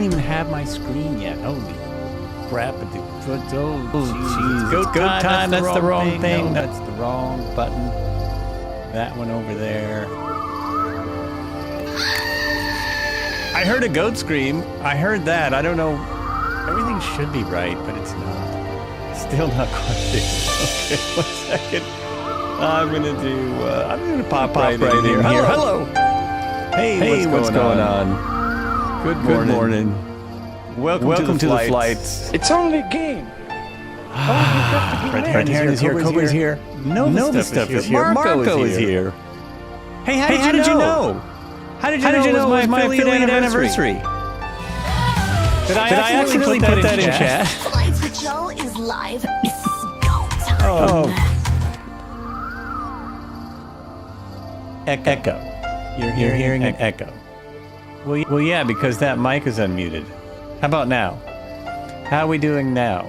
don't even have my screen yet. Holy crap. Jeez. Go time. That's the wrong thing. No. That's the wrong button. That one over there. I heard a goat scream. I heard that. I don't know. Everything should be right, but it's not. Still not quite there. Okay, 1 second. I'm gonna pop right in here. Hello. Hey, what's going on? Good morning. Welcome to the flights. It's only a game. Red Heron is here. Cobra's here. No, the stuff is here. Marco is here. Hey, how did you know? How did you know it was my affiliate anniversary? Did I accidentally put that in chat? Flights with Joe is live. It's go time. Oh. Echo. You're hearing an echo. Well, yeah, because that mic is unmuted. How about now? How are we doing now?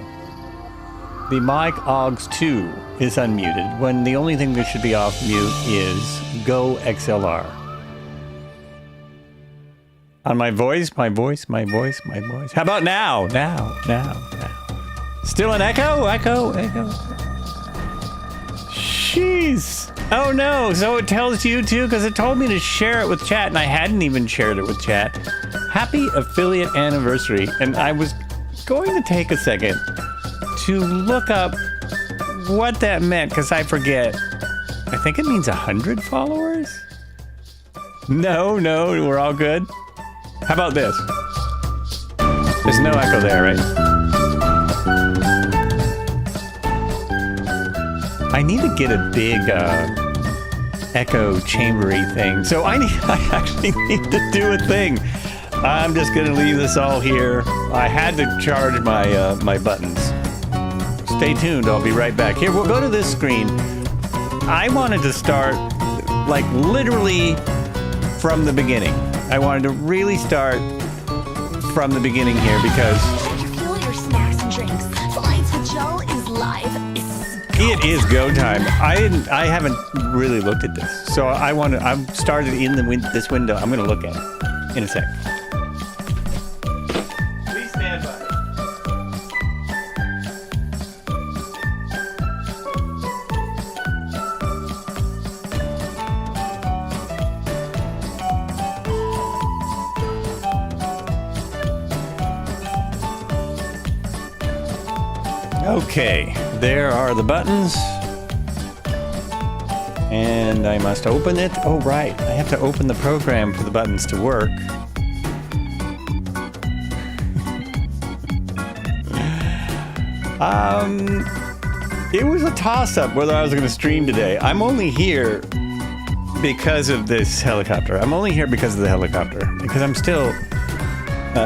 The mic AUX2 is unmuted when the only thing that should be off mute is Go XLR. On my voice. How about now? Now. Still an echo? Echo. Jeez. Oh no, so it tells you too, because it told me to share it with chat, and I hadn't even shared it with chat. Happy affiliate anniversary. And I was going to take a second to look up what that meant, because I forget. I think it means 100 followers? No, we're all good. How about this? There's no echo there, right? I need to get a big echo chambery thing. So I actually need to do a thing. I'm just gonna leave this all here. I had to charge my my buttons. Stay tuned, I'll be right back. Here, we'll go to this screen. I wanted to start like literally from the beginning. I wanted to really start from the beginning here because Fuel your snacks and drinks. Flights with Joe is live. it is go time. I haven't really looked at this, so I'm started in this window. I'm gonna look at it in a sec. Please stand by. Okay, there are the buttons. And I must open it. Oh, right. I have to open the program for the buttons to work. It was a toss-up whether I was going to stream today. I'm only here because of this helicopter. I'm only here because of the helicopter. Because I'm still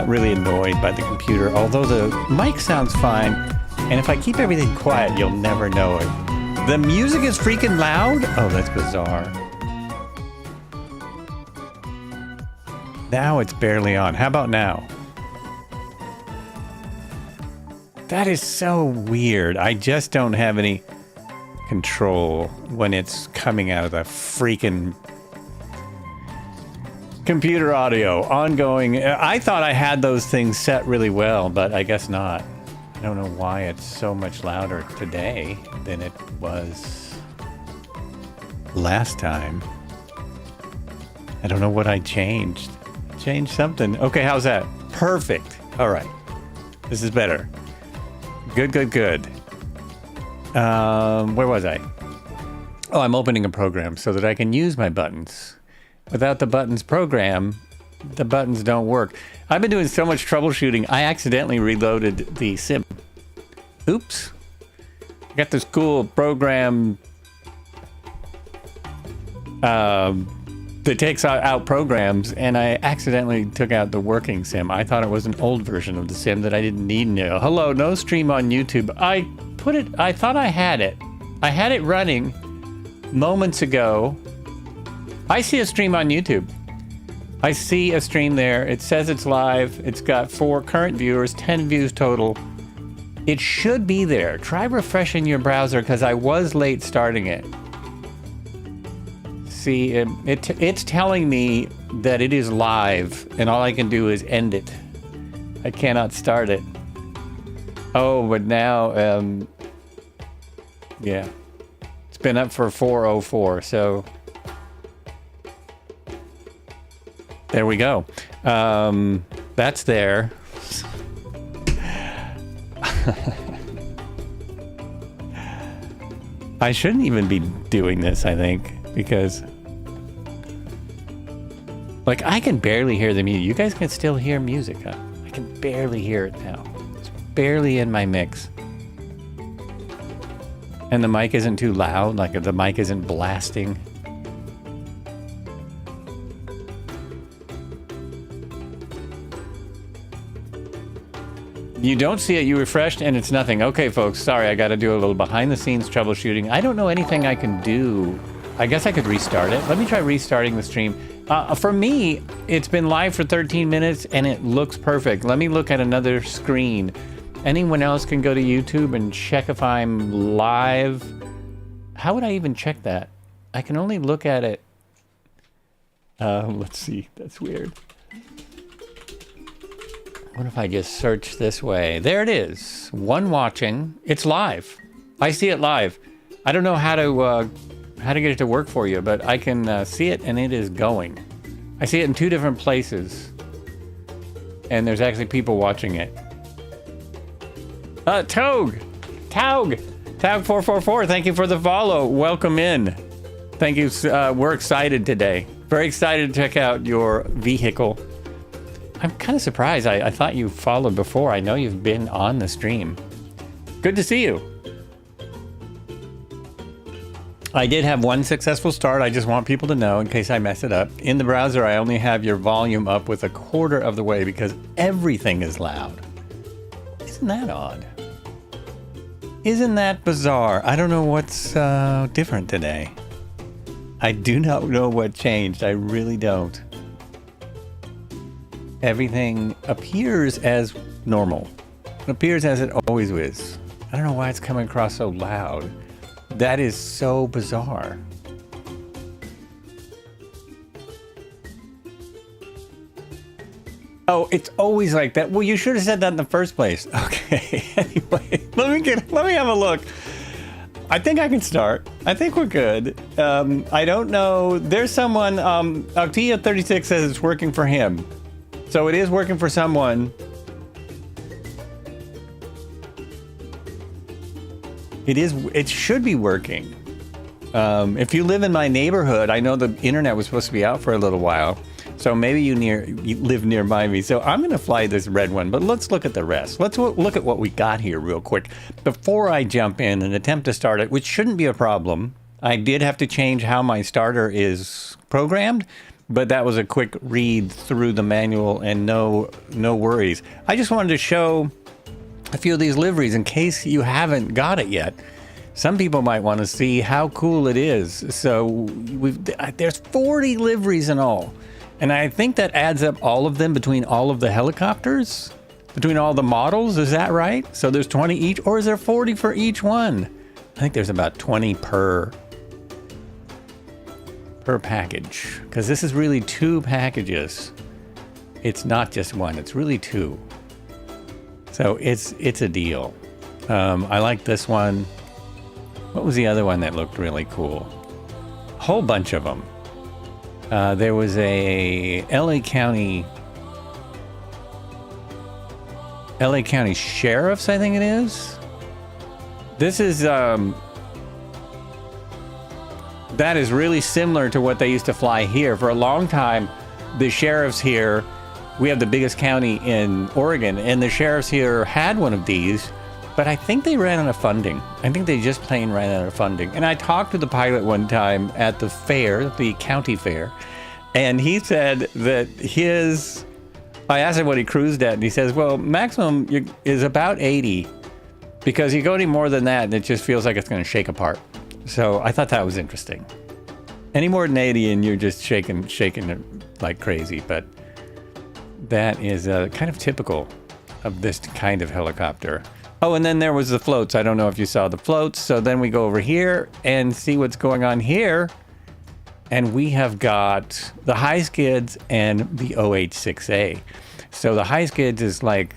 really annoyed by the computer. Although the mic sounds fine. And if I keep everything quiet, you'll never know it. The music is freaking loud? Oh, that's bizarre. Now it's barely on. How about now? That is so weird. I just don't have any control when it's coming out of the freaking computer audio. Ongoing. I thought I had those things set really well, but I guess not. I don't know why it's so much louder today than it was last time. I don't know what I changed. Changed something. Okay, how's that? Perfect. All right. This is better. Good. Where was I? Oh, I'm opening a program so that I can use my buttons. Without the buttons program, the buttons don't work. I've been doing so much troubleshooting, I accidentally reloaded the sim. Oops. I got this cool program that takes out programs, and I accidentally took out the working sim. I thought it was an old version of the sim that I didn't need now. Hello, no stream on YouTube. I thought I had it. I had it running moments ago. I see a stream on YouTube. I see a stream there. It says it's live. It's got 4 current viewers, 10 views total. It should be there. Try refreshing your browser because I was late starting it. See, it's telling me that it is live and all I can do is end it. I cannot start it. Oh, but now, yeah. It's been up for 4:04, so... There we go. That's there. I shouldn't even be doing this, I think, because... Like, I can barely hear the music. You guys can still hear music, huh? I can barely hear it now. It's barely in my mix. And the mic isn't too loud, like the mic isn't blasting. You don't see it, you refreshed, and it's nothing. Okay, folks, sorry, I gotta do a little behind-the-scenes troubleshooting. I don't know anything I can do. I guess I could restart it. Let me try restarting the stream. For me, it's been live for 13 minutes, and it looks perfect. Let me look at another screen. Anyone else can go to YouTube and check if I'm live. How would I even check that? I can only look at it. Let's see, that's weird. What if I just search this way? There it is. One watching. It's live. I see it live. I don't know how to get it to work for you, but I can see it and it is going. I see it in 2 different places. And there's actually people watching it. Taug! 444, thank you for the follow. Welcome in. Thank you. We're excited today. Very excited to check out your vehicle. I'm kind of surprised. I thought you followed before. I know you've been on the stream. Good to see you. I did have one successful start. I just want people to know in case I mess it up. In the browser, I only have your volume up with 1/4 of the way because everything is loud. Isn't that odd? Isn't that bizarre? I don't know what's different today. I do not know what changed. I really don't. Everything appears as normal. It appears as it always is. I don't know why it's coming across so loud. That is so bizarre. Oh, it's always like that. Well, you should have said that in the first place. Okay. Anyway, let me have a look. I think I can start. I think we're good. I don't know. There's someone, Octia36 says it's working for him. So it is working for someone. It should be working. If you live in my neighborhood, I know the internet was supposed to be out for a little while. So maybe you live nearby me. So I'm going to fly this red one, but let's look at the rest. Let's look at what we got here real quick. Before I jump in and attempt to start it, which shouldn't be a problem, I did have to change how my starter is programmed. But that was a quick read through the manual and no worries. I just wanted to show a few of these liveries in case you haven't got it yet. Some people might want to see how cool it is. So there's 40 liveries in all. And I think that adds up all of them between all of the helicopters, between all the models. Is that right? So there's 20 each, or is there 40 for each one? I think there's about 20 per package, because this is really 2 packages. It's not just one, it's really 2. So it's a deal. I like this one. What was the other one that looked really cool? A whole bunch of them. There was a LA County Sheriff's, I think it is. This is that is really similar to what they used to fly here. For a long time, the sheriffs here, we have the biggest county in Oregon, and the sheriffs here had one of these, but I think they ran out of funding. I think they just plain ran out of funding. And I talked to the pilot one time at the fair, the county fair, and he said that I asked him what he cruised at, and he says, well, maximum is about 80, because you go any more than that, and it just feels like it's going to shake apart. So I thought that was interesting. Any more than 80 and you're just shaking it like crazy, but that is kind of typical of this kind of helicopter. Oh, and then there was the floats. I don't know if you saw the floats. So then we go over here and see what's going on here. And we have got the high skids and the OH6A. So the high skids is like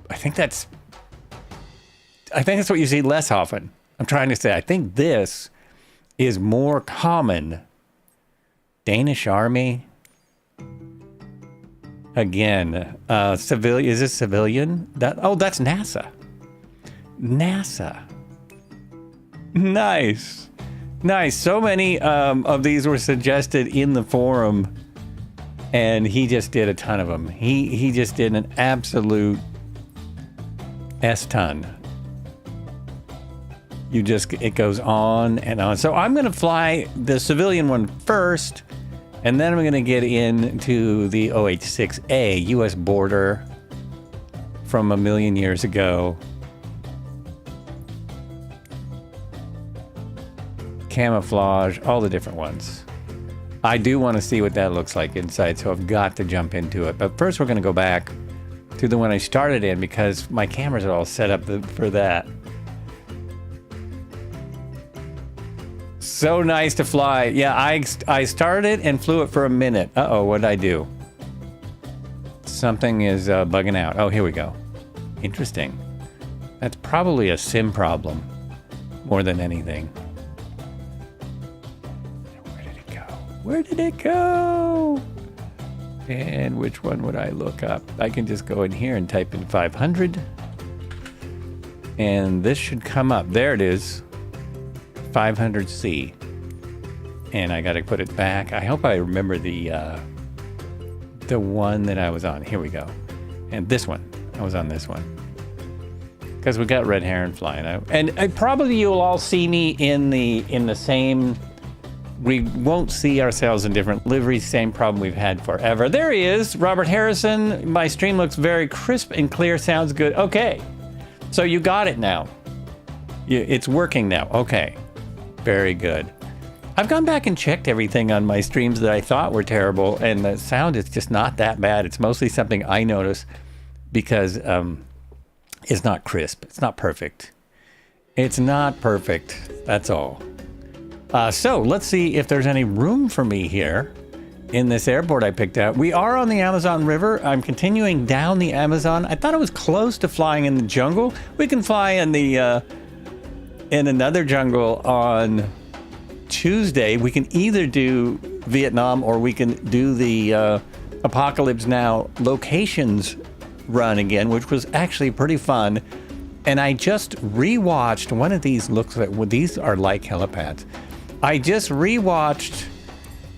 I think that's what you see less often. I'm trying to say, I think this is more common. Danish Army. Again, civilian. Is this civilian? That's NASA. NASA. Nice. Nice. So many of these were suggested in the forum, and he just did a ton of them. He just did an absolute S-ton. It goes on and on. So I'm going to fly the civilian one first, and then I'm going to get into the OH6A, U.S. border from a million years ago. Camouflage, all the different ones. I do want to see what that looks like inside, so I've got to jump into it. But first we're going to go back to the one I started in because my cameras are all set up for that. So nice to fly. Yeah, I started and flew it for a minute. Uh-oh, what did I do? Something is bugging out. Oh, here we go. Interesting. That's probably a sim problem more than anything. Where did it go? Where did it go? And which one would I look up? I can just go in here and type in 500. And this should come up. There it is. 500C. And I got to put it back. I hope I remember the one that I was on. Here we go. And this one. I was on this one. Because we got red heron flying out. And probably you'll all see me in the same... We won't see ourselves in different liveries. Same problem we've had forever. There he is, Robert Harrison. My stream looks very crisp and clear. Sounds good. Okay. So you got it now. It's working now. Okay. Very good. I've gone back and checked everything on my streams that I thought were terrible, and the sound is just not that bad. It's mostly something I notice because it's not crisp. It's not perfect. It's not perfect. That's all. So let's see if there's any room for me here in this airport I picked out. We are on the Amazon River. I'm continuing down the Amazon. I thought it was close to flying in the jungle. We can fly in the in another jungle on Tuesday. We can either do Vietnam or we can do the Apocalypse Now locations run again, which was actually pretty fun. And I just rewatched one of these. Looks like, well, these are like helipads. I just rewatched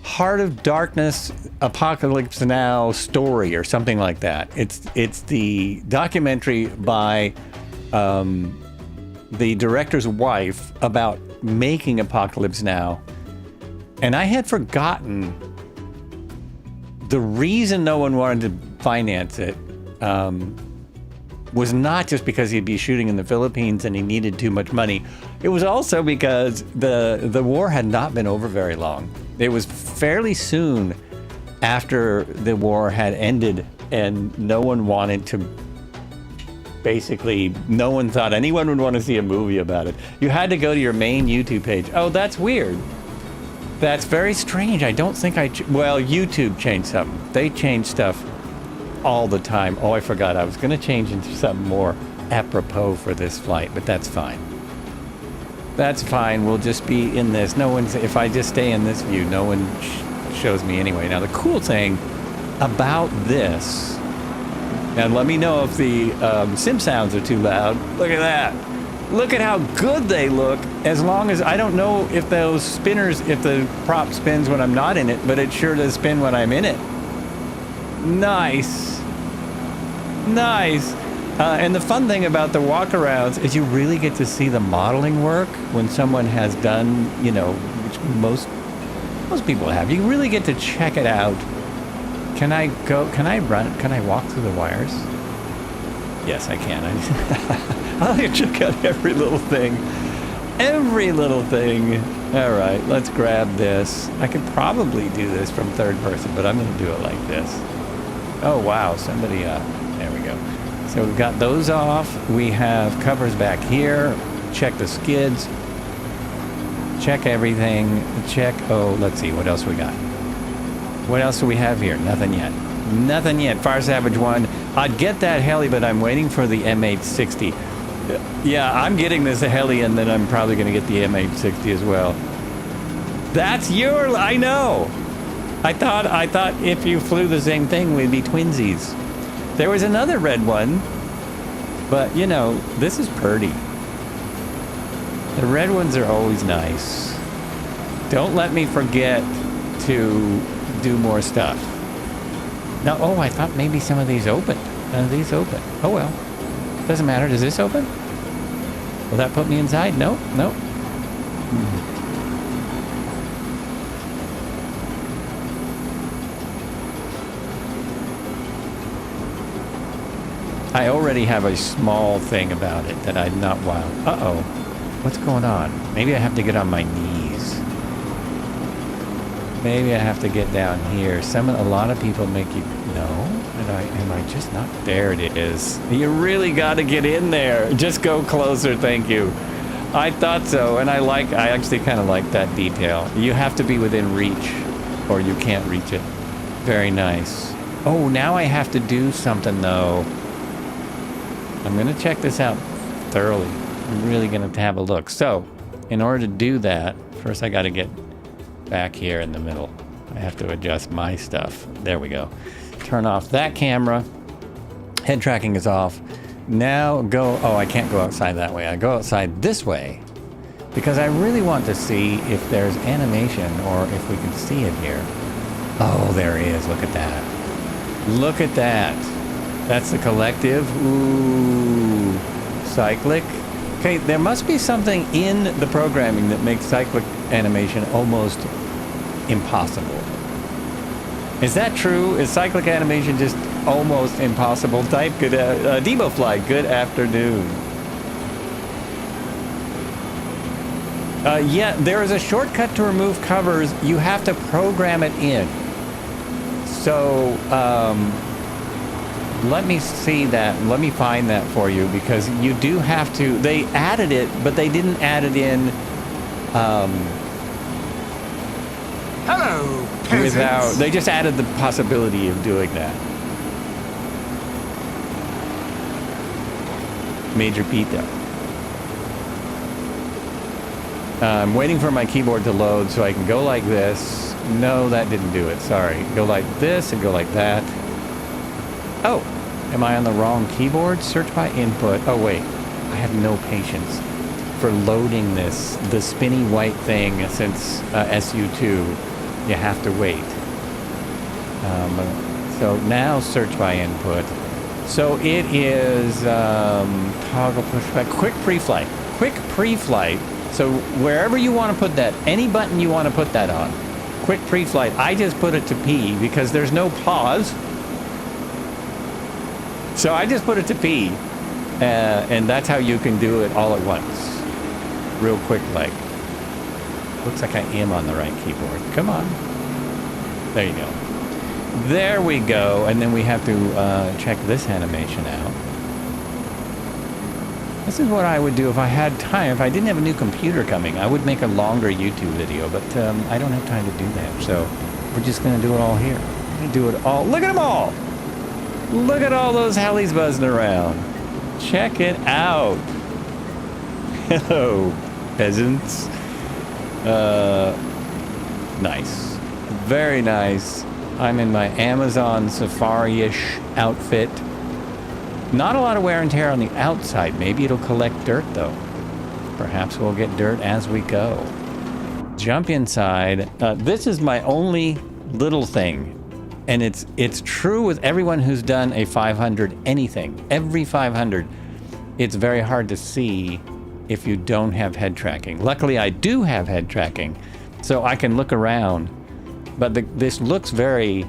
Heart of Darkness Apocalypse Now story or something like that. It's the documentary by the director's wife about making Apocalypse Now. And I had forgotten the reason no one wanted to finance it was not just because he'd be shooting in the Philippines and he needed too much money. It was also because the war had not been over very long. It was fairly soon after the war had ended, and no one wanted to, basically, no one thought anyone would want to see a movie about it. You had to go to your main YouTube page. Oh, that's weird. That's very strange. I don't think well, YouTube changed something. They change stuff all the time. Oh, I forgot. I was going to change into something more apropos for this flight, but that's fine. That's fine. We'll just be in this. No one's, if I just stay in this view, no one shows me anyway. Now, the cool thing about this, and let me know if the sim sounds are too loud. Look at that. Look at how good they look, as long as, I don't know if those spinners, if the prop spins when I'm not in it, but it sure does spin when I'm in it. Nice. Nice. And the fun thing about the walkarounds is you really get to see the modeling work when someone has done, you know, which most people have. You really get to check it out. Can I walk through the wires? Yes, I can. I'll check out every little thing. Every little thing. All right, let's grab this. I could probably do this from third person, but I'm going to do it like this. Oh, wow. Somebody, there we go. So we've got those off. We have covers back here. Check the skids. Check everything. Check, oh, let's see. What else we got? What else do we have here? Nothing yet. Nothing yet. Fire Savage 1. I'd get that heli, but I'm waiting for the MH60. Yeah, I'm getting this heli, and then I'm probably going to get the MH60 as well. That's your... I know. I thought if you flew the same thing, we'd be twinsies. There was another red one, but, you know, this is pretty. The red ones are always nice. Don't let me forget to do more stuff. Now, oh, I thought maybe some of these open. None of these open. Oh, well. Doesn't matter. Does this open? Will that put me inside? No, no. I already have a small thing about it that I'm not wild. Uh-oh. What's going on? Maybe I have to get on my knees. Maybe I have to get down here. A lot of people make you... No? Am I just not... There it is. You really got to get in there. Just go closer, thank you. I thought so, and I actually kind of like that detail. You have to be within reach, or you can't reach it. Very nice. Oh, now I have to do something, though. I'm going to check this out thoroughly. I'm really going to have a look. So, in order to do that, first I got to get back here in the middle. I have to adjust my stuff. There we go. Turn off that camera. Head tracking is off. Now go... Oh, I can't go outside that way. I go outside this way because I really want to see if there's animation or if we can see it here. Oh, there he is. Look at that. Look at that. That's the collective. Ooh. Cyclic. Okay, there must be something in the programming that makes cyclic animation almost impossible. Is that true? Is cyclic animation just almost impossible? Type good. Debo Fly, good afternoon. Yeah, there is a shortcut to remove covers. You have to program it in. So, let me see that. Let me find that for you because you do have to. They added it, but they didn't add it in. Hello, peasants. They just added the possibility of doing that. Major Pete though. I'm waiting for my keyboard to load so I can go like this. No, that didn't do it. Sorry. Go like this and go like that. Oh, am I on the wrong keyboard? Search by input. Oh, wait. I have no patience for loading this. The spinny white thing since SU2. You have to wait. So now search by input. So it is toggle pushback. Quick pre-flight. Quick pre-flight. So wherever you want to put that, any button you want to put that on. Quick pre-flight. I just put it to P because there's no pause. So I just put it to P, and that's how you can do it all at once. Real quick, like. Looks like I am on the right keyboard. Come on. There you go. There we go. And then we have to check this animation out. This is what I would do if I had time. If I didn't have a new computer coming, I would make a longer YouTube video, but I don't have time to do that. So we're just going to do it all here. We're going to do it all. Look at them all. Look at all those helis buzzing around. Check it out. Hello, peasants. Nice. Very nice. I'm in my Amazon Safari-ish outfit. Not a lot of wear and tear on the outside. Maybe it'll collect dirt, though. Perhaps we'll get dirt as we go. Jump inside. This is my only little thing. And it's true with everyone who's done a 500 anything. Every 500, it's very hard to see if you don't have head tracking. Luckily, I do have head tracking, so I can look around. But this looks very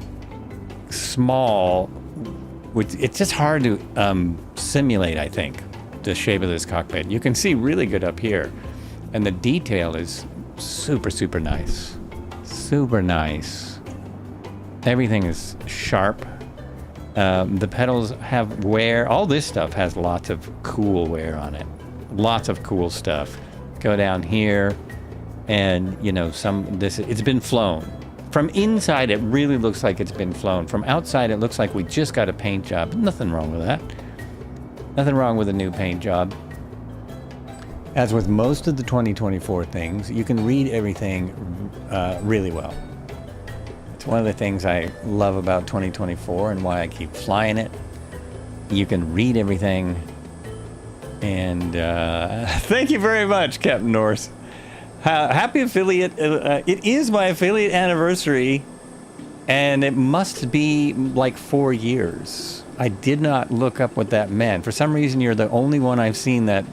small, which it's just hard to simulate, I think, the shape of this cockpit. You can see really good up here, and the detail is super, super nice. Super nice. Everything is sharp. The pedals have wear. All this stuff has lots of cool wear on it. Lots of cool stuff. Go down here, and you know it's been flown. From inside, it really looks like it's been flown. From outside, it looks like we just got a paint job. Nothing wrong with that. Nothing wrong with a new paint job. As with most of the 2024 things, you can read everything really well. It's one of the things I love about 2024 and why I keep flying it. You can read everything. And thank you very much, Captain Norse. Happy affiliate. It is my affiliate anniversary, and it must be like 4 years. I did not look up what that meant. For some reason, you're the only one I've seen that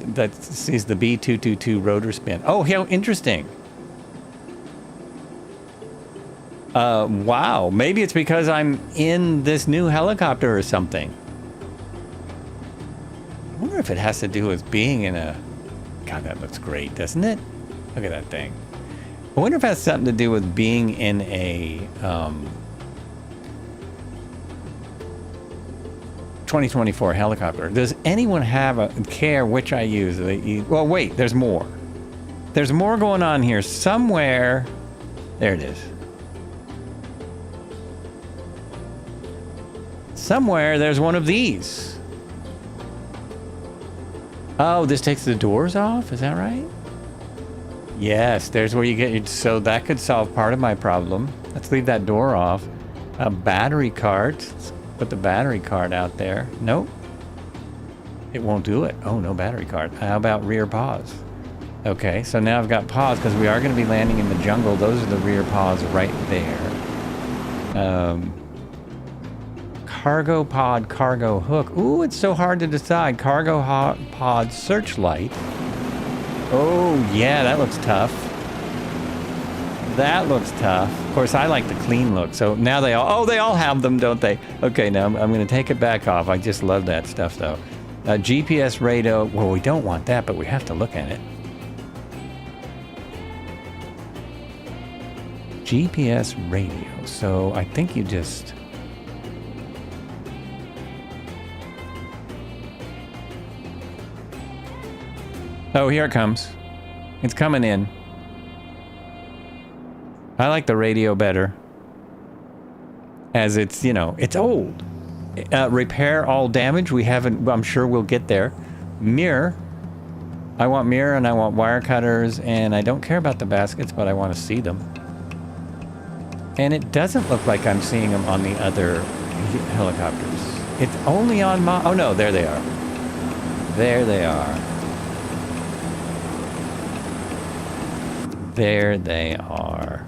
sees the B222 rotor spin. Oh, how interesting. Wow. Maybe it's because I'm in this new helicopter or something. I wonder if it has to do with being in a... God, that looks great, doesn't it? Look at that thing. I wonder if it has something to do with being in a 2024 helicopter. Does anyone care which I use? Well, wait, there's more. There's more going on here somewhere. There it is. Somewhere there's one of these. Oh, this takes the doors off? Is that right? Yes, there's where you get your... So that could solve part of my problem. Let's leave that door off. A battery cart. Let's put the battery cart out there. Nope. It won't do it. Oh, no battery cart. How about rear pause? Okay, so now I've got pause because we are going to be landing in the jungle. Those are the rear pause right there. Cargo pod, cargo hook. Ooh, it's so hard to decide. Cargo pod searchlight. Oh, yeah, that looks tough. That looks tough. Of course, I like the clean look. So now they all have them, don't they? Okay, now I'm going to take it back off. I just love that stuff, though. GPS radio. Well, we don't want that, but we have to look at it. GPS radio. So I think you just... Oh, here it comes. It's coming in. I like the radio better. As it's, you know, it's old. Repair all damage. We haven't, I'm sure we'll get there. Mirror. I want mirror and I want wire cutters and I don't care about the baskets, but I want to see them. And it doesn't look like I'm seeing them on the other helicopters. It's only on my, oh no, there they are. There they are. There they are.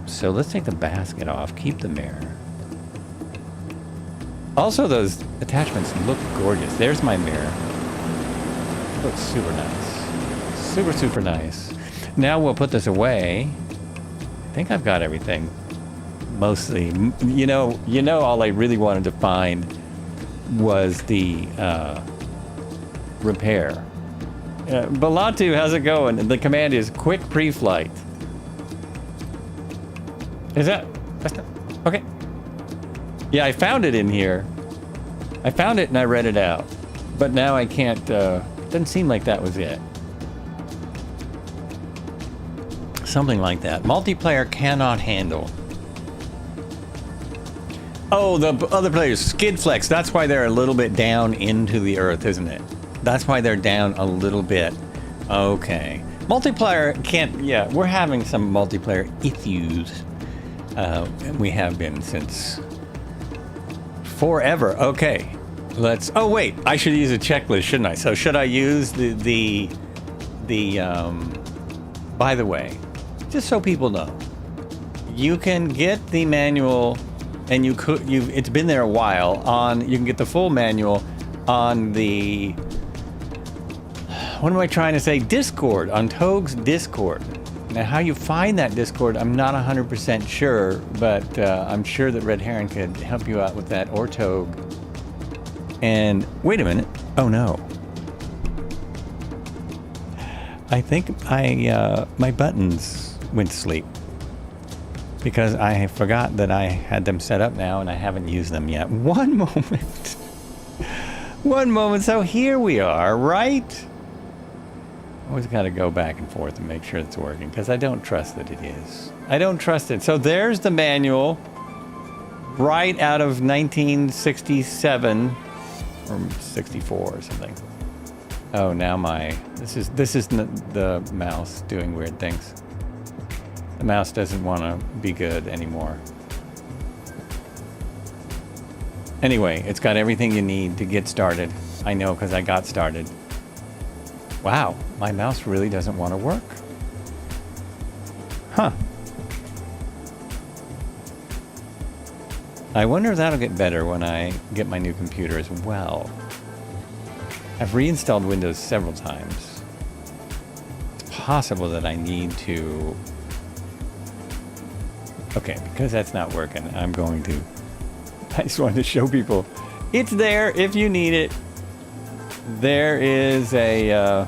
So let's take the basket off. Keep the mirror. Also, those attachments look gorgeous. There's my mirror. It looks super nice. Super, super nice. Now we'll put this away. I think I've got everything. Mostly. You know, all I really wanted to find was the repair. Balatu, how's it going? The command is quick pre-flight. Is that... That's not... Okay. Yeah, I found it in here. I found it and I read it out. But now I can't... doesn't seem like that was it. Something like that. Multiplayer cannot handle. Oh, the other players. Skid flex. That's why they're a little bit down into the earth, isn't it? That's why they're down a little bit. Okay. Multiplayer can't... Yeah, we're having some multiplayer issues. We have been since... forever. Okay. Let's... Oh, wait. I should use a checklist, shouldn't I? So should I use the by the way, just so people know, you can get the manual, and it's been there a while, you can get the full manual on the... What am I trying to say? Discord, on Toge's Discord. Now, how you find that Discord, I'm not 100% sure, but I'm sure that Red Heron could help you out with that, or Toge. And wait a minute. Oh no. I think my buttons went to sleep because I forgot that I had them set up now and I haven't used them yet. One moment. One moment. So here we are, right? Always got to go back and forth and make sure it's working because I don't trust that it is. I don't trust it. So there's the manual, right out of 1967 or 64 or something. Oh, now this is the mouse doing weird things. The mouse doesn't want to be good anymore. Anyway, it's got everything you need to get started. I know because I got started. Wow, my mouse really doesn't want to work. Huh. I wonder if that'll get better when I get my new computer as well. I've reinstalled Windows several times. It's possible that I need to... Okay, because that's not working, I'm going to... I just wanted to show people. It's there if you need it. There is a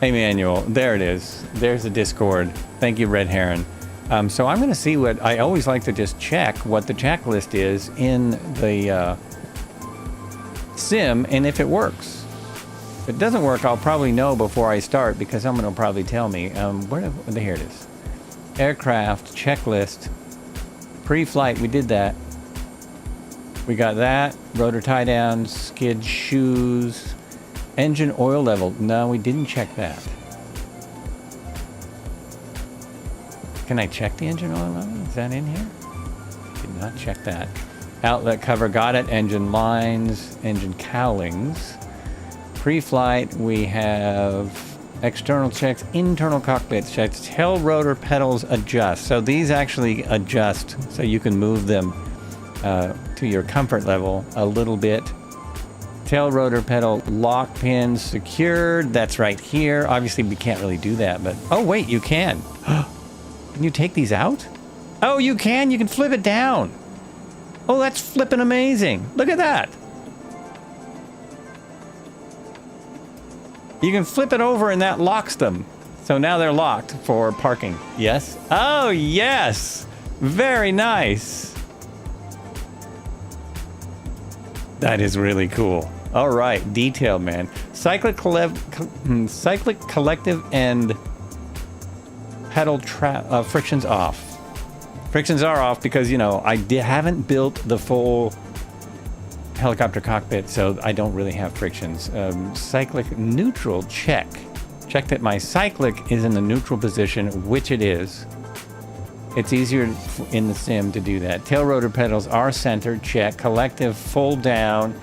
manual. There it is. There's a Discord. Thank you, Red Heron. So I'm going to see what... I always like to just check what the checklist is in the sim and if it works. If it doesn't work, I'll probably know before I start because someone will probably tell me. Here it is. Aircraft, checklist, pre-flight, we did that. We got that, rotor tie downs, skid shoes, engine oil level. No, we didn't check that. Can I check the engine oil level? Is that in here? Did not check that. Outlet cover, got it. Engine lines, engine cowlings. Pre-flight, we have external checks, internal cockpit checks, tail rotor pedals adjust. So these actually adjust so you can move them to your comfort level a little bit. Tail rotor pedal lock pins secured. That's right here. Obviously, we can't really do that, but... Oh, wait, you can. Can you take these out? Oh, you can. You can flip it down. Oh, that's flipping amazing. Look at that. You can flip it over and that locks them. So now they're locked for parking. Yes? Oh, yes. Very nice. That is really cool. All right, detailed, man. Cyclic collective and pedal frictions off. Frictions are off because, you know, I haven't built the full helicopter cockpit, so I don't really have frictions. Cyclic neutral, check. Check that my cyclic is in the neutral position, which it is. It's easier in the sim to do that. Tail rotor pedals are centered, check. Collective, full down.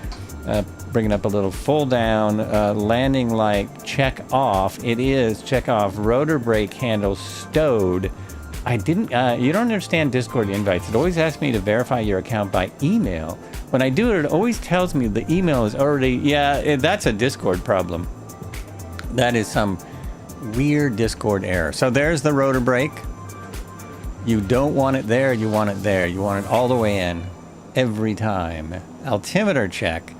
Bring it up a little, full down. Landing light, check off. It is, check off. Rotor brake handle stowed. I didn't, you don't understand Discord invites. It always asks me to verify your account by email. When I do it, it always tells me the email is already, that's a Discord problem. That is some weird Discord error. So there's the rotor brake. You don't want it there, you want it there. You want it all the way in every time. Altimeter check.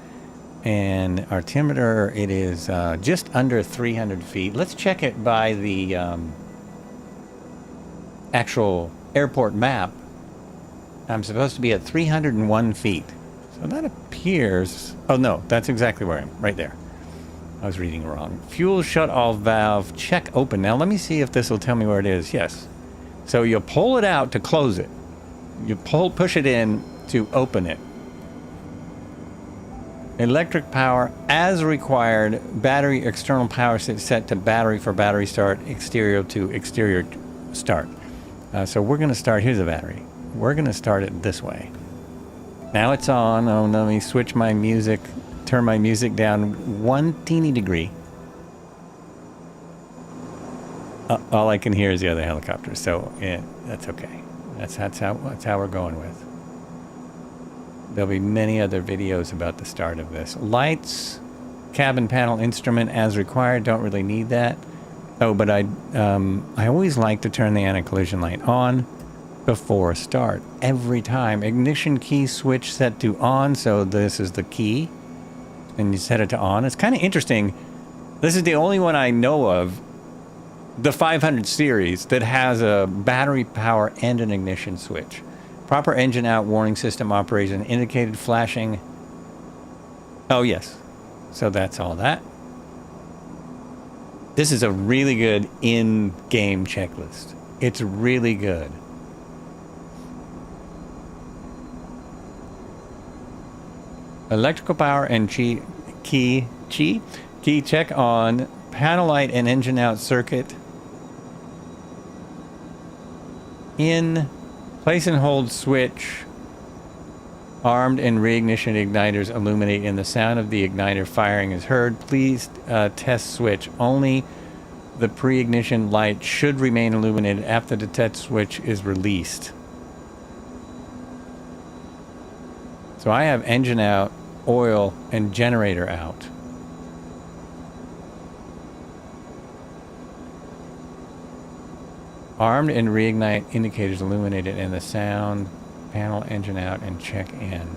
And altimeter, it is just under 300 feet. Let's check it by the actual airport map. I'm supposed to be at 301 feet. So that appears... Oh, no, that's exactly where I am. Right there. I was reading wrong. Fuel shut-off valve, check open. Now, let me see if this will tell me where it is. Yes. So you pull it out to close it. You push it in to open it. Electric power as required. Battery external power set to battery for battery start. Exterior to exterior start. So we're going to start. Here's the battery. We're going to start it this way. Now it's on. Oh, let me switch my music. Turn my music down 1 teeny degree. All I can hear is the other helicopter, so yeah, that's okay. That's how we're going with. There'll be many other videos about the start of this. Lights, cabin panel instrument as required. Don't really need that. Oh, but I always like to turn the anti-collision light on before start every time. Ignition key switch set to on, so this is the key, and you set it to on. It's kind of interesting. This is the only one I know of, the 500 series, that has a battery power and an ignition switch. Proper engine out warning system operation indicated flashing. Oh, yes. So that's all that. This is a really good in-game checklist. It's really good. Electrical power and key check on panel light and engine out circuit. In place and hold switch. Armed and reignition igniters illuminate and the sound of the igniter firing is heard. Please test switch. Only the pre-ignition light should remain illuminated after the test switch is released. So I have engine out, oil, and generator out. Armed and reignite indicators illuminated and the sound panel engine out and check in.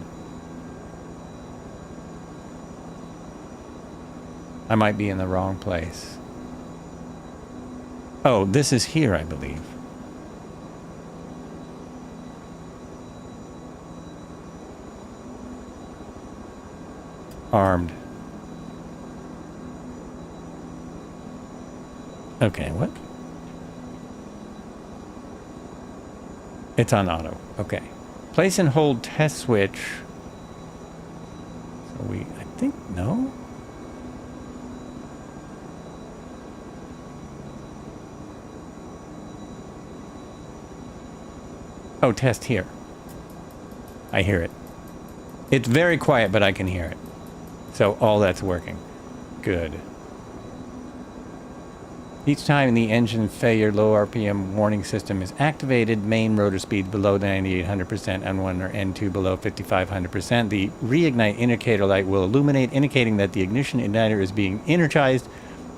I might be in the wrong place. Oh, this is here, I believe. Armed. Okay, what? It's on auto. Okay. Place and hold test switch. So I think, no? Oh, test here. I hear it. It's very quiet, but I can hear it. So all that's working. Good. Each time the engine failure low RPM warning system is activated, main rotor speed below 9800%, N1 or N2 below 5500%, the reignite indicator light will illuminate, indicating that the ignition igniter is being energized.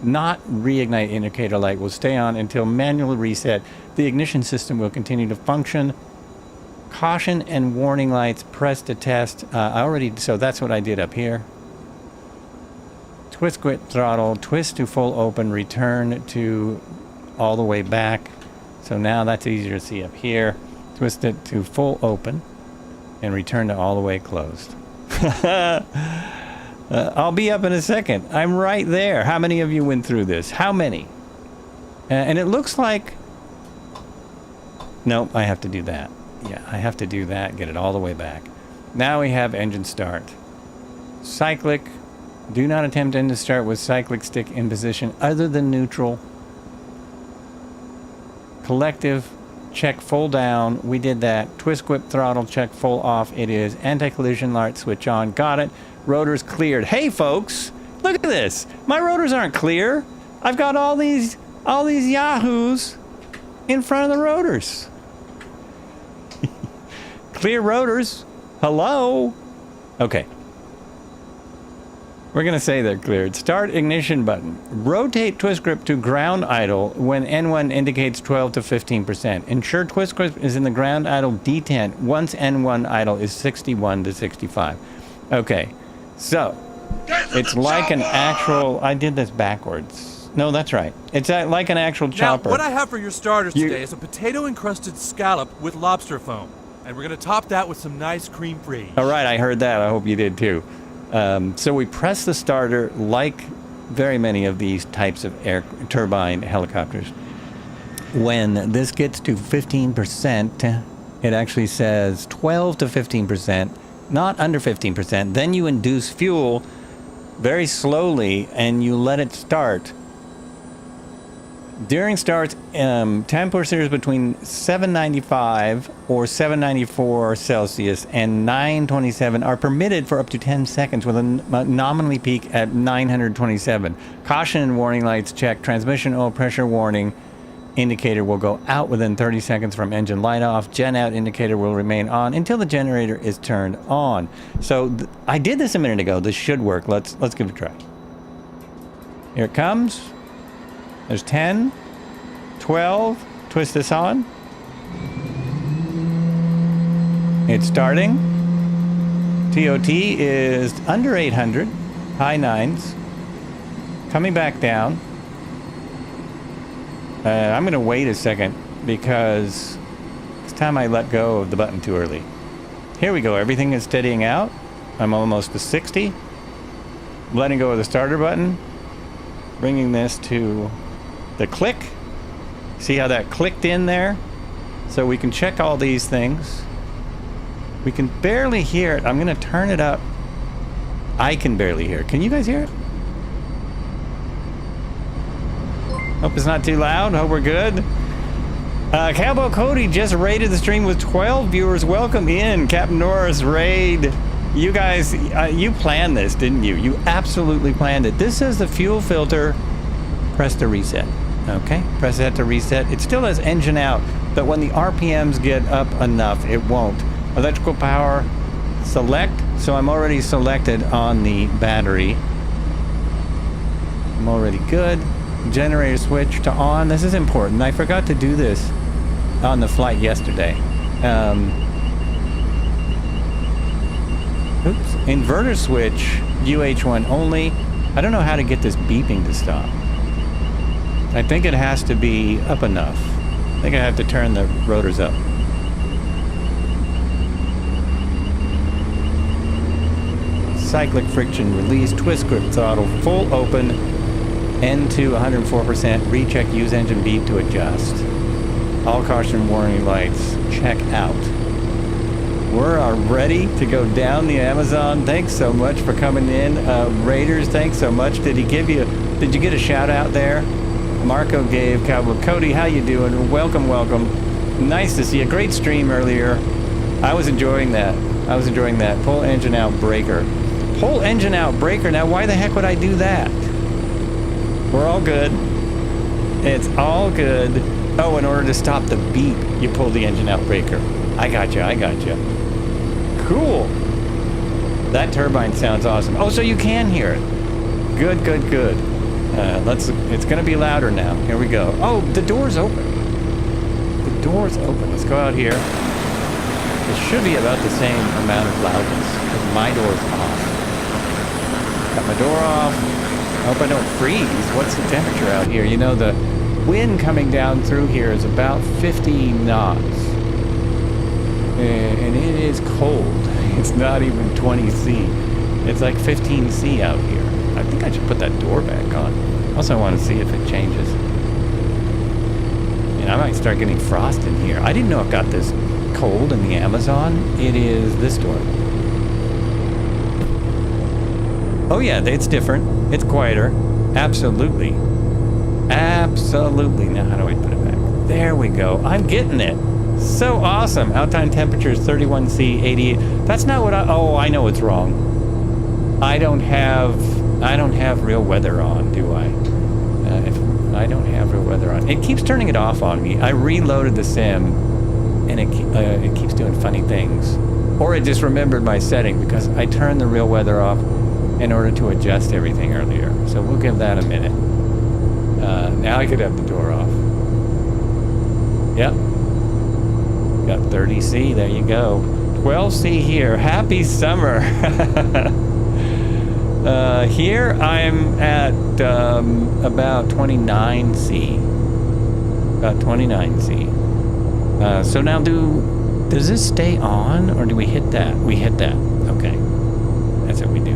Not reignite indicator light will stay on until manual reset. The ignition system will continue to function. Caution and warning lights press to test. So that's what I did up here. Twist quit throttle, twist to full open, return to all the way back. So now that's easier to see up here. Twist it to full open and return to all the way closed. I'll be up in a second. I'm right there. How many of you went through this? How many? And it looks like... Nope, I have to do that. Yeah, I have to do that, get it all the way back. Now we have engine start. Cyclic. Do not attempt engine start with cyclic stick in position other than neutral. Collective, check full down. We did that. Twist grip throttle, check full off. It is. Anti-collision light switch on. Got it. Rotors cleared. Hey folks, look at this. My rotors aren't clear. I've got all these yahoos in front of the rotors. Clear rotors. Hello. Okay. We're going to say they're cleared. Start ignition button. Rotate twist grip to ground idle when N1 indicates 12 to 15%. Ensure twist grip is in the ground idle detent once N1 idle is 61 to 65. Okay, so it's like an actual... I did this backwards. No, that's right. It's like an actual chopper. Now, what I have for your starters today is a potato-encrusted scallop with lobster foam. And we're going to top that with some nice cream fraiche. All right, I heard that. I hope you did too. So we press the starter like very many of these types of air turbine helicopters. When this gets to 15%, it actually says 12 to 15%, not under 15%. Then you induce fuel very slowly and you let it start. During starts, temperatures between 795 or 794 Celsius and 927 are permitted for up to 10 seconds with a nominally peak at 927. Caution and warning lights check. Transmission oil pressure warning indicator will go out within 30 seconds from engine light off. Gen out indicator will remain on until the generator is turned on. So I did this a minute ago. This should work. Let's give it a try. Here it comes. There's 10, 12, twist this on. It's starting. TOT is under 800, high 9s. Coming back down. I'm going to wait a second because it's time I let go of the button too early. Here we go. Everything is steadying out. I'm almost to 60. Letting go of the starter button. bringing this to the click. See how that clicked in there? So we can check all these things. We can barely hear it. I'm going to turn it up. I can barely hear it. Can you guys hear it? Hope it's not too loud. Hope we're good. Cowboy Cody just raided the stream with 12 viewers. Welcome in, Captain Norris raid. You guys, you planned this, didn't you? You absolutely planned it. This is the fuel filter. Press to reset. Okay, press that to reset. It still has engine out, but when the RPMs get up enough, it won't. Electrical power, select. So I'm already selected on the battery. I'm already good. Generator switch to on. This is important. I forgot to do this on the flight yesterday. Oops. Inverter switch, UH1 only. I don't know how to get this beeping to stop. I think it has to be up enough. I think I have to turn the rotors up. Cyclic friction release, twist grip throttle, full open, N2 104%, recheck use engine beep to adjust. All caution warning lights, check out. We're ready to go down the Amazon. Thanks so much for coming in. Raiders, thanks so much. Did you get a shout out there? Marco gave. Cowboy Cody, how you doing? Welcome, welcome. Nice to see a great stream earlier. I was enjoying that. Pull engine out breaker. Pull engine out breaker. Now, why the heck would I do that? We're all good. It's all good. Oh, in order to stop the beep, you pull the engine out breaker. I gotcha. Cool. That turbine sounds awesome. Oh, so you can hear it. Good. It's gonna be louder now. Here we go. Oh, the door's open. Let's go out here. It should be about the same amount of loudness because my door's off. Got my door off. I hope I don't freeze. What's the temperature out here? You know, the wind coming down through here is about 50 knots. And it is cold. It's not even 20 C. It's like 15 C out here. I think I should put that door back on. Also, I want to see if it changes. And I might start getting frost in here. I didn't know it got this cold in the Amazon. It is this door. Oh yeah, it's different. It's quieter. Absolutely. Now how do I put it back? There we go. I'm getting it. So awesome. Outtime temperature is 31 C, 88. That's not what I know it's wrong. I don't have real weather on, do I? If I don't have real weather on. It keeps turning it off on me. I reloaded the sim, and it keeps doing funny things. Or it just remembered my setting because I turned the real weather off in order to adjust everything earlier. So we'll give that a minute. Now I could have the door off. Yep. Got 30 C, there you go. 12 C here. Happy summer. Here I'm at about 29 C. So now does this stay on or do we hit that? We hit that. Okay. That's what we do.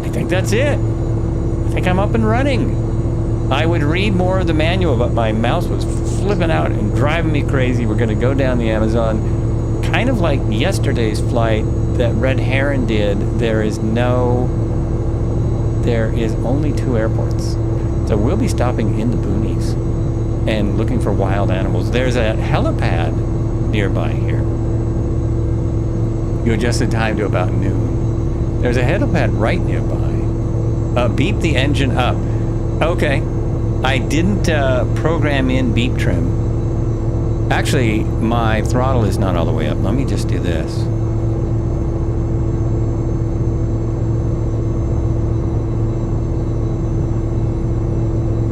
I think that's it. I think I'm up and running. I would read more of the manual, but my mouse was flipping out and driving me crazy. We're going to go down the Amazon, kind of like yesterday's flight that Red Heron did. There is only 2 airports. So we'll be stopping in the boonies and looking for wild animals. There's a helipad nearby here. You adjusted time to about noon. There's a helipad right nearby. Beep the engine up. Okay. I didn't program in beep trim. Actually, my throttle is not all the way up. Let me just do this.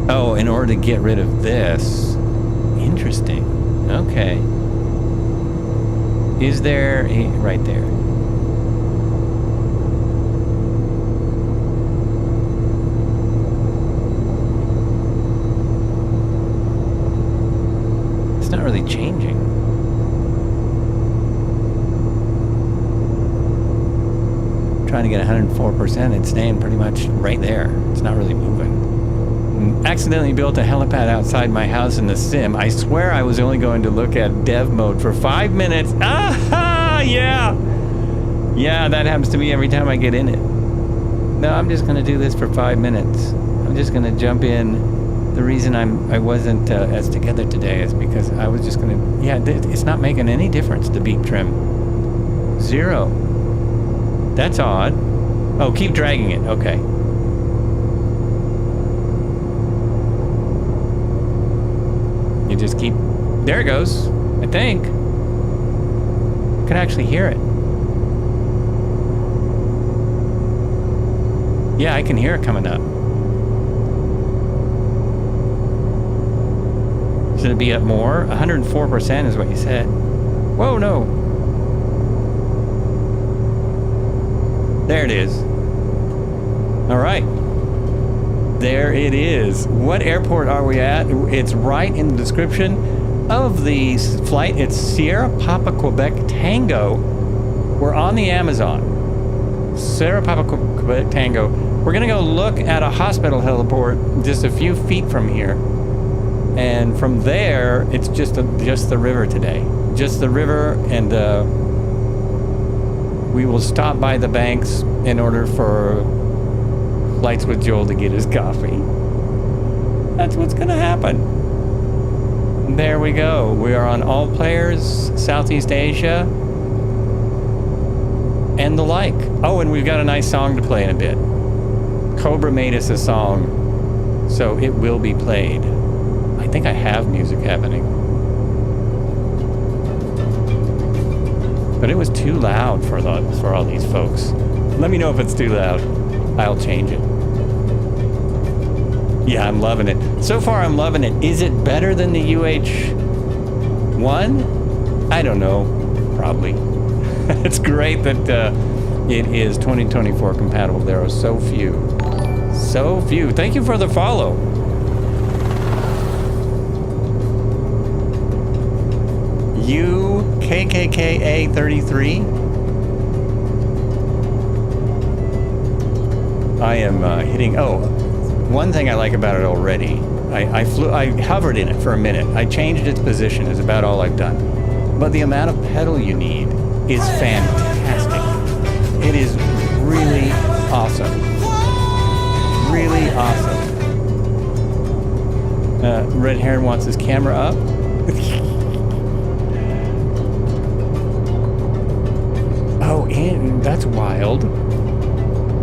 Oh, in order to get rid of this. Interesting. Okay. Is there a... right there. It's not really changing. trying to get 104%. It's staying pretty much right there. It's not really moving. Accidentally built a helipad outside my house in the sim. I swear I was only going to look at dev mode for 5 minutes. Ah, yeah. Yeah, that happens to me every time I get in it. No, I'm just going to do this for 5 minutes. I'm just going to jump in. The reason I wasn't as together today is because I was just going to... Yeah, it's not making any difference, the beep trim. 0. That's odd. Oh, keep dragging it. Okay. You just keep... There it goes. I think. I can actually hear it. Yeah, I can hear it coming up. Should it be up more? 104% is what you said. Whoa, no. There it is. All right. There it is. What airport are we at? It's right in the description of the flight. It's Sierra Papa Quebec Tango. We're on the Amazon. Sierra Papa Quebec Tango. We're going to go look at a hospital heliport just a few feet from here. And from there, it's just the river today. Just the river, and we will stop by the banks in order for Flights with Joel to get his coffee. That's what's going to happen. There we go. We are on All Players, Southeast Asia, and the like. Oh, and we've got a nice song to play in a bit. Cobra made us a song, so it will be played. I think I have music happening. But it was too loud for all these folks. Let me know if it's too loud. I'll change it. Yeah, I'm loving it. So far, I'm loving it. Is it better than the UH1? I don't know. Probably. It's great that it is 2024 compatible. There are so few. So few. Thank you for the follow. KKKA33. I am hitting. Oh, one thing I like about it already. I hovered in it for a minute. I changed its position. Is about all I've done. But the amount of pedal you need is fantastic. It is really awesome. Really awesome. Red Heron wants his camera up. Oh, and that's wild.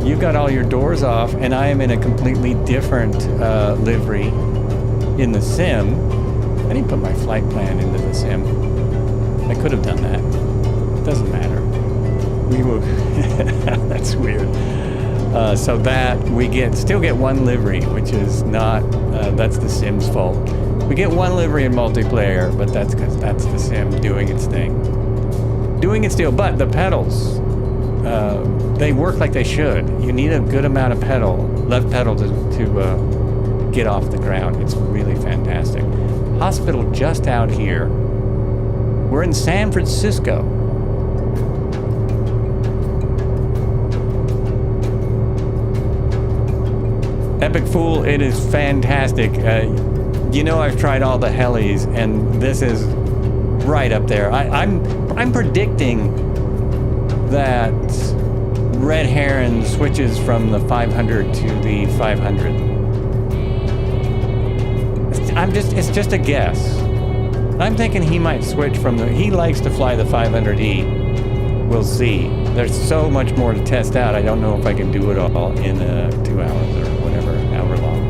You've got all your doors off, and I am in a completely different livery in the sim. I didn't put my flight plan into the sim. I could have done that. Doesn't matter. We will. That's weird. So that we still get one livery, which is not. That's the sim's fault. We get one livery in multiplayer, but that's because that's the sim doing its thing. Doing its deal, but the pedals, they work like they should. You need a good amount of left pedal to get off the ground. It's really fantastic. Hospital just out here. We're in San Francisco. Epic Fool, it is fantastic. You know I've tried all the helis, and this is right up there. I'm predicting that Red Heron switches from the 500 to the 500. It's just a guess. I'm thinking he might switch from he likes to fly the 500E. We'll see. There's so much more to test out. I don't know if I can do it all in 2 hours or whatever, hour long.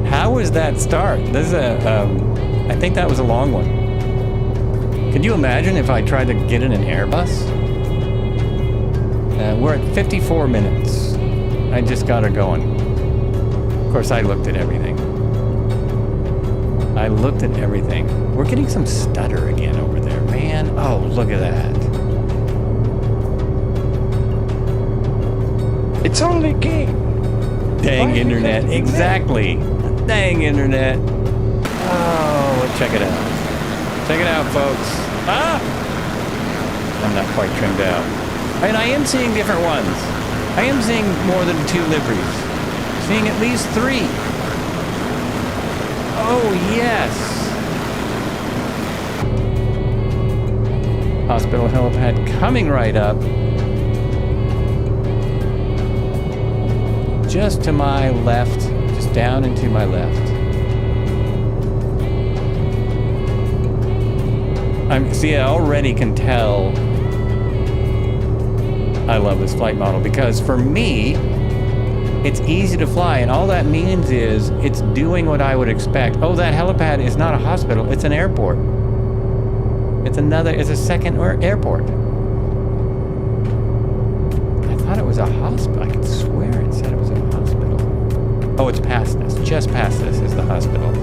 How was that start? This is I think that was a long one. Could you imagine if I tried to get in an Airbus? We're at 54 minutes. I just got her going. Of course, I looked at everything. We're getting some stutter again over there, man. Oh, look at that. It's only a game. Dang internet. Exactly. Dang internet. Oh, check it out. Check it out, folks. Ah! I'm not quite trimmed out. And I am seeing different ones. I am seeing more than 2 liveries. Seeing at least 3. Oh, yes. Hospital helipad coming right up. Just to my left. Just down and to my left. See, I already can tell I love this flight model because for me, it's easy to fly, and all that means is it's doing what I would expect. Oh, that helipad is not a hospital, it's an airport. It's a second airport. I thought it was a hospital. I could swear it said it was a hospital. Oh, it's past this. Just past this is the hospital.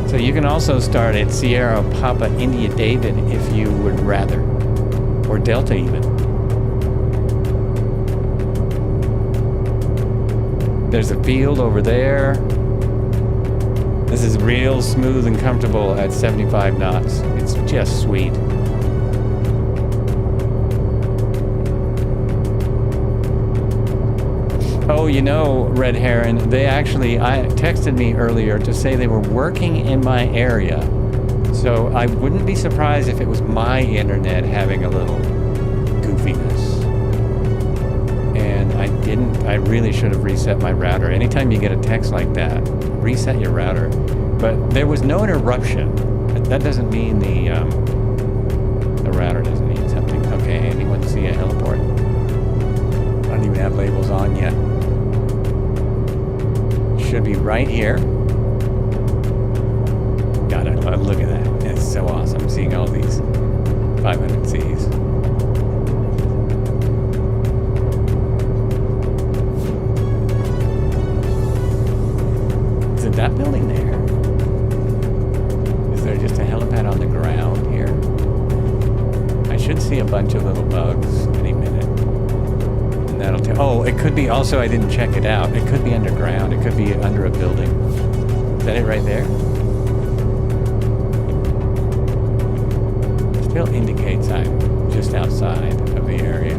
So you can also start at Sierra Papa India David if you would rather. Or Delta even. There's a field over there. This is real smooth and comfortable at 75 knots. It's just sweet. Oh, you know, Red Heron, they actually texted me earlier to say they were working in my area. So I wouldn't be surprised if it was my internet having a little goofiness. And I really should have reset my router. Anytime you get a text like that, reset your router. But there was no interruption. That doesn't mean the router doesn't need something. Okay, anyone see a heliport? I don't even have labels on yet. Should be right here. God, look at that. It's so awesome seeing all these 500Cs. Is it that building there? Is there just a helipad on the ground here? I should see a bunch of little bugs any minute. And that'll tell. Oh, it could be also, I didn't check it out. It could be underground. It could be under a building. Is that it right there? Still indicates I'm just outside of the area.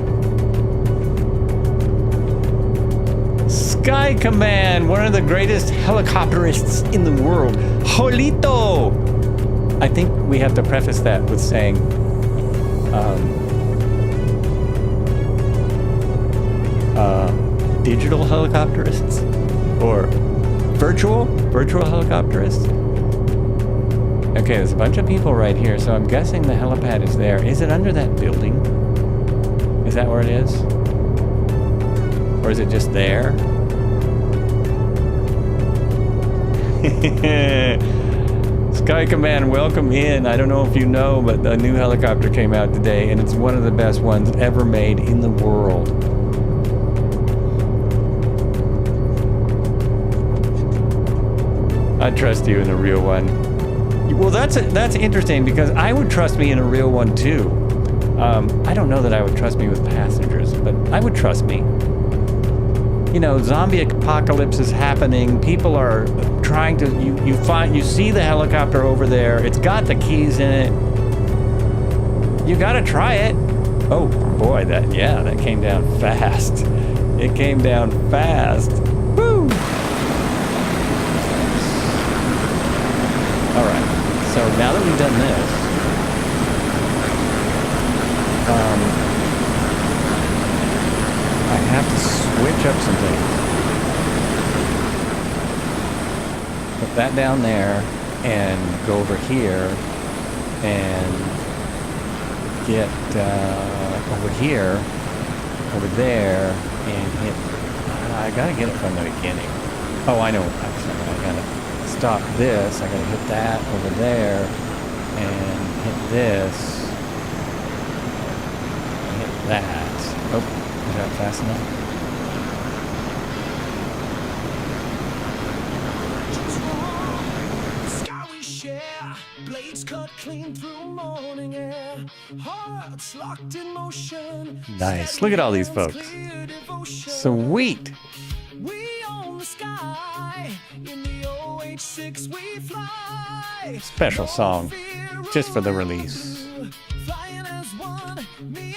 Sky Command, one of the greatest helicopterists in the world. Jolito! I think we have to preface that with saying, digital helicopterists? Or virtual helicopterists? Okay, there's a bunch of people right here, so I'm guessing the helipad is there. Is it under that building? Is that where it is? Or is it just there? Sky Command, welcome in. I don't know if you know, but a new helicopter came out today, and it's one of the best ones ever made in the world. I trust you in a real one. Well, that's interesting because I would trust me in a real one too. I don't know that I would trust me with passengers, but I would trust me. You know, zombie apocalypse is happening. People are trying to. You see the helicopter over there. It's got the keys in it. You gotta try it. Oh boy, that came down fast. It came down fast. Woo! All right. So now that we've done this, I have to switch up some things. Put that down there and go over here and get over here, over there, and hit. I gotta get it from the beginning. Oh, I know. Actually, I gotta stop this. I gotta hit that over there and hit this. Hit that. Oh, is that fast enough? Sky we share, blades cut clean through morning air, hearts locked in motion. Nice. Look at all these folks. Sweet. We own the sky. In the OH6 we fly. Special song just for the release. Flying as one.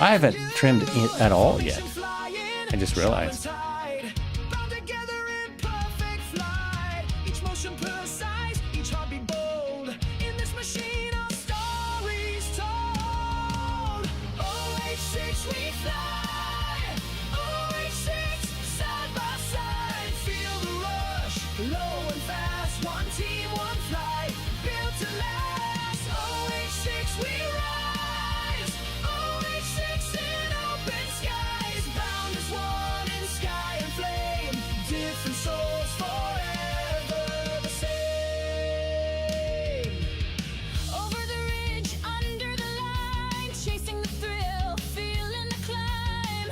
I haven't trimmed it at all yet. I just realized. Bound together in perfect flight. Each motion precise, each heartbeat bold. In this machine, our stories told. OH6 we fly. OH6 side by side. Feel the rush, low and fast. One team, one flight, built to last. OH6 we rise. OH6 in open skies. Bound as one in sky and flame. Different souls forever the same. Over the ridge, under the line, chasing the thrill, feeling the climb.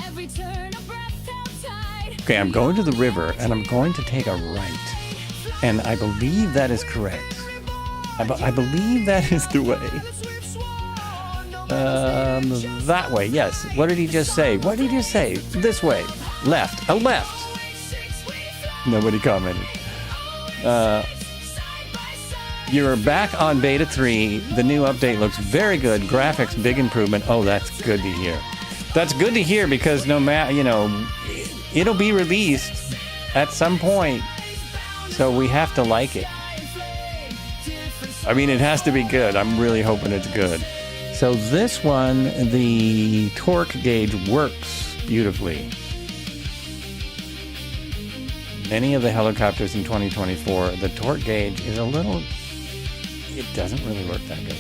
Every turn a breath outside. Okay, I'm going to the river, and I'm going to take a right. And I believe that is correct. I believe that is the way. That way, yes. What did he just say? What did he just say? This way. Left. A left. Nobody commented. You're back on beta 3. The new update looks very good. Graphics, big improvement. Oh, that's good to hear. That's good to hear because no matter, it'll be released at some point. So we have to like it. I mean, it has to be good. I'm really hoping it's good. So this one, the torque gauge works beautifully. Many of the helicopters in 2024, the torque gauge is a little... It doesn't really work that good.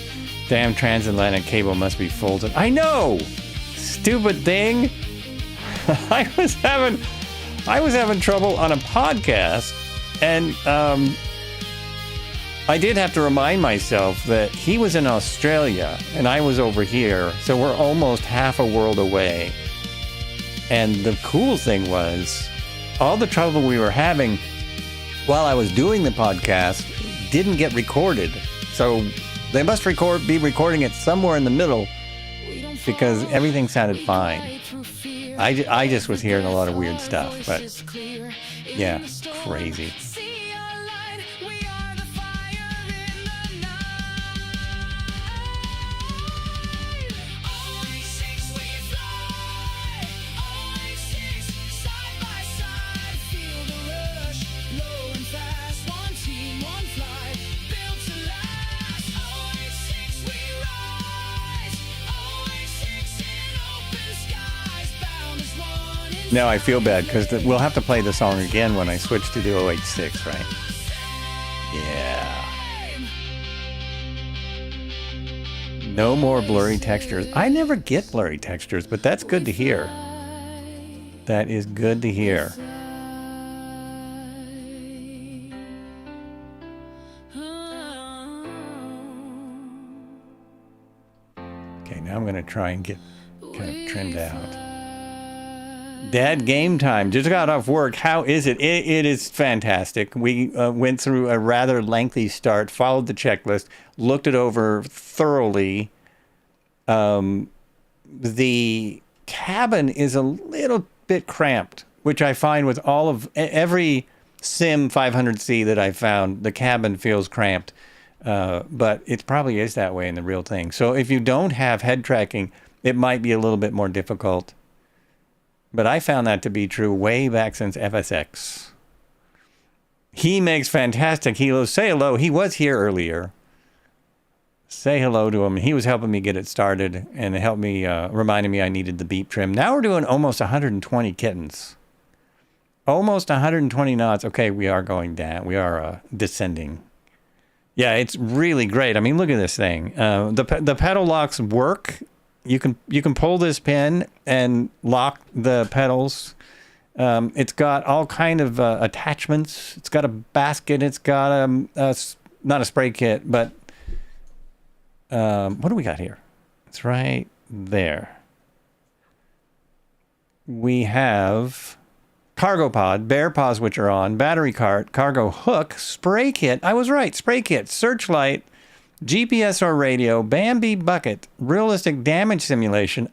Damn transatlantic cable must be folded. I know! Stupid thing! I was having trouble on a podcast, and I did have to remind myself that he was in Australia and I was over here, so we're almost half a world away. And the cool thing was, all the trouble we were having while I was doing the podcast didn't get recorded. So they must be recording it somewhere in the middle because everything sounded fine. I just was hearing a lot of weird stuff, but yeah, crazy. Now I feel bad because we'll have to play the song again when I switch to the OH6, right? Yeah. No more blurry textures. I never get blurry textures, but that's good to hear. That is good to hear. Okay, now I'm going to try and get kind of trimmed out. Dad, game time. Just got off work. How is it? It is fantastic. We went through a rather lengthy start, followed the checklist, looked it over thoroughly. The cabin is a little bit cramped, which I find with every Sim 500C that I found, the cabin feels cramped. But it probably is that way in the real thing. So if you don't have head tracking, it might be a little bit more difficult. But I found that to be true way back since FSX. He makes fantastic helos. Say hello. He was here earlier. Say hello to him. He was helping me get it started and helped me, reminding me I needed the beep trim. Now we're doing almost 120 kittens. Almost 120 knots. Okay, we are going down. We are descending. Yeah, it's really great. I mean, look at this thing. The pedal locks work. You can pull this pin and lock the pedals. It's got all kind of attachments. It's got a basket. It's got not a spray kit, but what do we got here? It's right there. We have cargo pod, bear paws, which are on, battery cart, cargo hook, spray kit. I was right. Spray kit, searchlight, GPS or radio, Bambi bucket, realistic damage simulation.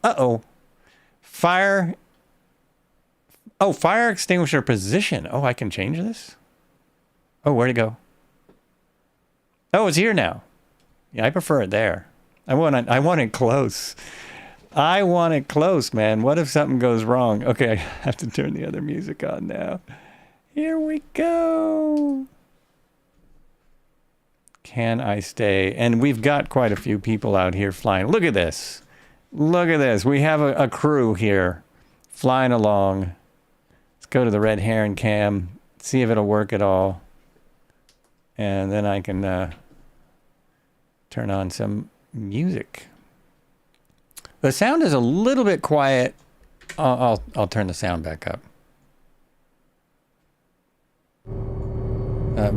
Fire extinguisher position. Oh, I can change this? Oh, where'd it go? Oh, it's here now. Yeah, I prefer it there. I want it close. I want it close, man. What if something goes wrong? Okay, I have to turn the other music on now. Here we go. Can I stay? And we've got quite a few people out here flying. Look at this. Look at this. We have a crew here flying along. Let's go to the red heron cam, see if it'll work at all. And then I can turn on some music. The sound is a little bit quiet. I'll turn the sound back up.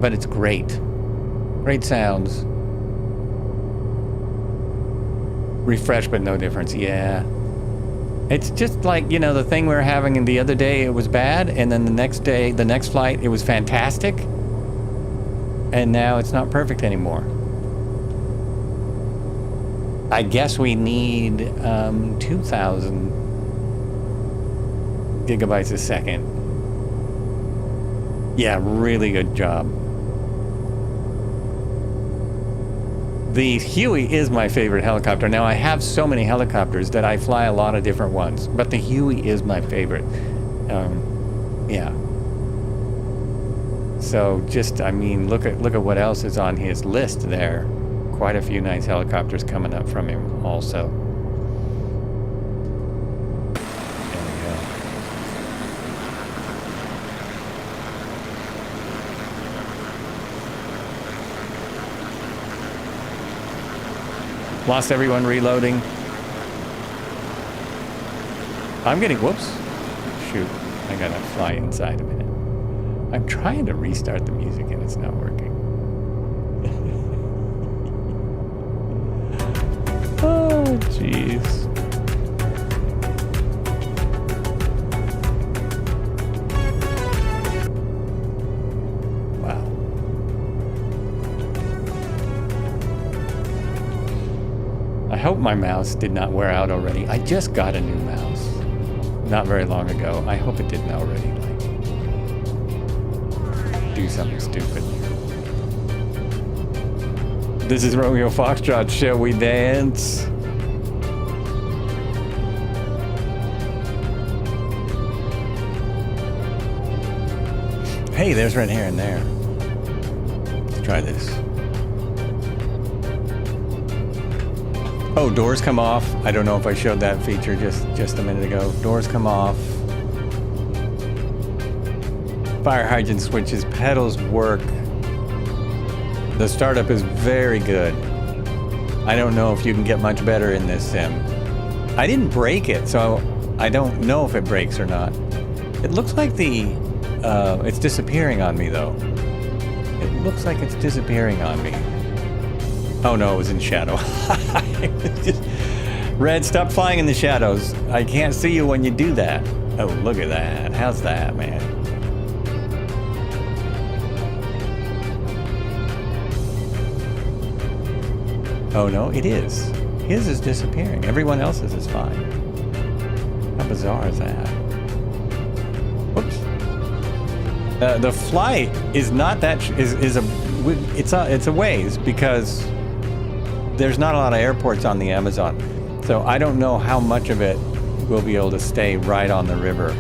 But it's great. Great sounds. Refresh, but no difference. Yeah. It's just like, you know, the thing we were having the other day, it was bad. And then the next day, the next flight, it was fantastic. And now it's not perfect anymore. I guess we need 2,000 gigabytes a second. Yeah, really good job. The Huey is my favorite helicopter. Now, I have so many helicopters that I fly a lot of different ones, but the Huey is my favorite. Yeah. So just, I mean, look at what else is on his list there. Quite a few nice helicopters coming up from him also. There we go. Lost everyone reloading. I'm getting, whoops. Shoot, I gotta fly inside a minute. I'm trying to restart the music and it's not working. Oh, jeez. Wow. I hope my mouse did not wear out already. I just got a new mouse not very long ago. I hope it didn't already, like, do something stupid. This is Romeo Foxtrot. Shall we dance? Hey, there's red heron there. Let's try this. Oh, doors come off. I don't know if I showed that feature just a minute ago. Doors come off. Fire hydrant switches. Pedals work. The startup is very good. I don't know if you can get much better in this sim. I didn't break it, so I don't know if it breaks or not. It looks like it's disappearing on me though. It looks like it's disappearing on me. Oh no, it was in shadow. Red, stop flying in the shadows. I can't see you when you do that. Oh, look at that. How's that, man? Oh no, it is. His is disappearing. Everyone else's is fine. How bizarre is that? Whoops. The flight is not that it's a ways because there's not a lot of airports on the Amazon. So I don't know how much of it will be able to stay right on the river.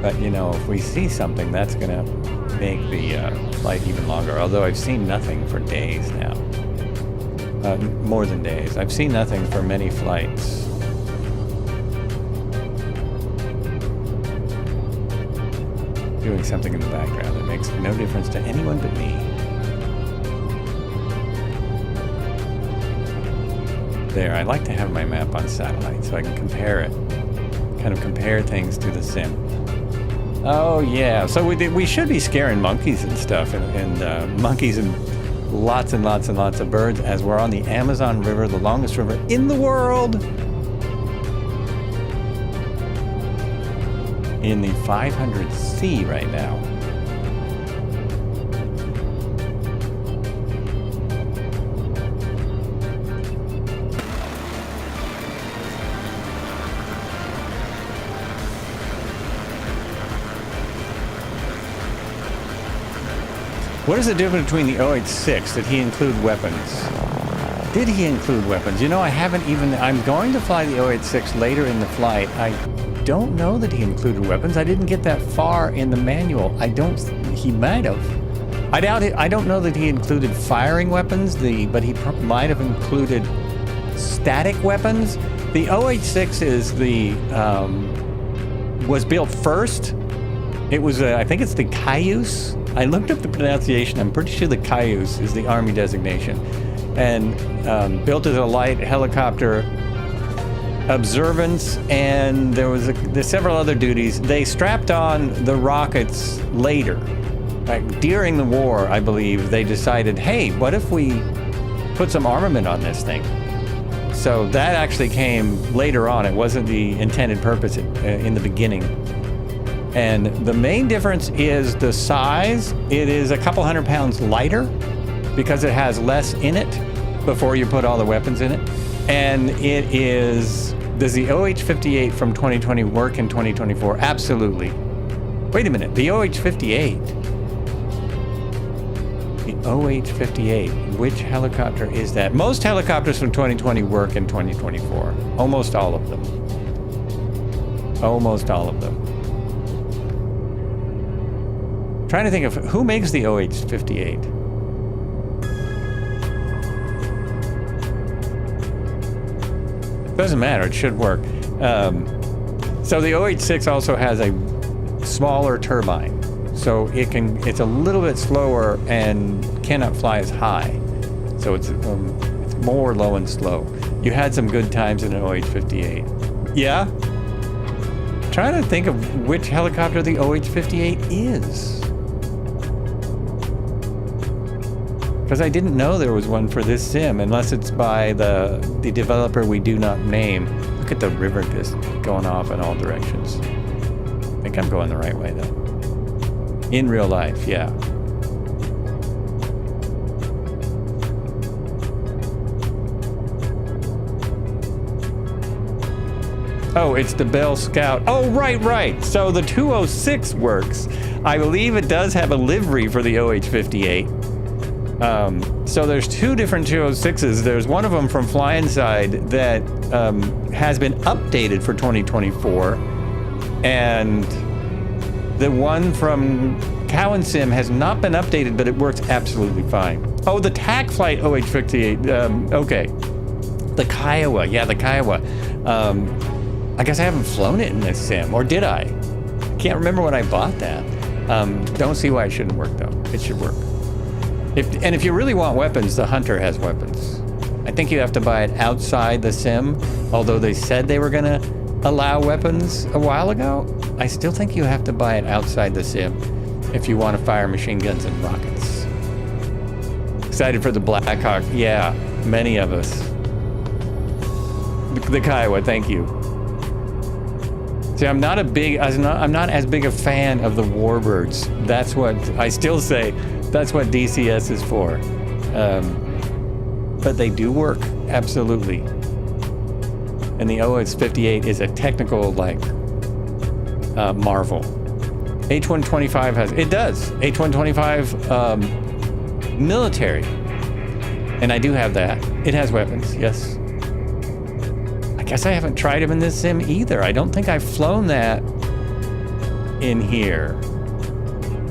But you know, if we see something, that's gonna make the flight even longer. Although I've seen nothing for days now. More than days. I've seen nothing for many flights. Doing something in the background that makes no difference to anyone but me. There, I like to have my map on satellite so I can compare it. Kind of compare things to the sim. Oh yeah, so we should be scaring monkeys and stuff, and monkeys and lots and lots and lots of birds as we're on the Amazon River, the longest river in the world. In the 500C right now. What is the difference between the OH6? Did he include weapons? Did he include weapons? You know, I haven't even... I'm going to fly the OH6 later in the flight. I don't know that he included weapons. I didn't get that far in the manual. I don't... He might have. I doubt it. I don't know that he included firing weapons, but he might have included static weapons. The OH6 is the... was built first. It was, I think it's the Cayuse. I looked up the pronunciation. I'm pretty sure the Cayuse is the Army designation. And built as a light helicopter observance, and there's several other duties. They strapped on the rockets later. Like during the war, I believe, they decided, hey, what if we put some armament on this thing? So that actually came later on. It wasn't the intended purpose in the beginning. And the main difference is the size. It is a couple 100 pounds lighter because it has less in it before you put all the weapons in it. And it is... Does the OH-58 from 2020 work in 2024? Absolutely. Wait a minute. The OH-58... The OH-58. Which helicopter is that? Most helicopters from 2020 work in 2024. Almost all of them. Almost all of them. Trying to think of who makes the OH-58. Doesn't matter. It should work. So the OH-6 also has a smaller turbine. So it's a little bit slower and cannot fly as high. So it's more low and slow. You had some good times in an OH-58. Yeah? Trying to think of which helicopter the OH-58 is. Because I didn't know there was one for this sim, unless it's by the developer we do not name. Look at the river just going off in all directions. I think I'm going the right way, though. In real life, yeah. Oh, it's the Bell Scout. Oh, right. So the 206 works. I believe it does have a livery for the OH-58. So there's two different 206s. There's one of them from Flying Side that has been updated for 2024, and the one from Cowan Sim has not been updated, but it works absolutely fine. Oh, the TAC Flight OH-58. Okay, the Kiowa. Yeah, the Kiowa. I guess I haven't flown it in this sim, or did I? Can't remember when I bought that. Don't see why it shouldn't work though. It should work. If you really want weapons, the Hunter has weapons. I think you have to buy it outside the sim, although they said they were going to allow weapons a while ago. I still think you have to buy it outside the sim if you want to fire machine guns and rockets. Excited for the Blackhawk. Yeah, many of us. The Kiowa, thank you. See, I'm not as big a fan of the Warbirds. That's what I still say. That's what DCS is for. But they do work, absolutely. And the OH-58 is a technical, marvel. H-125 has... It does. H-125 military. And I do have that. It has weapons, yes. I guess I haven't tried them in this sim either. I don't think I've flown that in here.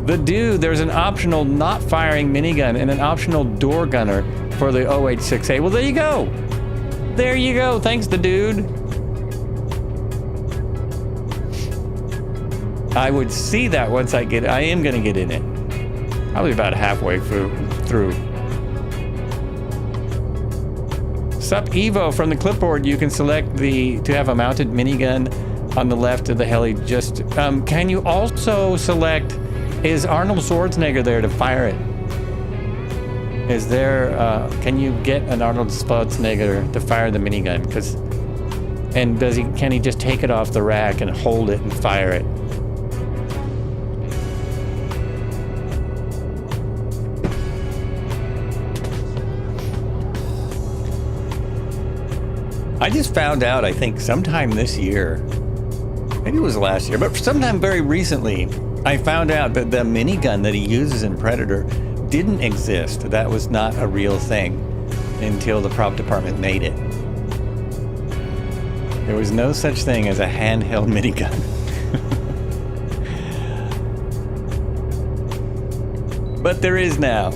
The dude, there's an optional not firing minigun and an optional door gunner for the OH6A. Well, there you go. There you go. Thanks, the dude. I would see that once I am going to get in it. Probably about halfway through. Sup Evo, from the clipboard you can select to have a mounted minigun on the left of the heli. Just can you also select, is Arnold Schwarzenegger there to fire it? Is there can you get an Arnold Schwarzenegger to fire the minigun? Can he just take it off the rack and hold it and fire it? I just found out, I think, sometime this year, maybe it was last year, but sometime very recently, I found out that the minigun that he uses in Predator didn't exist. That was not a real thing. until the prop department made it. There was no such thing as a handheld minigun. But there is now.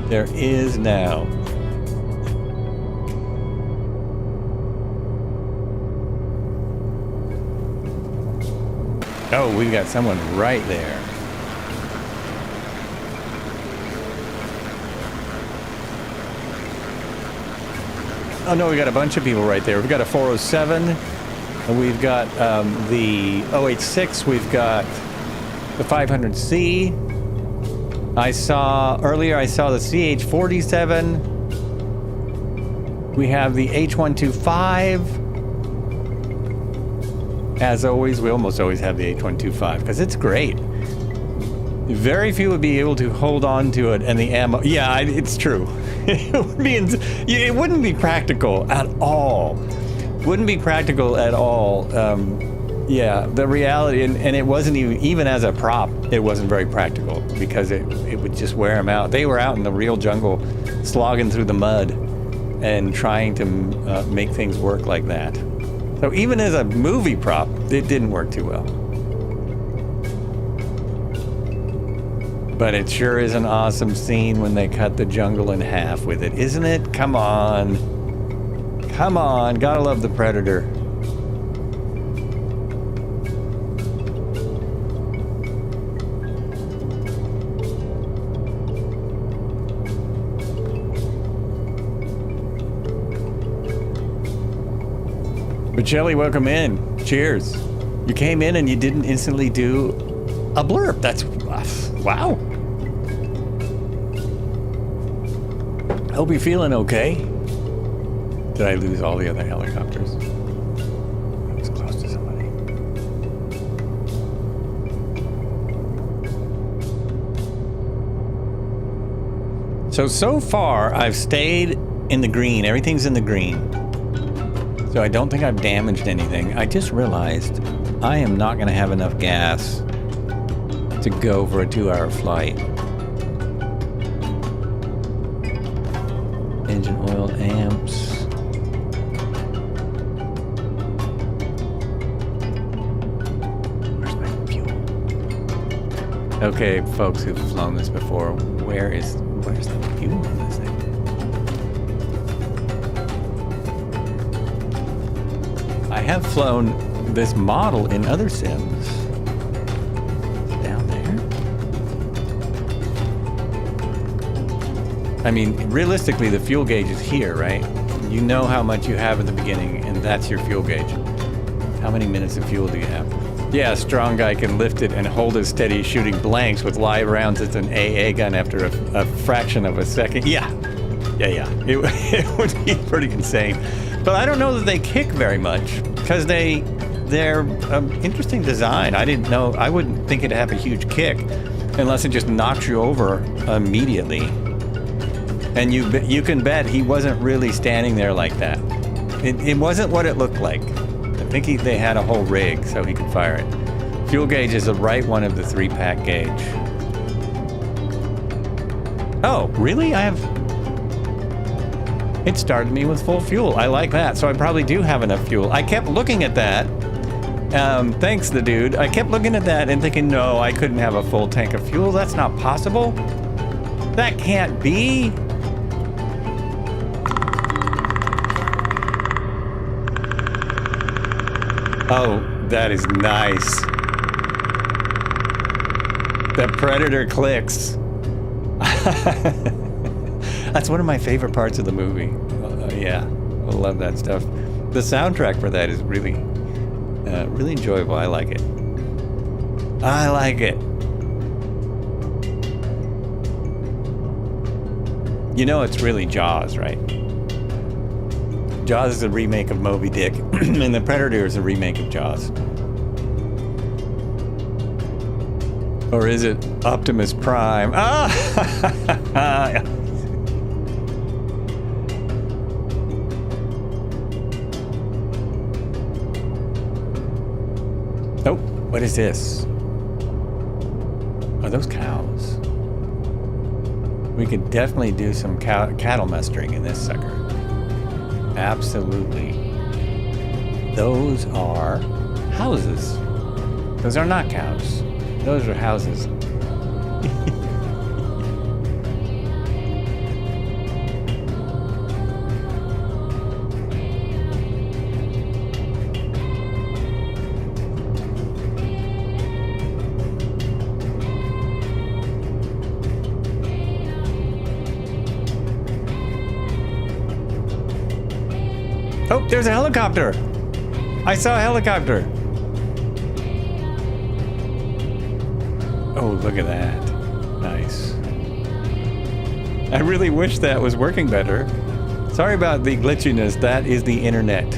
There is now. Oh, we've got someone right there. Oh no, we got a bunch of people right there. We've got a 407, and we've got the OH6, we've got the 500C. Earlier I saw the CH-47. We have the H125. As always, we almost always have the H125 because it's great. Very few would be able to hold on to it, and the ammo. Yeah, it's true. It wouldn't be practical at all. Wouldn't be practical at all. Yeah, the reality, and it wasn't even as a prop, it wasn't very practical because it would just wear them out. They were out in the real jungle, slogging through the mud and trying to make things work like that. So even as a movie prop, it didn't work too well. But it sure is an awesome scene when they cut the jungle in half with it, isn't it? Come on. Come on, gotta love the Predator. But Shelly, welcome in. Cheers. You came in and you didn't instantly do a blurb. That's wow. Hope you're feeling okay. Did I lose all the other helicopters? I was close to somebody. So far, I've stayed in the green. Everything's in the green. So I don't think I've damaged anything. I just realized I am not going to have enough gas to go for a 2-hour flight. Engine oil, amps. Where's my fuel? Okay, folks who've flown this before, where's the fuel in this thing? I have flown this model in other sims. Down there? I mean, realistically, the fuel gauge is here, right? You know how much you have in the beginning, and that's your fuel gauge. How many minutes of fuel do you have? Yeah, a strong guy can lift it and hold it steady shooting blanks with live rounds. It's an AA gun after a fraction of a second. Yeah. It would be pretty insane. But I don't know that they kick very much because they're interesting design. I didn't know. I wouldn't think it'd have a huge kick unless it just knocks you over immediately. And you can bet he wasn't really standing there like that. It wasn't what it looked like. I think they had a whole rig so he could fire it. Fuel gauge is the right one of the 3-pack gauge. Oh, really? It started me with full fuel. I like that. So I probably do have enough fuel. I kept looking at that. Thanks, the dude. I kept looking at that and thinking, no, I couldn't have a full tank of fuel. That's not possible. That can't be. Oh, that is nice. The Predator clicks. That's one of my favorite parts of the movie. Yeah, I love that stuff. The soundtrack for that is really, really enjoyable. I like it. I like it. You know it's really Jaws, right? Jaws is a remake of Moby Dick, and the Predator is a remake of Jaws. Or is it Optimus Prime? Ah! Oh, what is this? Are those cows? We could definitely do some cattle mustering in this sucker. Absolutely. Those are houses. Those are not cows. Those are houses. Oh, there's a helicopter. I saw a helicopter. Oh, look at that. Nice. I really wish that was working better. Sorry about the glitchiness. That is the internet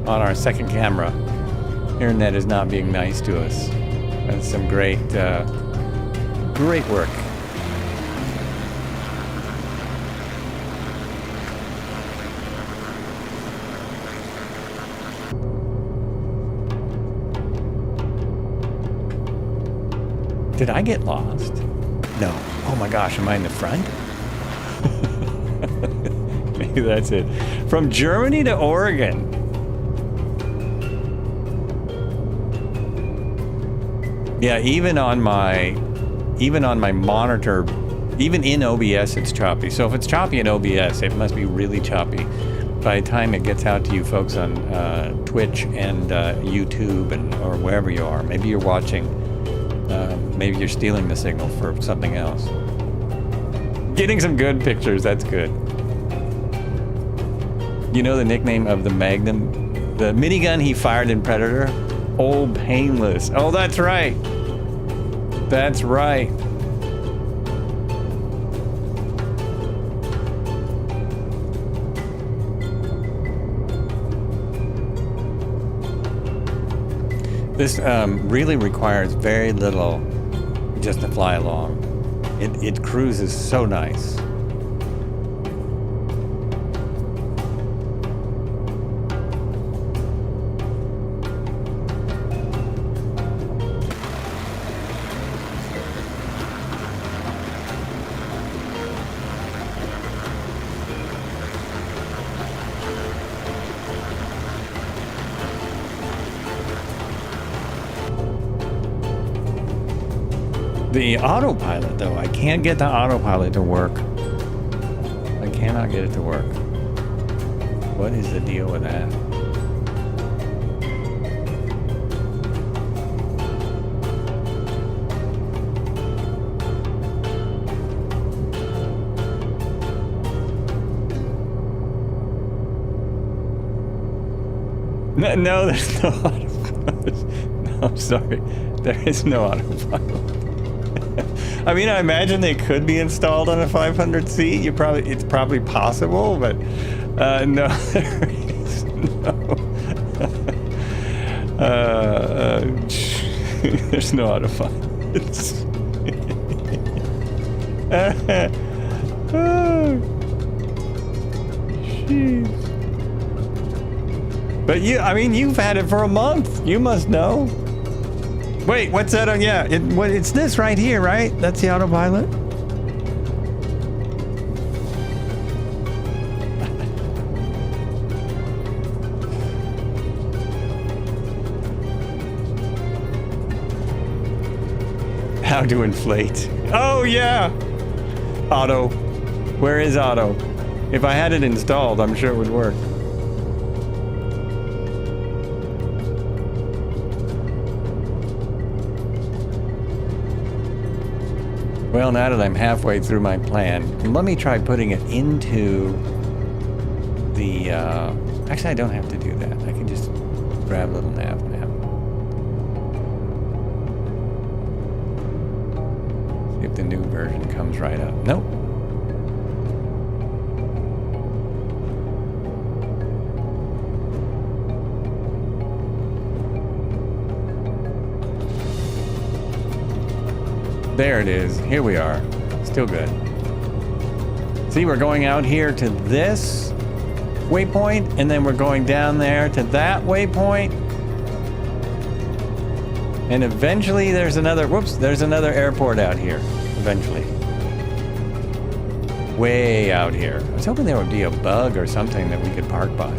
on our second camera. Internet is not being nice to us. That's some great, great work. Did I get lost? No. Oh my gosh, am I in the front? Maybe that's it. From Germany to Oregon. Yeah, even on my monitor, even in OBS, it's choppy. So if it's choppy in OBS, it must be really choppy by the time it gets out to you folks on Twitch and YouTube and or wherever you are. Maybe you're watching. Maybe you're stealing the signal for something else. Getting some good pictures, that's good. You know the nickname of the Magnum? The minigun he fired in Predator? Old Painless. Oh, that's right. That's right. This really requires very little just to fly along. It cruises so nice. The autopilot, though, I can't get the autopilot to work. I cannot get it to work. What is the deal with that? No, there's no autopilot. No, I'm sorry. There is no autopilot. I mean, I imagine they could be installed on a 500C. It's probably possible, but no, there is no. There's no autopilot. Jeez. But you've had it for a month. You must know. Wait, what's that on? Yeah, it's this right here, right? That's the autopilot? How to inflate. Oh, yeah! Auto. Where is auto? If I had it installed, I'm sure it would work. Well, now that I'm halfway through my plan, let me try putting it into the, actually I don't have to do that. I can just grab a little nav now. See if the new version comes right up. Nope. There it is. Here we are. Still good. See, we're going out here to this waypoint, and then we're going down there to that waypoint. And eventually there's another, whoops, there's another airport out here. Eventually. way out here. I was hoping there would be a bug or something that we could park by.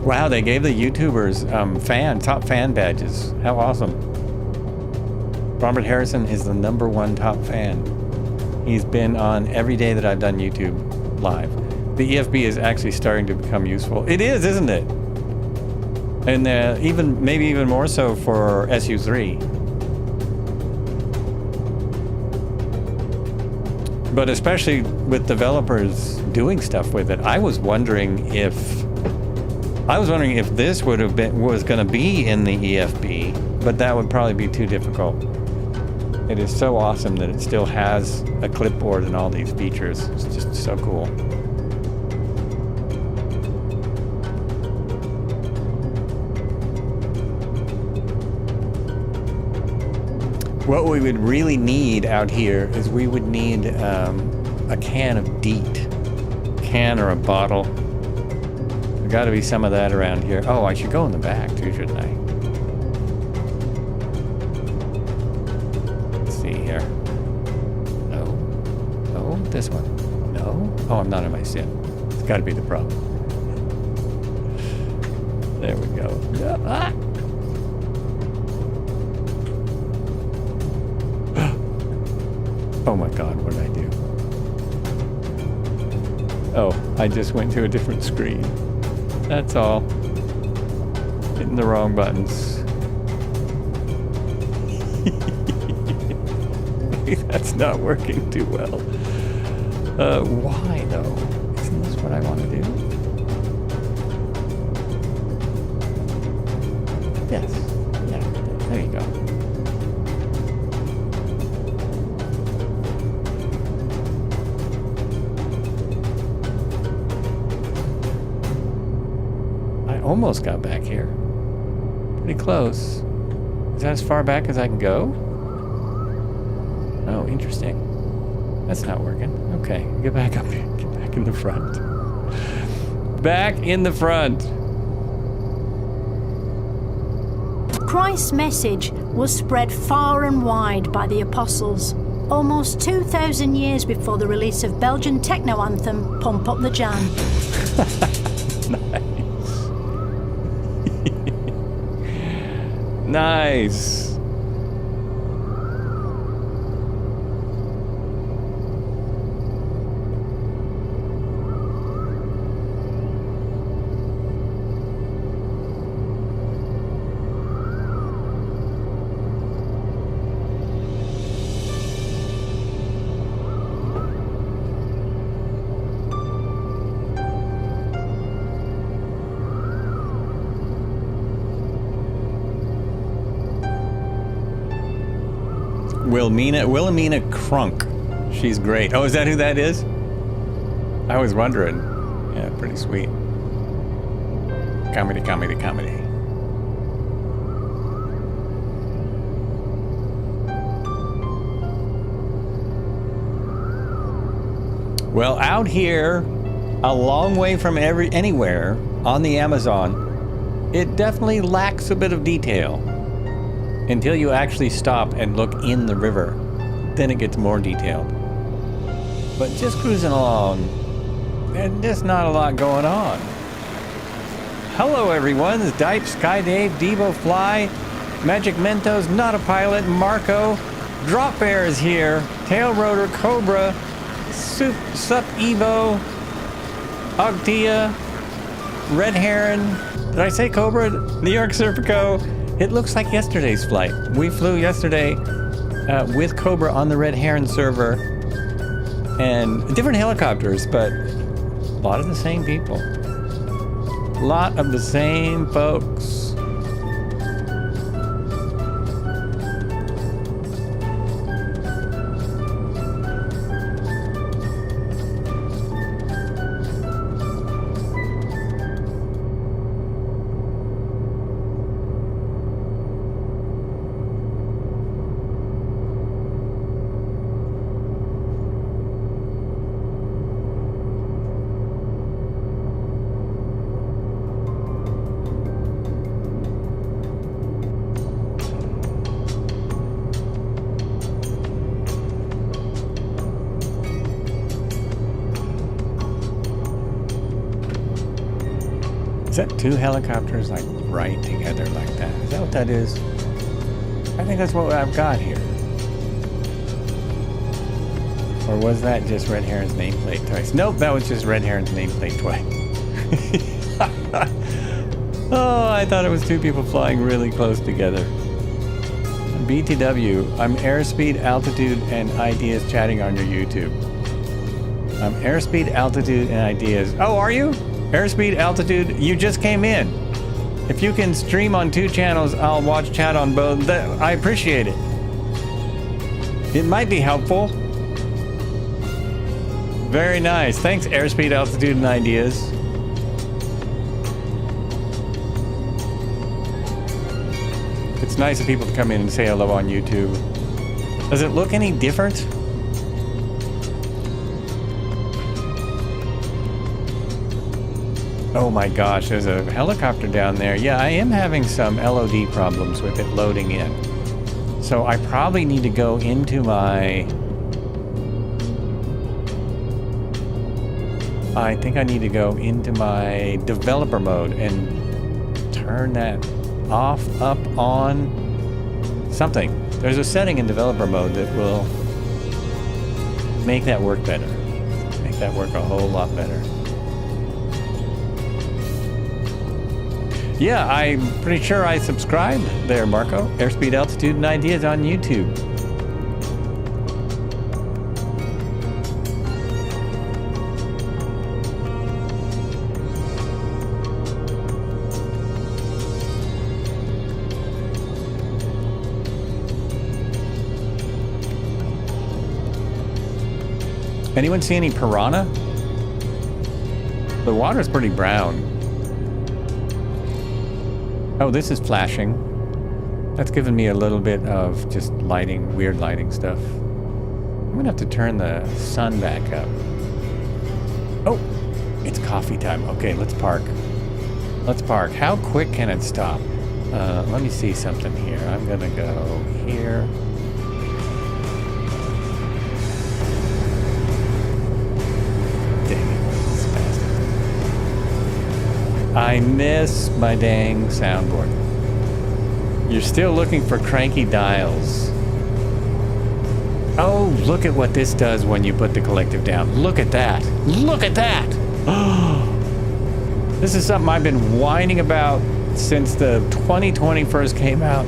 Wow, they gave the YouTubers top fan badges. How awesome. Robert Harrison is the #1 top fan. He's been on every day that I've done YouTube live. The EFB is actually starting to become useful. It is, isn't it? And maybe even more so for SU3. But especially with developers doing stuff with it, I was wondering if this was going to be in the EFB, but that would probably be too difficult. It is so awesome that it still has a clipboard and all these features. It's just so cool. What we would really need out here is we would need a can of DEET. Can or a bottle. There's got to be some of that around here. Oh, I should go in the back too, shouldn't I? Let's see here. No. No, this one. No. Oh, I'm not in my sim. It's got to be the problem. There we go. Ah! Oh my God, what did I do? Oh, I just went to a different screen. That's all. Hitting the wrong buttons. That's not working too well. Why though? Isn't this what I want to do? Yes. Yeah, there you go. Almost got back here. Pretty close. Is that as far back as I can go? Oh, interesting. That's not working. Okay, get back up here. Get back in the front. Back in the front. Christ's message was spread far and wide by the apostles, almost 2,000 years before the release of Belgian techno anthem Pump Up the Jam. Nice. Wilhelmina Crunk. She's great. Oh, is that who that is? I was wondering. Yeah, pretty sweet. Comedy, comedy, comedy. Well, out here, a long way from anywhere on the Amazon, it definitely lacks a bit of detail. Until you actually stop and look in the river, then it gets more detailed. But just cruising along, there's just not a lot going on. Hello everyone, it's Dipe, Sky Dave, Devo Fly, Magic Mentos, Not a Pilot, Marco, Drop Bear is here, Tail Rotor, Cobra, Sup Evo, Ogtia, Red Heron, did I say Cobra? New York Serpico. It looks like yesterday's flight. We flew yesterday with Cobra on the Red Heron server and different helicopters, but a lot of the same people. A lot of the same folks. that two helicopters like right together like that? Is that what that is? I think that's what I've got here. Or was that just Red Heron's nameplate twice? Nope, that was just Red Heron's nameplate twice. Oh, I thought it was two people flying really close together. BTW, I'm airspeed, altitude, and ideas chatting on your YouTube. I'm airspeed, altitude, and ideas. Oh, are you? Airspeed, altitude, you just came in. If you can stream on two channels, I'll watch chat on both. I appreciate it. It might be helpful. Very nice. Thanks, airspeed, altitude, and ideas. It's nice of people to come in and say hello on YouTube. Does it look any different? Oh my gosh, there's a helicopter down there. Yeah, I am having some LOD problems with it loading in. So I probably need to go into my... I think I need to go into my developer mode and turn that off, up, on, something. There's a setting in developer mode that will make that work better. Make that work a whole lot better. Yeah, I'm pretty sure I subscribed there, Marco. Airspeed, altitude, and ideas on YouTube. Anyone see any piranha? The water's pretty brown. Oh, this is flashing. That's giving me a little bit of just lighting, weird lighting stuff. I'm gonna have to turn the sun back up. Oh, it's coffee time. Okay, let's park. Let's park. How quick can it stop? Let me see something here. I'm gonna go here. I miss my dang soundboard. You're still looking for cranky dials. Oh, look at what this does when you put the collective down. Look at that. Look at that. This is something I've been whining about since the 2020 first came out.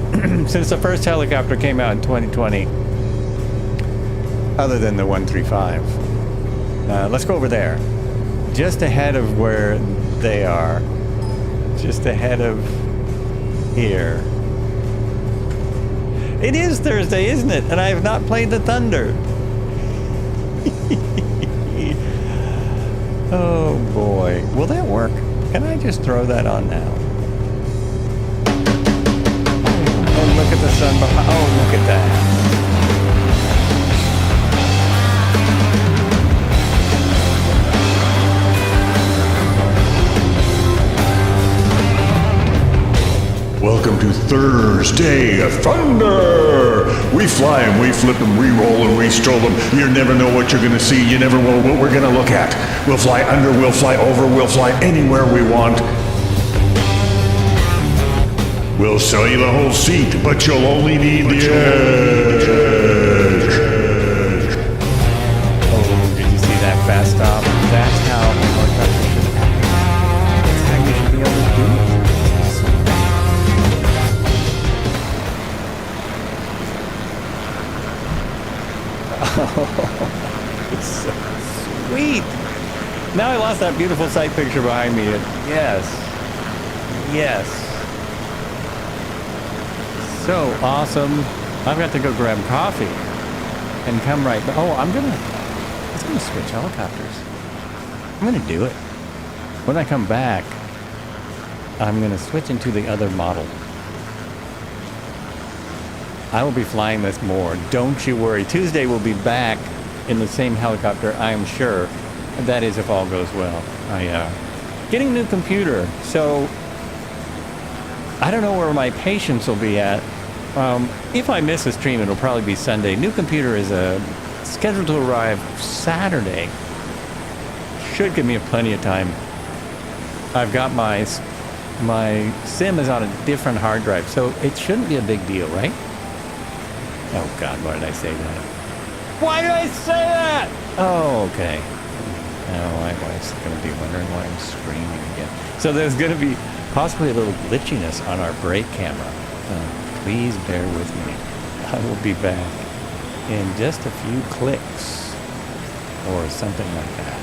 Since the first helicopter came out in 2020. Other than the 135. Let's go over there. Just ahead of where they are. Just ahead of here. It is Thursday, isn't it? And I have not played the Thunder. Oh boy. Will that work? Can I just throw that on now? Oh, look at the sun behind. Oh, look at that. Welcome to Thursday of Thunder! We fly them, we flip them, we roll them, we stroll them. You never know what you're gonna see, you never know what we're gonna look at. We'll fly under, we'll fly over, we'll fly anywhere we want. We'll sell you the whole seat, but you'll only need the edge. Oh, did you see that fast stop? That's how a helicopter should act. That's how you should be able to do it. Oh, it's so sweet. Now I lost that beautiful sight picture behind me. Yes. Yes. So awesome. I've got to go grab coffee and come right back. Oh, let's gonna switch helicopters. I'm gonna do it. When I come back, I'm gonna switch into the other model. I will be flying this more. Don't you worry. Tuesday we'll be back in the same helicopter, I am sure. That is if all goes well. Getting a new computer. So I don't know where my patience will be at. If I miss a stream, it'll probably be Sunday. New computer is scheduled to arrive Saturday. Should give me plenty of time. I've got my my sim is on a different hard drive, so it shouldn't be a big deal, right? Oh God, why did I say that? Why did I say that? Oh, okay. Oh, my wife's going to be wondering why I'm screaming again. So there's going to be possibly a little glitchiness on our brake camera. Please bear with me. I will be back in just a few clicks or something like that.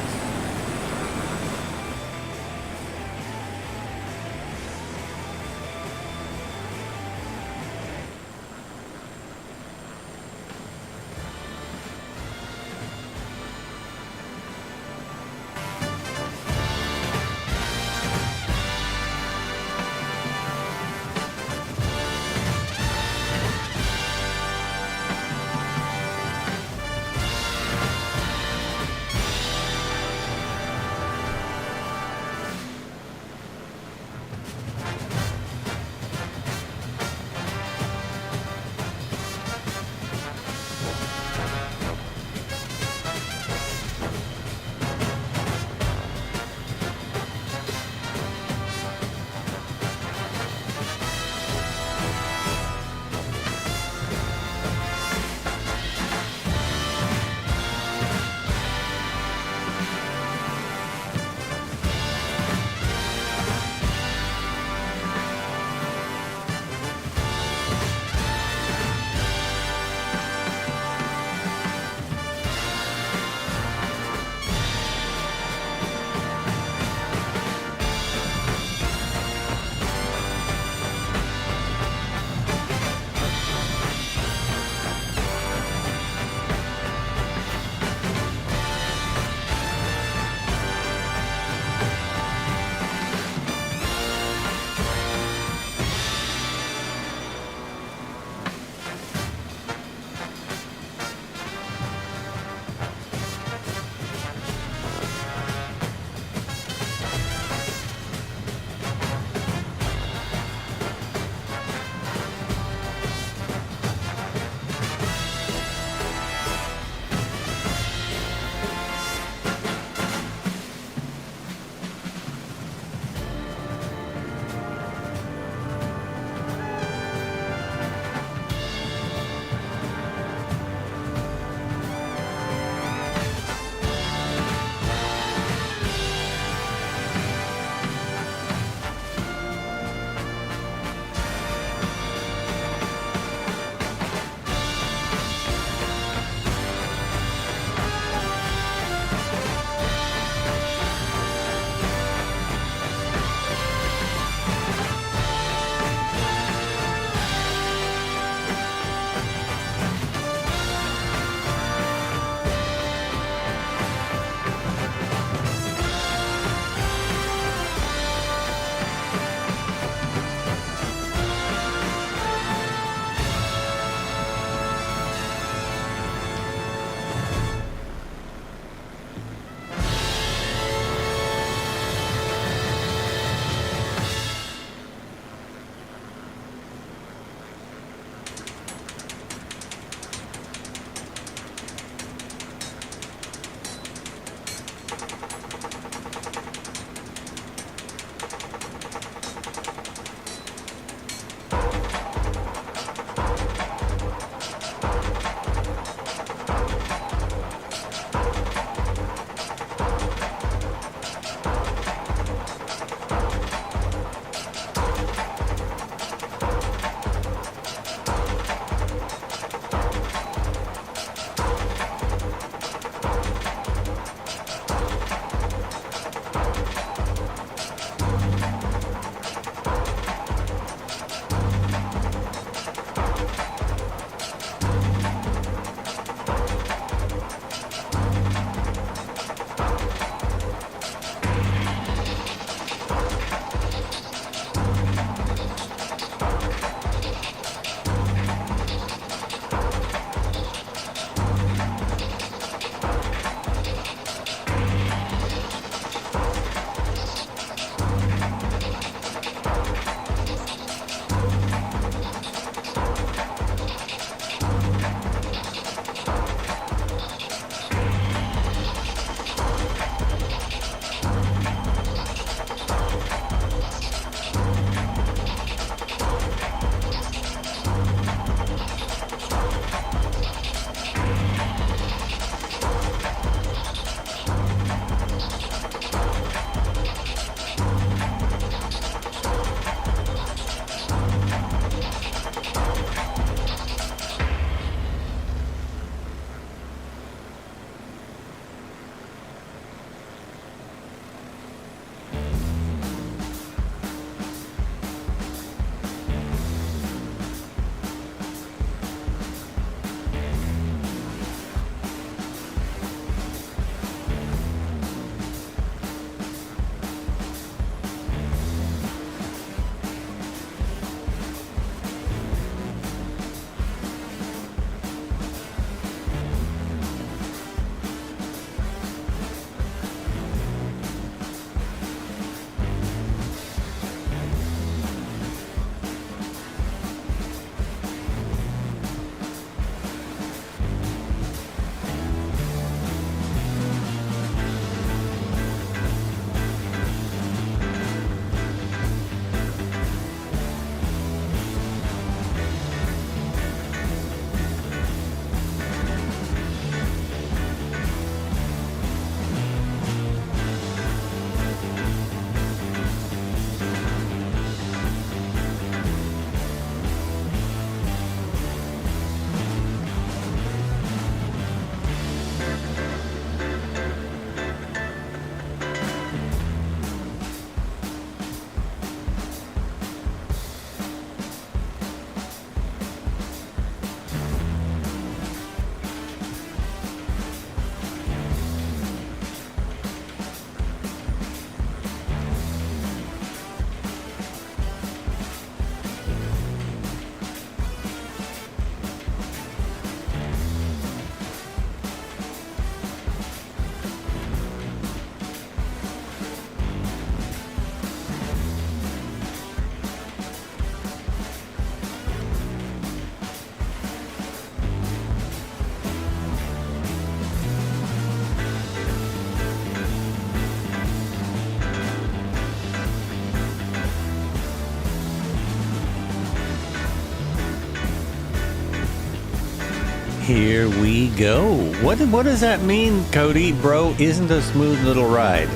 Here we go. What does that mean, Cody? Bro, isn't a smooth little ride.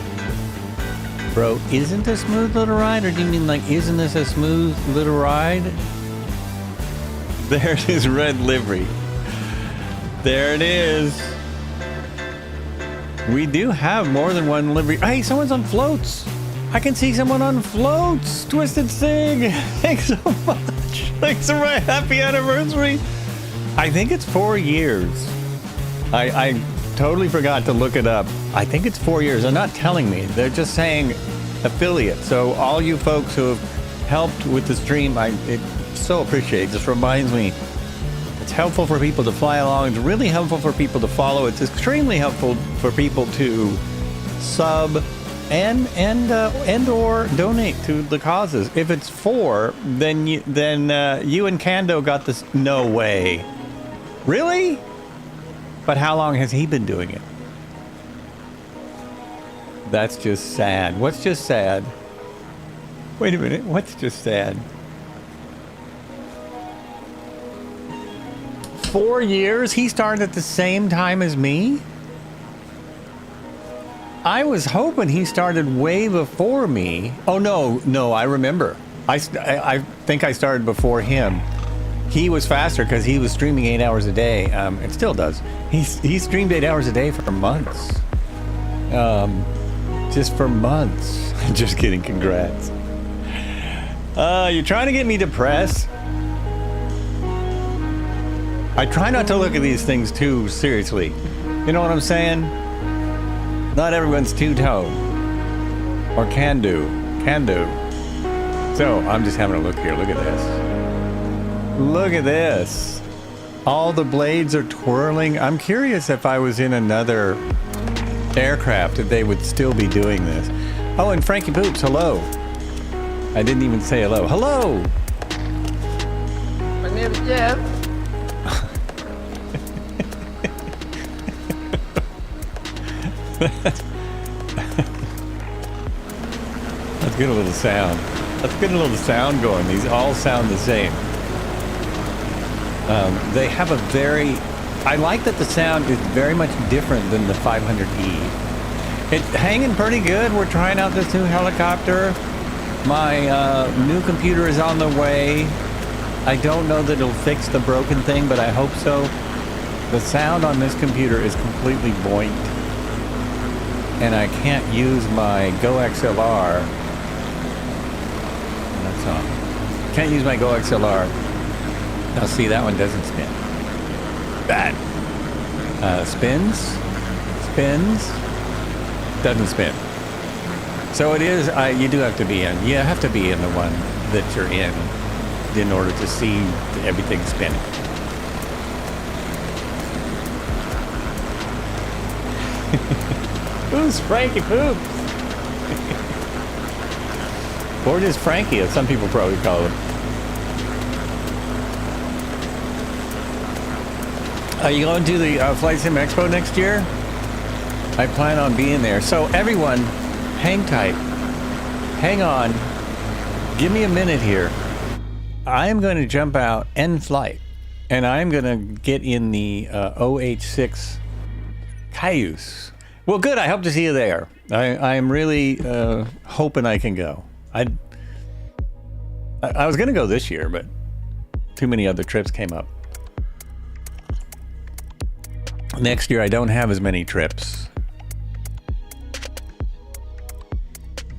Bro, isn't a smooth little ride? Or do you mean like, isn't this a smooth little ride? There's his red livery. There it is. We do have more than one livery. Hey, someone's on floats. I can see someone on floats. Twisted Sig. Thanks so much. Thanks for my happy anniversary. I think it's 4 years. I totally forgot to look it up. I think it's 4 years. They're not telling me. They're just saying affiliate. So all you folks who have helped with the stream, I so appreciate it. Just reminds me, it's helpful for people to fly along. It's really helpful for people to follow. It's extremely helpful for people to sub and or donate to the causes. If it's 4, then you and Kando got this. No way. Really? But how long has he been doing it? That's just sad. What's just sad? Wait a minute. What's just sad? 4 years? He started at the same time as me? I was hoping he started way before me. Oh, no, I remember. I think I started before him. He was faster because he was streaming 8 hours a day. It still does. He streamed 8 hours a day for months. Just for months. Just kidding, congrats. You're trying to get me depressed? I try not to look at these things too seriously. You know what I'm saying? Not everyone's two-tone. Or can do. So, I'm just having a look here. Look at this. Look at this. All the blades are twirling. I'm curious if I was in another aircraft, if they would still be doing this. Oh, and Frankie Poops, hello. I didn't even say hello. Hello! My name is Jeff. Let's get a little sound. Let's get a little sound going. These all sound the same. They have a very... I like that the sound is very much different than the 500E. It's hanging pretty good. We're trying out this new helicopter. My new computer is on the way. I don't know that it'll fix the broken thing, but I hope so. The sound on this computer is completely buoyant. And I can't use my Go XLR. That's on. Can't use my Go XLR. Now see, that one doesn't spin. Bad. Spins. Doesn't spin. So it is, you do have to be in. You have to be in the one that you're in order to see everything spinning. Who's Frankie Poops? Or just Frankie, as some people probably call him. Are you going to the Flight Sim Expo next year? I plan on being there. So everyone, hang tight. Hang on. Give me a minute here. I am going to jump out end flight. And I'm going to get in the OH6A Cayuse. Well, good. I hope to see you there. I am really hoping I can go. I was going to go this year, but too many other trips came up. Next year, I don't have as many trips.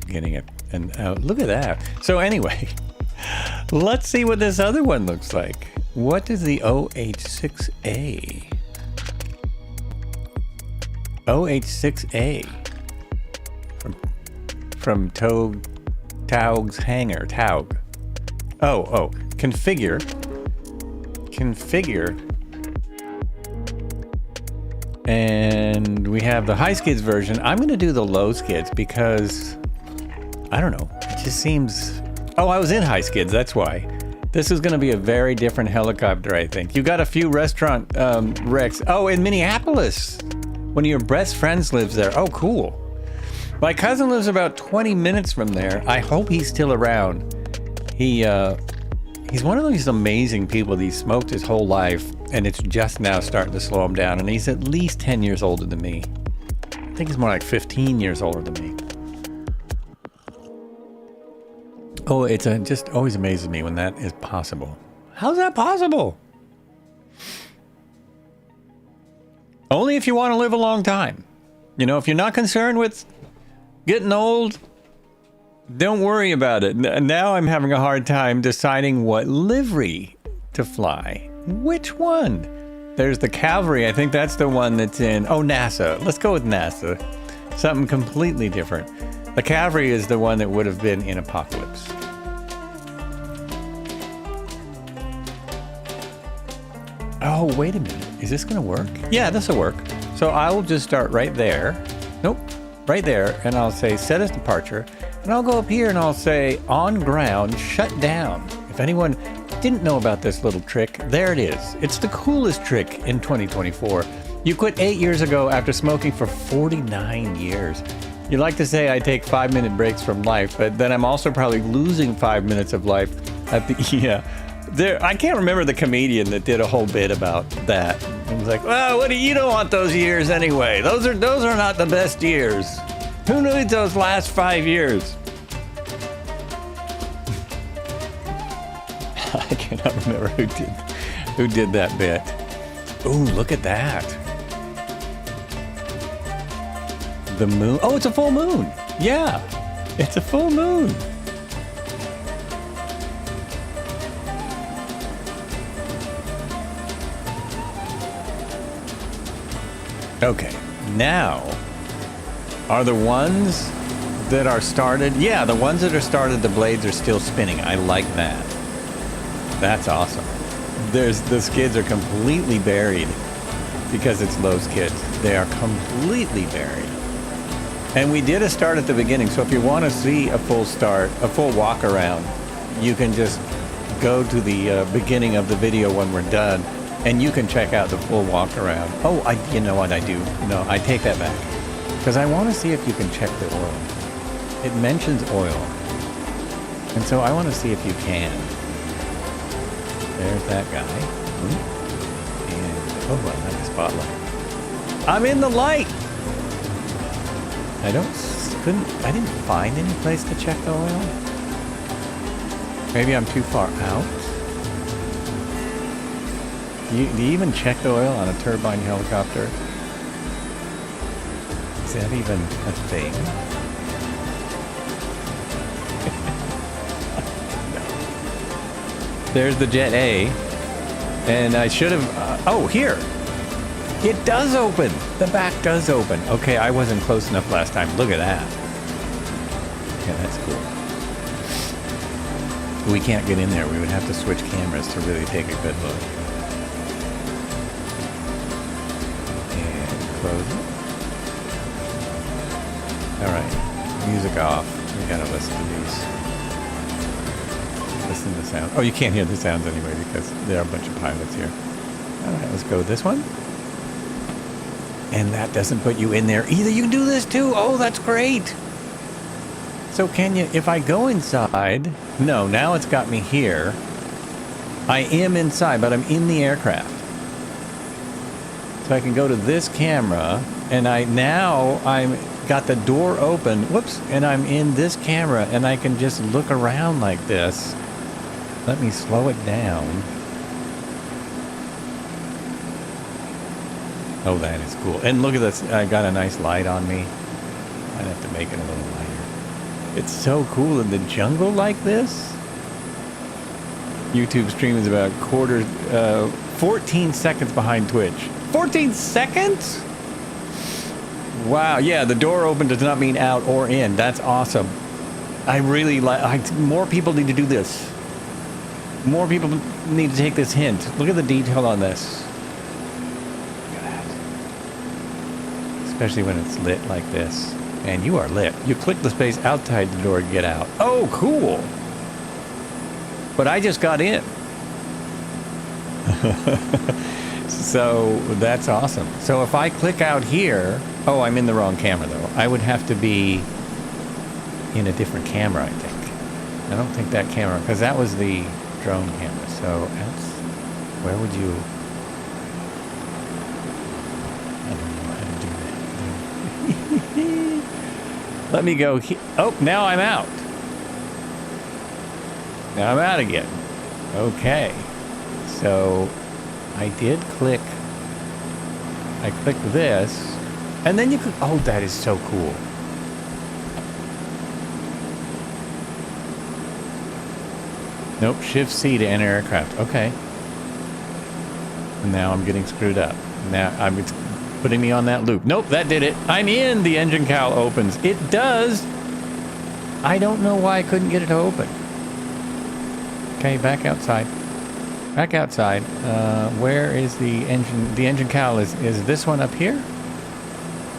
Getting it. And look at that. So anyway, let's see what this other one looks like. What is the OH6A? OH6A from Taug's hangar. Taug. Oh, configure. And we have the high skids version. I'm going to do the low skids because I don't know. It just seems. Oh, I was in high skids. That's why. This is going to be a very different helicopter, I think. You got a few restaurant wrecks. Oh, in Minneapolis. One of your best friends lives there. Oh, cool. My cousin lives about 20 minutes from there. I hope he's still around. He He's one of these amazing people. He smoked his whole life, and it's just now starting to slow him down. And he's at least 10 years older than me. I think he's more like 15 years older than me. Oh, just always amazes me when that is possible. How's that possible? Only if you want to live a long time. You know, if you're not concerned with getting old, don't worry about it. Now I'm having a hard time deciding what livery to fly. Which one? There's the Cavalry. I think that's the one that's in... Oh, NASA. Let's go with NASA. Something completely different. The Cavalry is the one that would have been in Apocalypse. Oh, wait a minute. Is this going to work? Yeah, this will work. So I will just start right there. Nope. Right there. And I'll say set as departure. And I'll go up here and I'll say on ground, shut down. If anyone didn't know about this little trick, there it is. It's the coolest trick in 2024. You quit 8 years ago after smoking for 49 years. You like to say I take 5-minute breaks from life, but then I'm also probably losing 5 minutes of life at the, yeah. I can't remember the comedian that did a whole bit about that. He was like, well, you don't want those years anyway. Those are not the best years. Who needs those last 5 years? I cannot remember who did that bit. Ooh, look at that. The moon. Oh, it's a full moon. Yeah, it's a full moon. Okay, now, are the ones that are started? Yeah, the ones that are started, the blades are still spinning. I like that. That's awesome. The skids are completely buried because it's low skids. They are completely buried. And we did a start at the beginning, so if you want to see a full start, a full walk around, you can just go to the beginning of the video when we're done, and you can check out the full walk around. Oh, you know what I do? No, I take that back. Because I want to see if you can check the oil. It mentions oil. And so I want to see if you can. There's that guy. And, oh, I like the spotlight. I'm in the light! I didn't find any place to check the oil. Maybe I'm too far out. Do you even check the oil on a turbine helicopter? Is that even a thing? No. There's the Jet A. And I should have... oh, here! It does open! The back does open. Okay, I wasn't close enough last time. Look at that. Yeah, that's cool. We can't get in there. We would have to switch cameras to really take a good look. And close it. Alright. Music off. We gotta listen to these. Listen to the sound. Oh, you can't hear the sounds anyway because there are a bunch of pilots here. Alright, let's go with this one. And that doesn't put you in there either. You can do this too. Oh, that's great. So can you, if I go inside, no, now it's got me here. I am inside, but I'm in the aircraft. So I can go to this camera, and I'm got the door open, whoops, and I'm in this camera, and I can just look around like this. Let me slow it down. Oh, that is cool. And look at this, I got a nice light on me. I'd have to make it a little lighter. It's so cool in the jungle like this. YouTube stream is about 14 seconds behind Twitch. 14 seconds? Wow, yeah, the door open does not mean out or in. That's awesome. I really like, more people need to do this. More people need to take this hint. Look at the detail on this. Especially when it's lit like this. And you are lit. You click the space outside the door to get out. Oh, cool. But I just got in. So that's awesome. So if I click out here, oh, I'm in the wrong camera though. I would have to be in a different camera, I think. I don't think that camera, because that was the drone camera. So that's, where would you? I don't know how to do that. Let me go. Oh, now I'm out. Now I'm out again. Okay. So I did click. I clicked this, and then you could. Oh, that is so cool. Nope, Shift C to enter aircraft. Okay. And now I'm getting screwed up. Now it's putting me on that loop. Nope, that did it. I'm in. The engine cowl opens. It does. I don't know why I couldn't get it to open. Okay, back outside. Back outside. Where is the engine? The engine cowl is this one up here?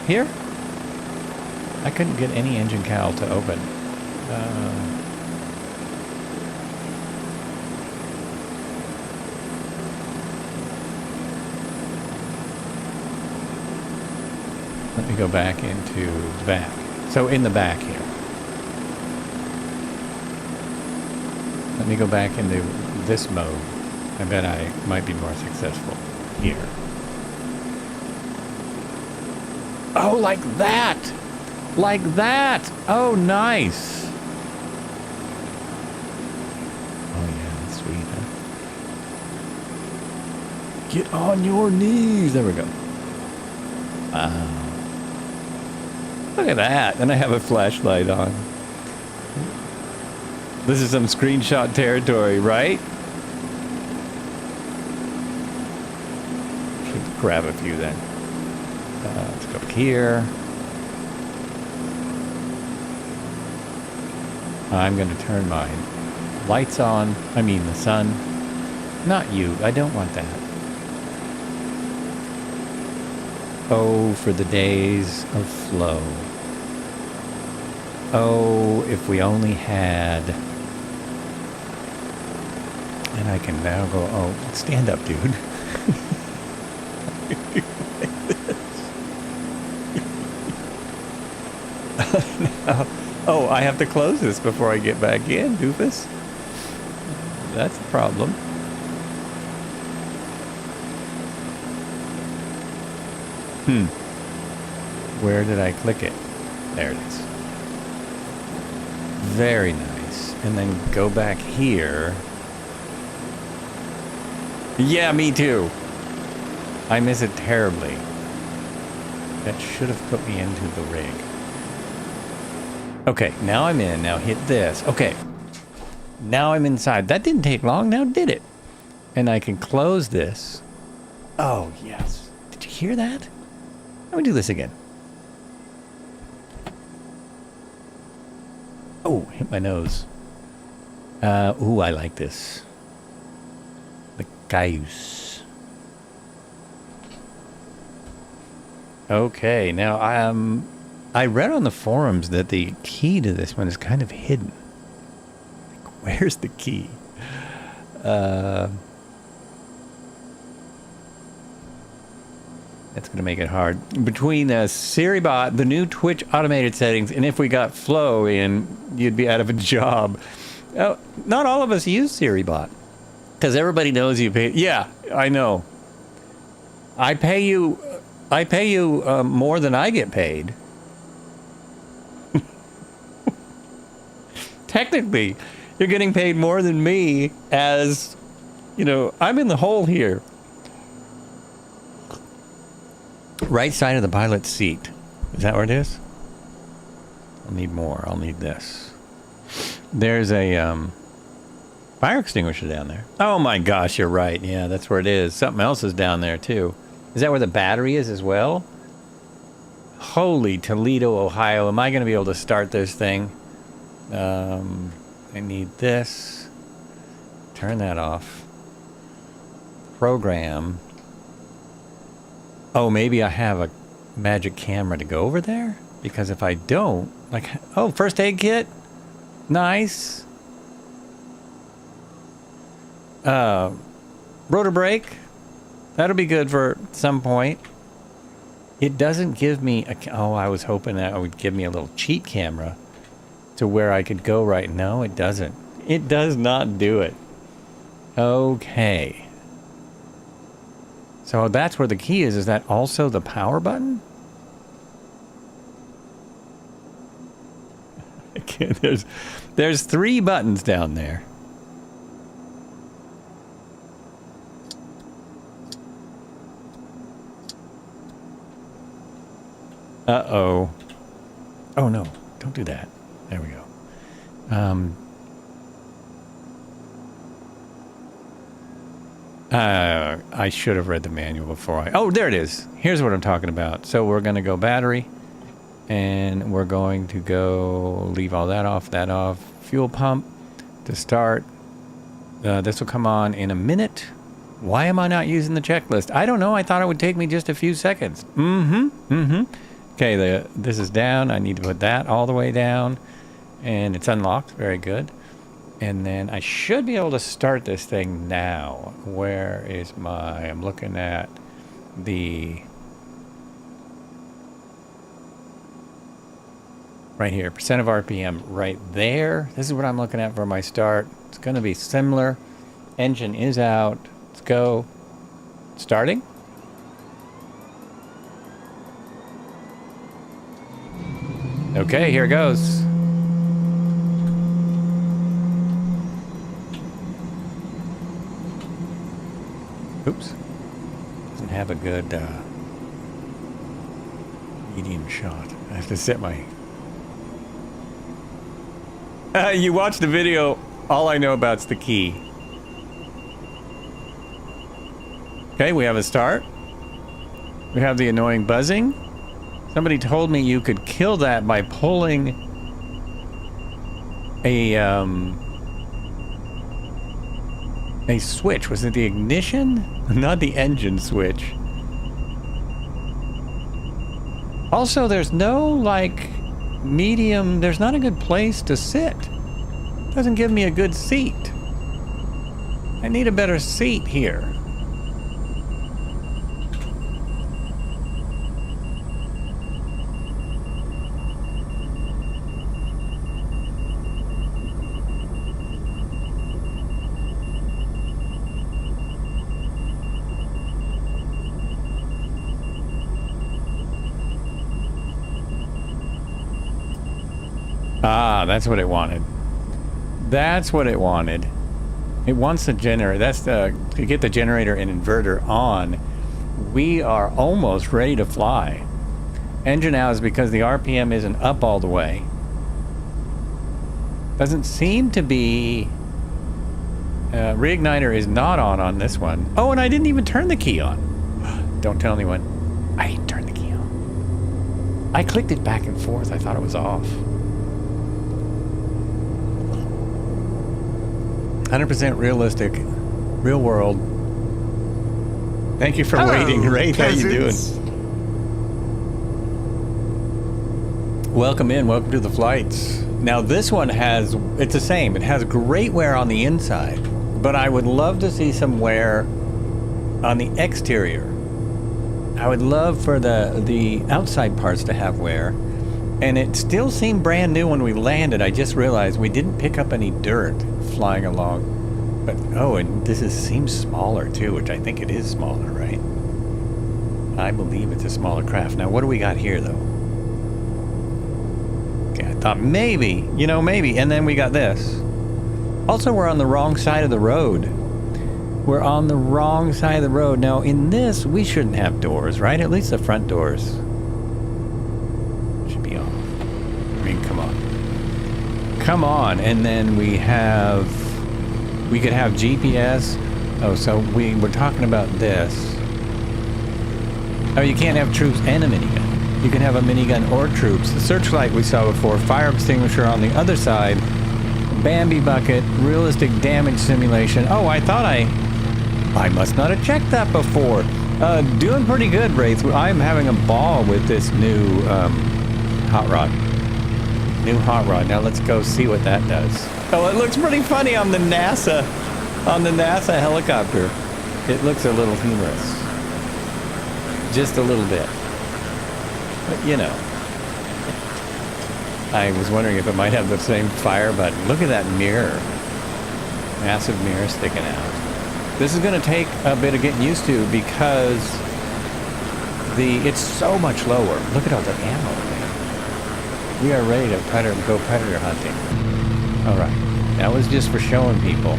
Here? I couldn't get any engine cowl to open. Let me go back into the back. So in the back here. Let me go back into this mode. I bet I might be more successful here. Oh, like that! Like that! Oh, nice! Oh, yeah, that's sweet, huh? Get on your knees! There we go. Wow. Look at that. And I have a flashlight on. This is some screenshot territory, right? Should grab a few then. Let's go here. I'm going to turn my lights on. I mean the sun. Not you. I don't want that. Oh, for the days of flow. Oh, if we only had... And I can now go... Oh, stand up, dude. Oh, I have to close this before I get back in, doofus. That's a problem. Where did I click it? There it is. Very nice. And then go back here. Yeah, me too. I miss it terribly. That should have put me into the rig. Okay, now I'm in. Now hit this. Okay. Now I'm inside. That didn't take long. Now did it? And I can close this. Oh, yes. Did you hear that? Let me do this again. Oh, hit my nose. Ooh, I like this. The Cayuse. Okay, now I read on the forums that the key to this one is kind of hidden. Like, where's the key? That's going to make it hard. Between Siri bot, the new Twitch automated settings, and if we got Flow in, you'd be out of a job. Oh, not all of us use Siri bot. Because everybody knows you pay. Yeah, I know. I pay you more than I get paid. Technically, you're getting paid more than me as, you know, I'm in the hole here. Right side of the pilot's seat. Is that where it is? I'll need more. I'll need this. There's a fire extinguisher down there. Oh my gosh, you're right. Yeah, that's where it is. Something else is down there too. Is that where the battery is as well? Holy Toledo, Ohio. Am I going to be able to start this thing? I need this. Turn that off. Program. Oh, maybe I have a magic camera to go over there? Because if I don't, like, oh, first aid kit? Nice. Rotor brake? That'll be good for some point. It doesn't give me a... Oh, I was hoping that it would give me a little cheat camera to where I could go right. No, it doesn't. It does not do it. Okay. So that's where the key is. Is that also the power button? Okay, there's 3 buttons down there. Uh-oh. Oh, no. Don't do that. There we go. I should have read the manual before I... Oh, there it is. Here's what I'm talking about. So we're going to go battery. And we're going to go... Leave all that off. Fuel pump to start. This will come on in a minute. Why am I not using the checklist? I don't know. I thought it would take me just a few seconds. Okay, this is down. I need to put that all the way down. And it's unlocked. Very good. And then I should be able to start this thing now. Where is my... I'm looking at the... Right here. Percent of RPM right there. This is what I'm looking at for my start. It's going to be similar. Engine is out. Let's go. Starting. Okay, here it goes. Oops. Doesn't have a good medium shot. I have to set my... you watch the video, all I know about is the key. Okay, we have a start. We have the annoying buzzing. Somebody told me you could kill that by pulling a switch. Was it the ignition? Not the engine switch. Also, there's no, like, medium... There's not a good place to sit. Doesn't give me a good seat. I need a better seat here. Ah, that's what it wanted. That's what it wanted. It wants the generator. That's to get the generator and inverter on. We are almost ready to fly. Engine out is because the RPM isn't up all the way. Doesn't seem to be... reigniter is not on this one. Oh, and I didn't even turn the key on. Don't tell anyone. I didn't turn the key on. I clicked it back and forth. I thought it was off. 100% realistic, real world. Thank you for waiting, Ray. How you doing? Welcome in. Welcome to the flights. Now this one has, it's the same. It has great wear on the inside, but I would love to see some wear on the exterior. I would love for the outside parts to have wear. And it still seemed brand new when we landed. I just realized we didn't pick up any dirt flying along. But, oh, and this seems smaller too, which I think it is smaller, right? I believe it's a smaller craft. Now, what do we got here, though? Okay, I thought maybe, maybe. And then we got this. Also, we're on the wrong side of the road. We're on the wrong side of the road. Now, in this, we shouldn't have doors, right? At least the front doors. Come on, and then we could have GPS. Oh, so we were talking about this. Oh, you can't have troops and a minigun. You can have a minigun or troops. The searchlight we saw before, fire extinguisher on the other side, Bambi bucket, realistic damage simulation. Oh, I thought I must not have checked that before. Doing pretty good, Wraith. I'm having a ball with this new hot rod. New hot rod. Now let's go see what that does. Oh, it looks pretty funny on the NASA helicopter. It looks a little humorous. Just a little bit. But I was wondering if it might have the same fire button. Look at that mirror. Massive mirror sticking out. This is going to take a bit of getting used to because it's so much lower. Look at all the ammo there. We are ready to go predator hunting. All right. That was just for showing people.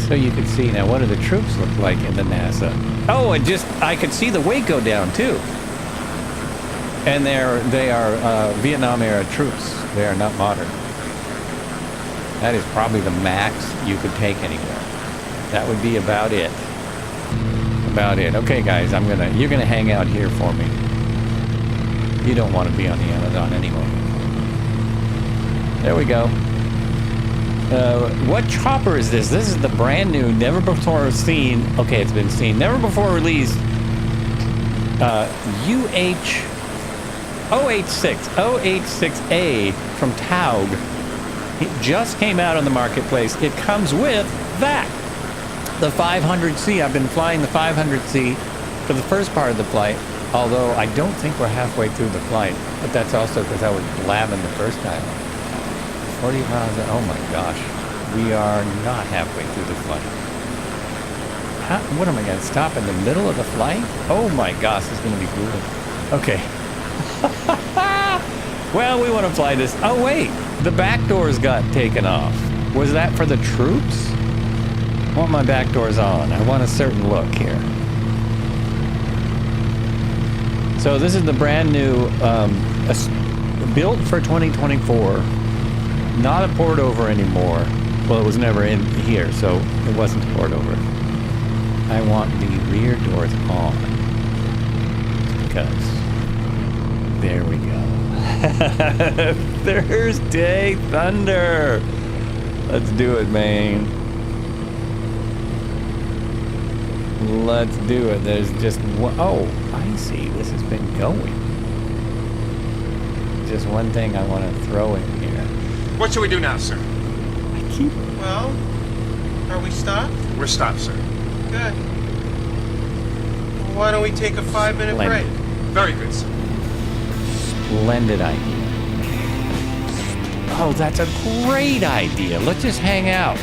So you could see now what do the troops look like in the NASA. Oh, and I could see the weight go down too. And they are Vietnam era troops. They are not modern. That is probably the max you could take anywhere. That would be about it. About it. Okay, guys, you're gonna hang out here for me. You don't want to be on the Amazon anymore. There we go. What chopper is this? This is the brand new, never before seen. Okay, it's been seen. Never before released. OH6A from Taug. It just came out on the marketplace. It comes with that. The 500C. I've been flying the 500C for the first part of the flight, although I don't think we're halfway through the flight. But that's also because I was blabbing the first time. 40 miles, oh my gosh. We are not halfway through the flight. What am I going to stop in the middle of the flight? Oh my gosh, this is going to be brutal. Okay. Well, we want to fly this. Oh wait, the back doors got taken off. Was that for the troops? I want my back doors on. I want a certain look here. So this is the brand new, built for 2024. Not a port over anymore. Well, it was never in here, so it wasn't a port over. I want the rear doors on. Because there we go. Thursday Thunder. Let's do it, man. Let's do it. There's just one. Oh, I see. This has been going. Just one thing I want to throw in here. What should we do now, sir? Well, are we stopped? We're stopped, sir. Good. Why don't we take a 5-minute break? Very good, sir. Splendid idea. Oh, that's a great idea. Let's just hang out.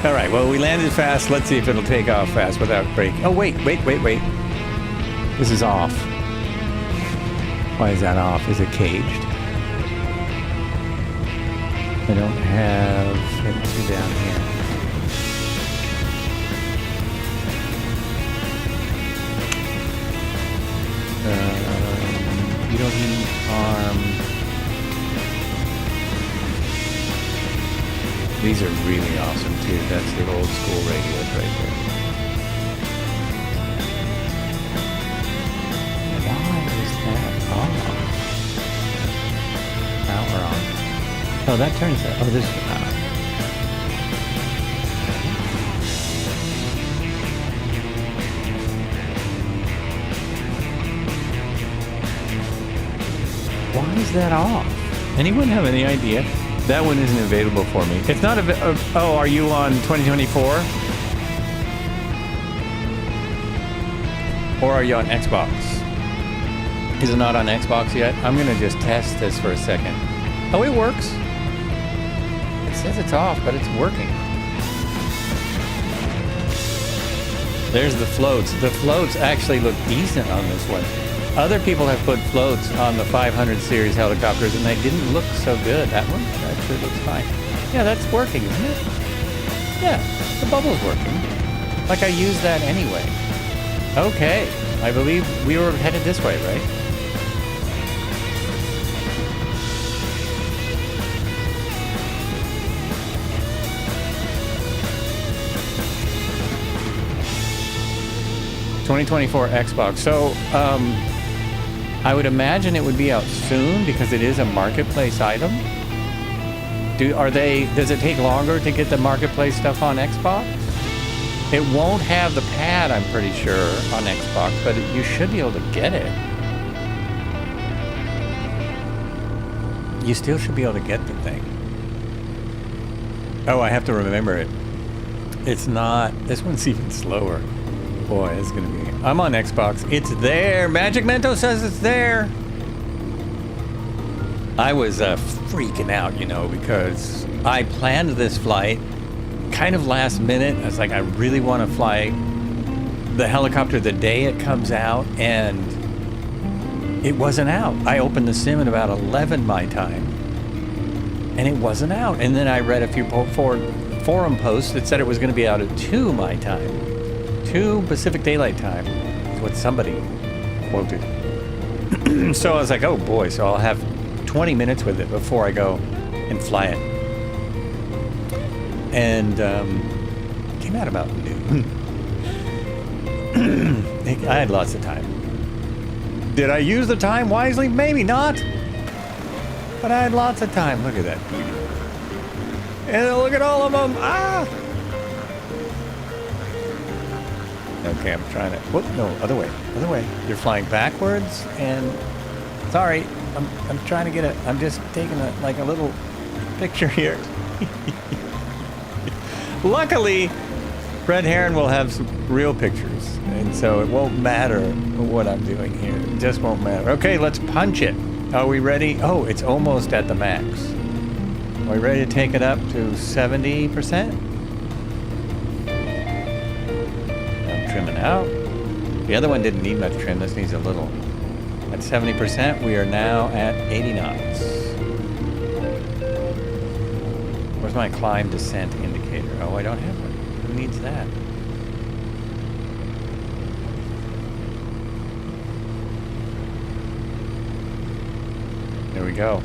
All right, well, we landed fast. Let's see if it'll take off fast without braking. Oh, wait. This is off. Why is that off? Is it caged? I don't have it down here. You don't need arm. These are really awesome too. That's the old school radios right there. Why is that off? Power on. Oh, that turns that. Oh, this is the power. Why is that off? Anyone have any idea? That one isn't available for me. It's not oh, are you on 2024? Or are you on Xbox? Is it not on Xbox yet? I'm gonna just test this for a second. Oh, it works. It says it's off, but it's working. There's the floats. The floats actually look decent on this one. Other people have put floats on the 500 series helicopters and they didn't look so good. That one actually looks fine. Yeah, that's working, isn't it? Yeah, the bubble's working. Like I used that anyway. Okay, I believe we were headed this way, right? '24 Xbox. So, I would imagine it would be out soon because it is a marketplace item. Does it take longer to get the marketplace stuff on Xbox? It won't have the pad, I'm pretty sure, on Xbox, but you should be able to get it. You still should be able to get the thing. Oh, I have to remember it. It's not, this one's even slower. boy, it's gonna be. I'm on Xbox. It's there. Magic Mento says it's there. I was freaking out, you know, because I planned this flight kind of last minute. I was like, I really want to fly the helicopter the day it comes out, and it wasn't out. I opened the sim at about 11 my time, and it wasn't out. And then I read a few forum posts that said it was going to be out at 2 my time. 2 Pacific Daylight Time is what somebody quoted. So I was like, oh boy, so I'll have 20 minutes with it before I go and fly it. And came out about noon. I had lots of time. Did I use the time wisely? Maybe not. But I had lots of time. Look at that beauty. And look at all of them. Ah! Okay, I'm trying to... Whoop, no, other way. Other way. You're flying backwards, and... Sorry, I'm trying to get a... I'm just taking a little picture here. Luckily, Red Heron will have some real pictures, and so it won't matter what I'm doing here. It just won't matter. Okay, let's punch it. Are we ready? Oh, it's almost at the max. Are we ready to take it up to 70%? I'm trimming out. The other one didn't need much trim. This needs a little. At 70%, we are now at 80 knots. Where's my climb descent indicator? Oh, I don't have one. Who needs that? There we go.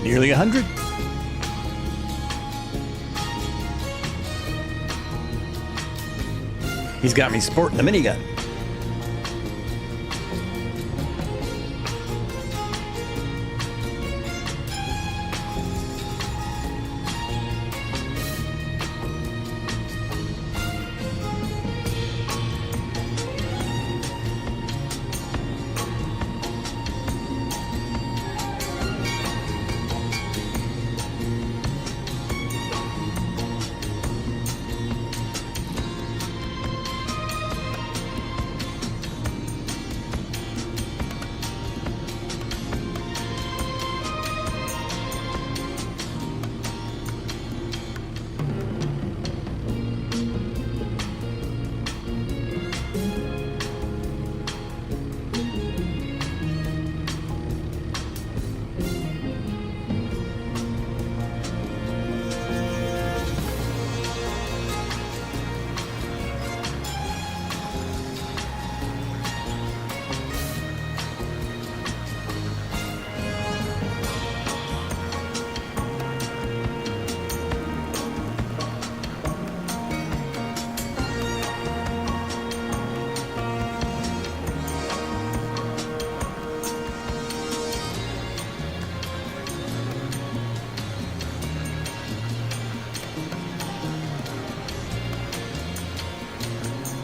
Nearly 100. He's got me sporting the minigun.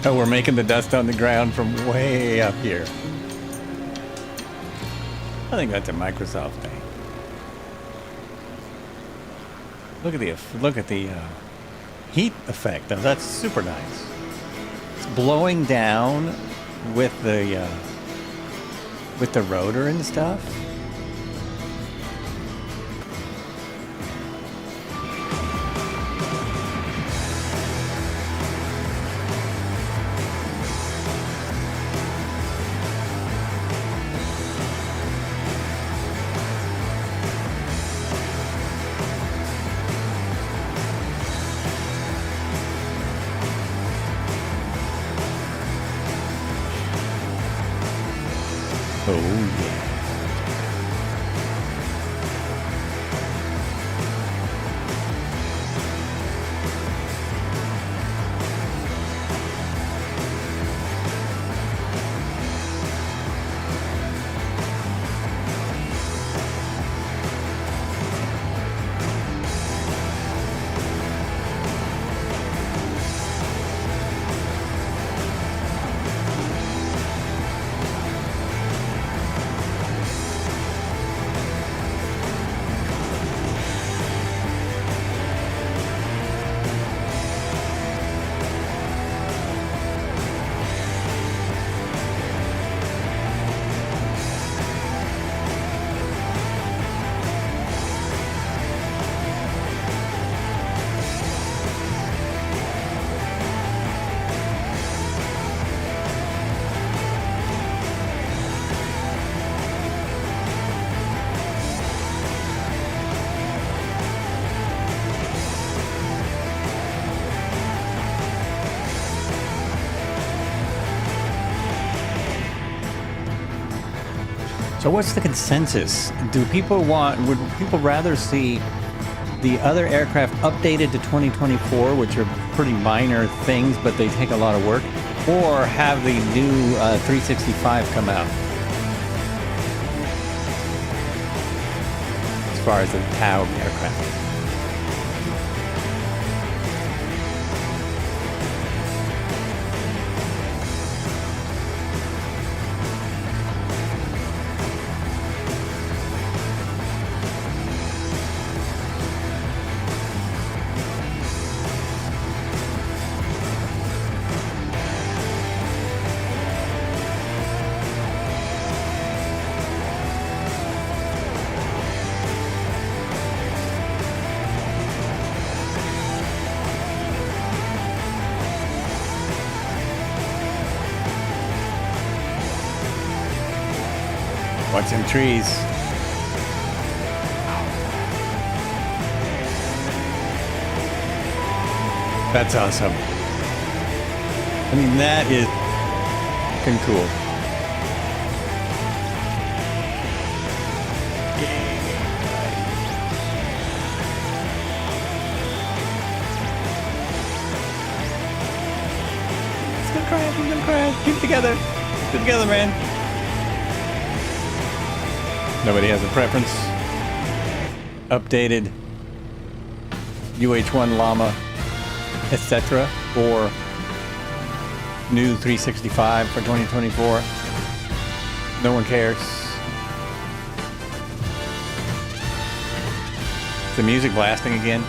Oh, we're making the dust on the ground from way up here. I think that's a Microsoft thing. Look at the heat effect. Now, that's super nice. It's blowing down with the rotor and stuff. Oh, yeah. So what's the consensus? Would people rather see the other aircraft updated to 2024, which are pretty minor things, but they take a lot of work, or have the new 365 come out? As far as the TAU aircraft. Watch them trees. That's awesome. I mean, that is fucking cool. It's gonna crash, it's gonna crash. Keep it together. Keep it together, man. Nobody has a preference. Updated UH-1 Llama, etc. or new 365 for 2024. No one cares. Is the music blasting again?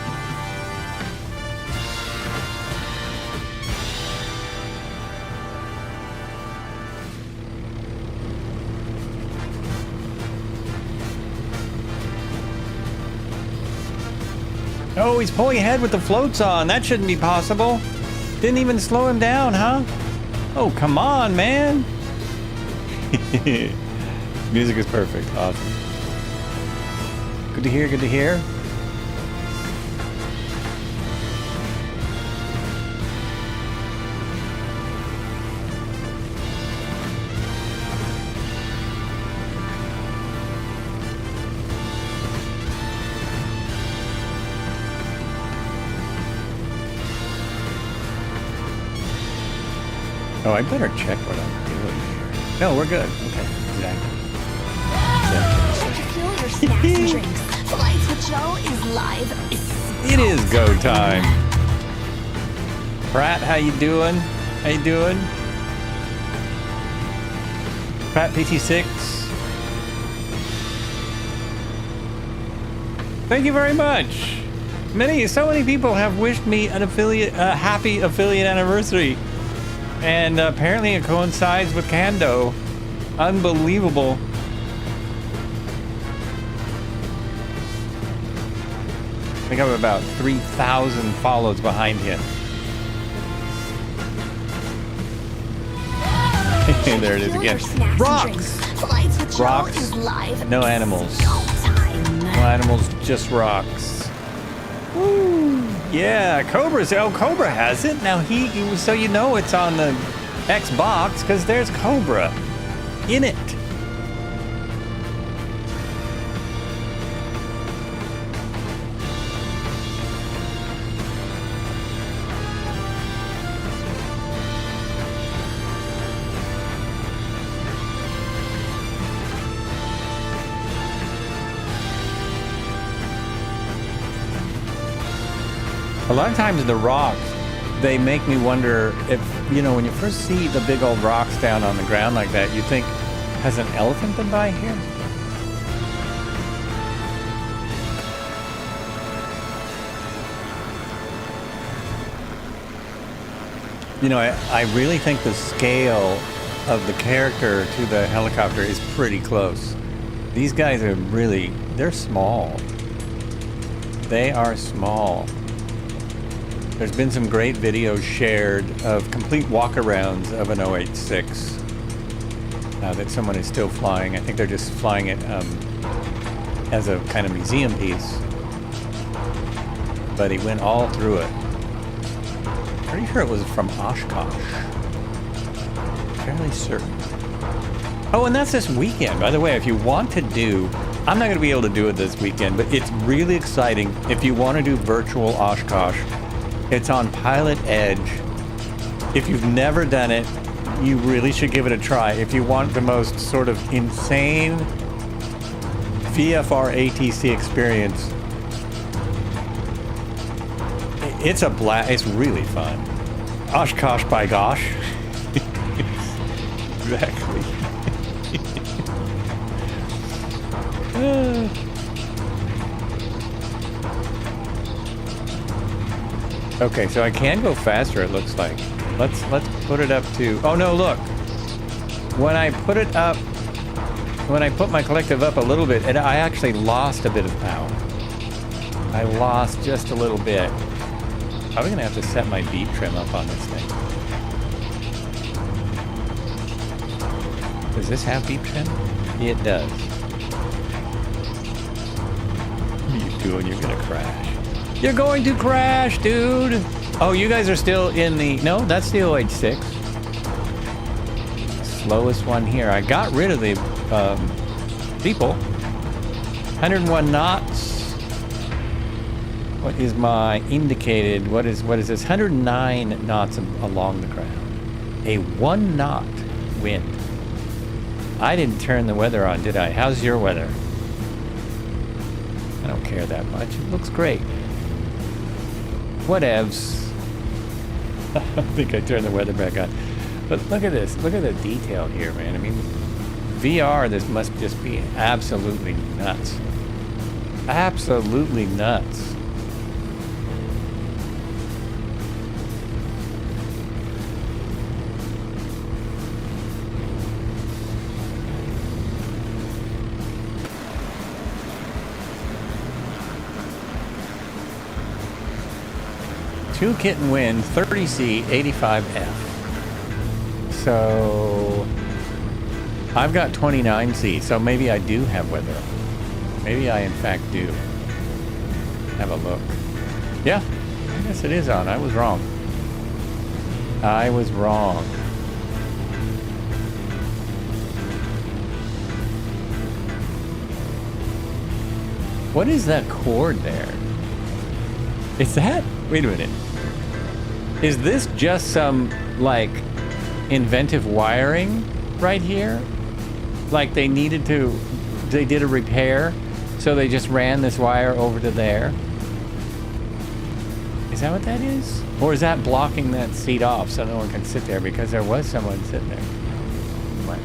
Oh, he's pulling ahead with the floats on. That shouldn't be possible. Didn't even slow him down, huh? Oh, come on, man. Music is perfect. Awesome. Good to hear, good to hear. Oh, I better check what I'm doing here. No, we're good. Okay, exactly. Check your fuel, your snacks and drinks. Flights with Joe is live. It is go time. Pratt, how you doing? How you doing? Pratt PT6. Thank you very much. So many people have wished me a happy affiliate anniversary. And apparently it coincides with Kando. Unbelievable. I think I'm about 3,000 follows behind him. There it is again. Rocks! Rocks. No animals. No animals, just rocks. Woo! Yeah, Cobra's. Oh, Cobra has it. Now so you know it's on the Xbox because there's Cobra in it. A lot of times the rocks, they make me wonder if, when you first see the big old rocks down on the ground like that, you think, has an elephant been by here? I really think the scale of the character to the helicopter is pretty close. These guys are they're small. They are small. There's been some great videos shared of complete walkarounds of an OH6 that someone is still flying. I think they're just flying it as a kind of museum piece. But he went all through it. Pretty sure it was from Oshkosh. Fairly certain. Oh, and that's this weekend. By the way, if you want to do, I'm not going to be able to do it this weekend, but it's really exciting. If you want to do virtual Oshkosh, it's on Pilot Edge. If you've never done it, you really should give it a try. If you want the most sort of insane VFR ATC experience, it's a blast. It's really fun. Oshkosh by gosh. Exactly. Okay, so I can go faster, it looks like. Let's put it up to... Oh no, look! When I put it up... When I put my collective up a little bit, I actually lost a bit of power. I lost just a little bit. Probably gonna have to set my beat trim up on this thing. Does this have beat trim? It does. What are you doing? You're gonna crash. You're going to crash, dude! Oh, you guys are still in the... No, that's the OH6. Slowest one here. I got rid of the people. 101 knots. What is my indicated? What is this? 109 knots along the ground. A 1 knot wind. I didn't turn the weather on, did I? How's your weather? I don't care that much. It looks great. Whatevs. I think I turned the weather back on. But look at this. Look at the detail here, man. I mean, VR, this must just be absolutely nuts. Absolutely nuts. Two kitten wind, 30C, 85F. So I've got 29C, so maybe I do have weather. Maybe I in fact do. Have a look. Yeah, I guess it is on. I was wrong. I was wrong. What is that cord there? Is that... Wait a minute. Is this just some, like, inventive wiring right here? Like they needed to... They did a repair, so they just ran this wire over to there? Is that what that is? Or is that blocking that seat off so no one can sit there? Because there was someone sitting there. What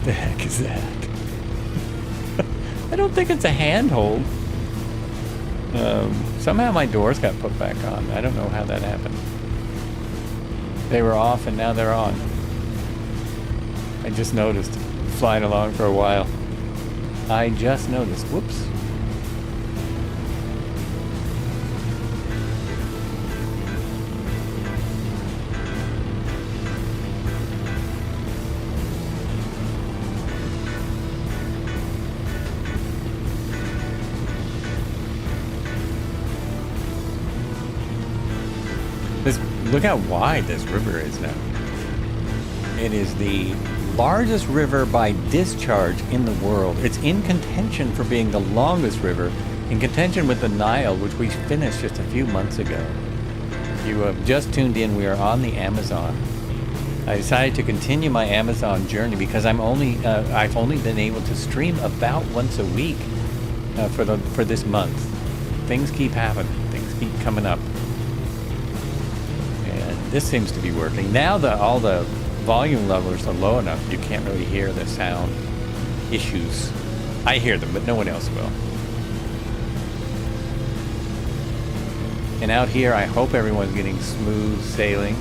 the heck is that? I don't think it's a handhold. Somehow my doors got put back on. I don't know how that happened. They were off and now they're on. I just noticed. Flying along for a while. I just noticed. Whoops. Look how wide this river is now. It is the largest river by discharge in the world. It's in contention for being the longest river, in contention with the Nile, which we finished just a few months ago. If you have just tuned in, we are on the Amazon. I decided to continue my Amazon journey because I've only been able to stream about once a week for this month. Things keep happening. Things keep coming up. This seems to be working. Now that all the volume levels are low enough, you can't really hear the sound issues. I hear them, but no one else will. And out here, I hope everyone's getting smooth sailing.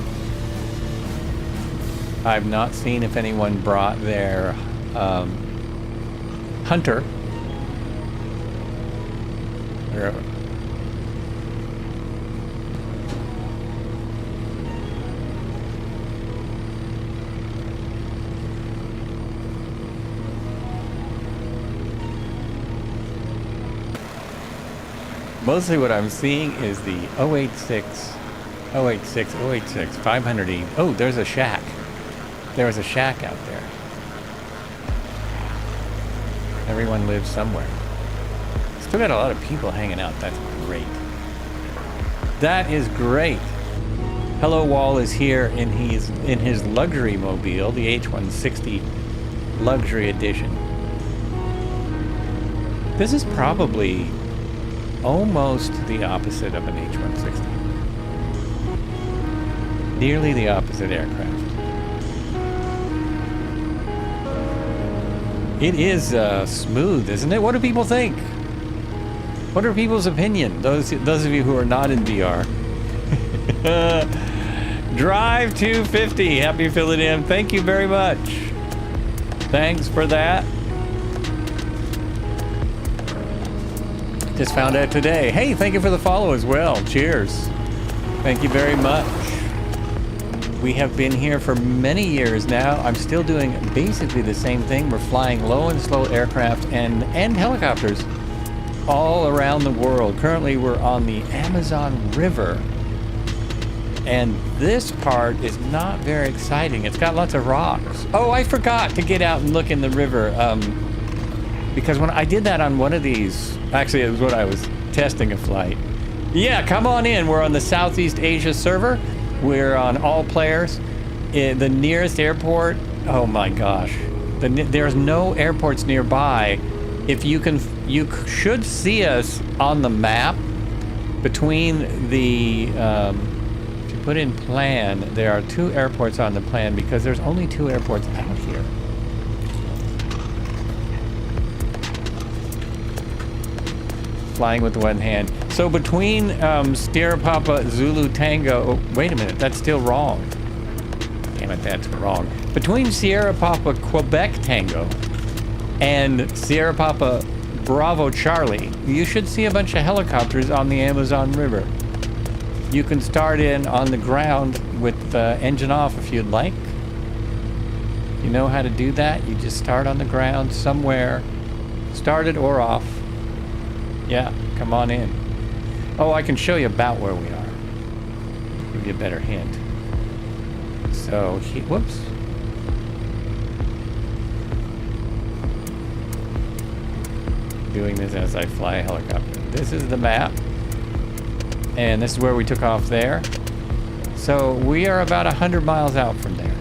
I've not seen if anyone brought their Hunter. Mostly what I'm seeing is the OH6 500E. Oh, there's a shack. There was a shack out there. Everyone lives somewhere. Still got a lot of people hanging out. That's great. That is great. Hello Wall is here in his luxury mobile, the H160 Luxury Edition. This is probably almost the opposite of an H160. Nearly the opposite aircraft. It is smooth, isn't it? What do people think? What are people's opinion? Those of you who are not in VR. Drive 250. Happy filling in. Thank you very much. Thanks for that. Just found out today. Hey, thank you for the follow as well. Cheers. Thank you very much. We have been here for many years now. I'm still doing basically the same thing. We're flying low and slow aircraft and helicopters all around the world. Currently, we're on the Amazon River. And this part is not very exciting. It's got lots of rocks. Oh, I forgot to get out and look in the river. Because when I did that on one of these, actually it was when I was testing a flight. Yeah, come on in. We're on the Southeast Asia server. We're on all players. The nearest airport, oh my gosh. There's no airports nearby. If you should see us on the map between the, if you put in plan, there are 2 airports on the plan because there's only 2 airports out here. Flying with one hand. So between Sierra Papa Zulu Tango, oh, wait a minute, that's still wrong. Damn it, that's wrong. Between Sierra Papa Quebec Tango and Sierra Papa Bravo Charlie, you should see a bunch of helicopters on the Amazon River. You can start in on the ground with the engine off if you'd like. You know how to do that? You just start on the ground somewhere, started or off. Yeah, come on in. Oh, I can show you about where we are. Give you a better hint. So, whoops. Doing this as I fly a helicopter. This is the map. And this is where we took off there. So we are about 100 miles out from there.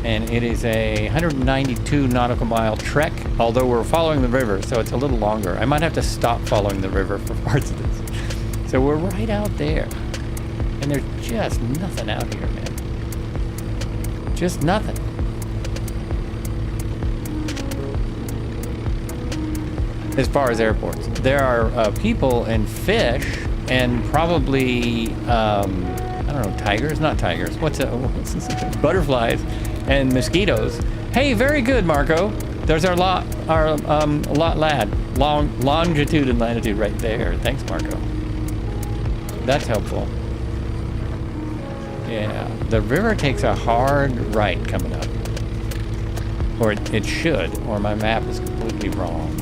And it is a 192 nautical mile trek, although we're following the river, so it's a little longer. I might have to stop following the river for parts of this. So we're right out there. And there's just nothing out here, man. Just nothing. As far as airports. There are people and fish and probably, I don't know, tigers? Not tigers. What's this? Butterflies and mosquitoes. Hey, very good, Marco. There's our lot lad. Longitude and latitude right there. Thanks, Marco. That's helpful. Yeah, the river takes a hard right coming up. Or it should, or my map is completely wrong.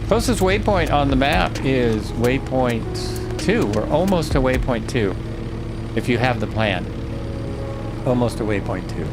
Closest waypoint on the map is waypoint 2. We're almost to waypoint 2. If you have the plan. Almost to waypoint 2.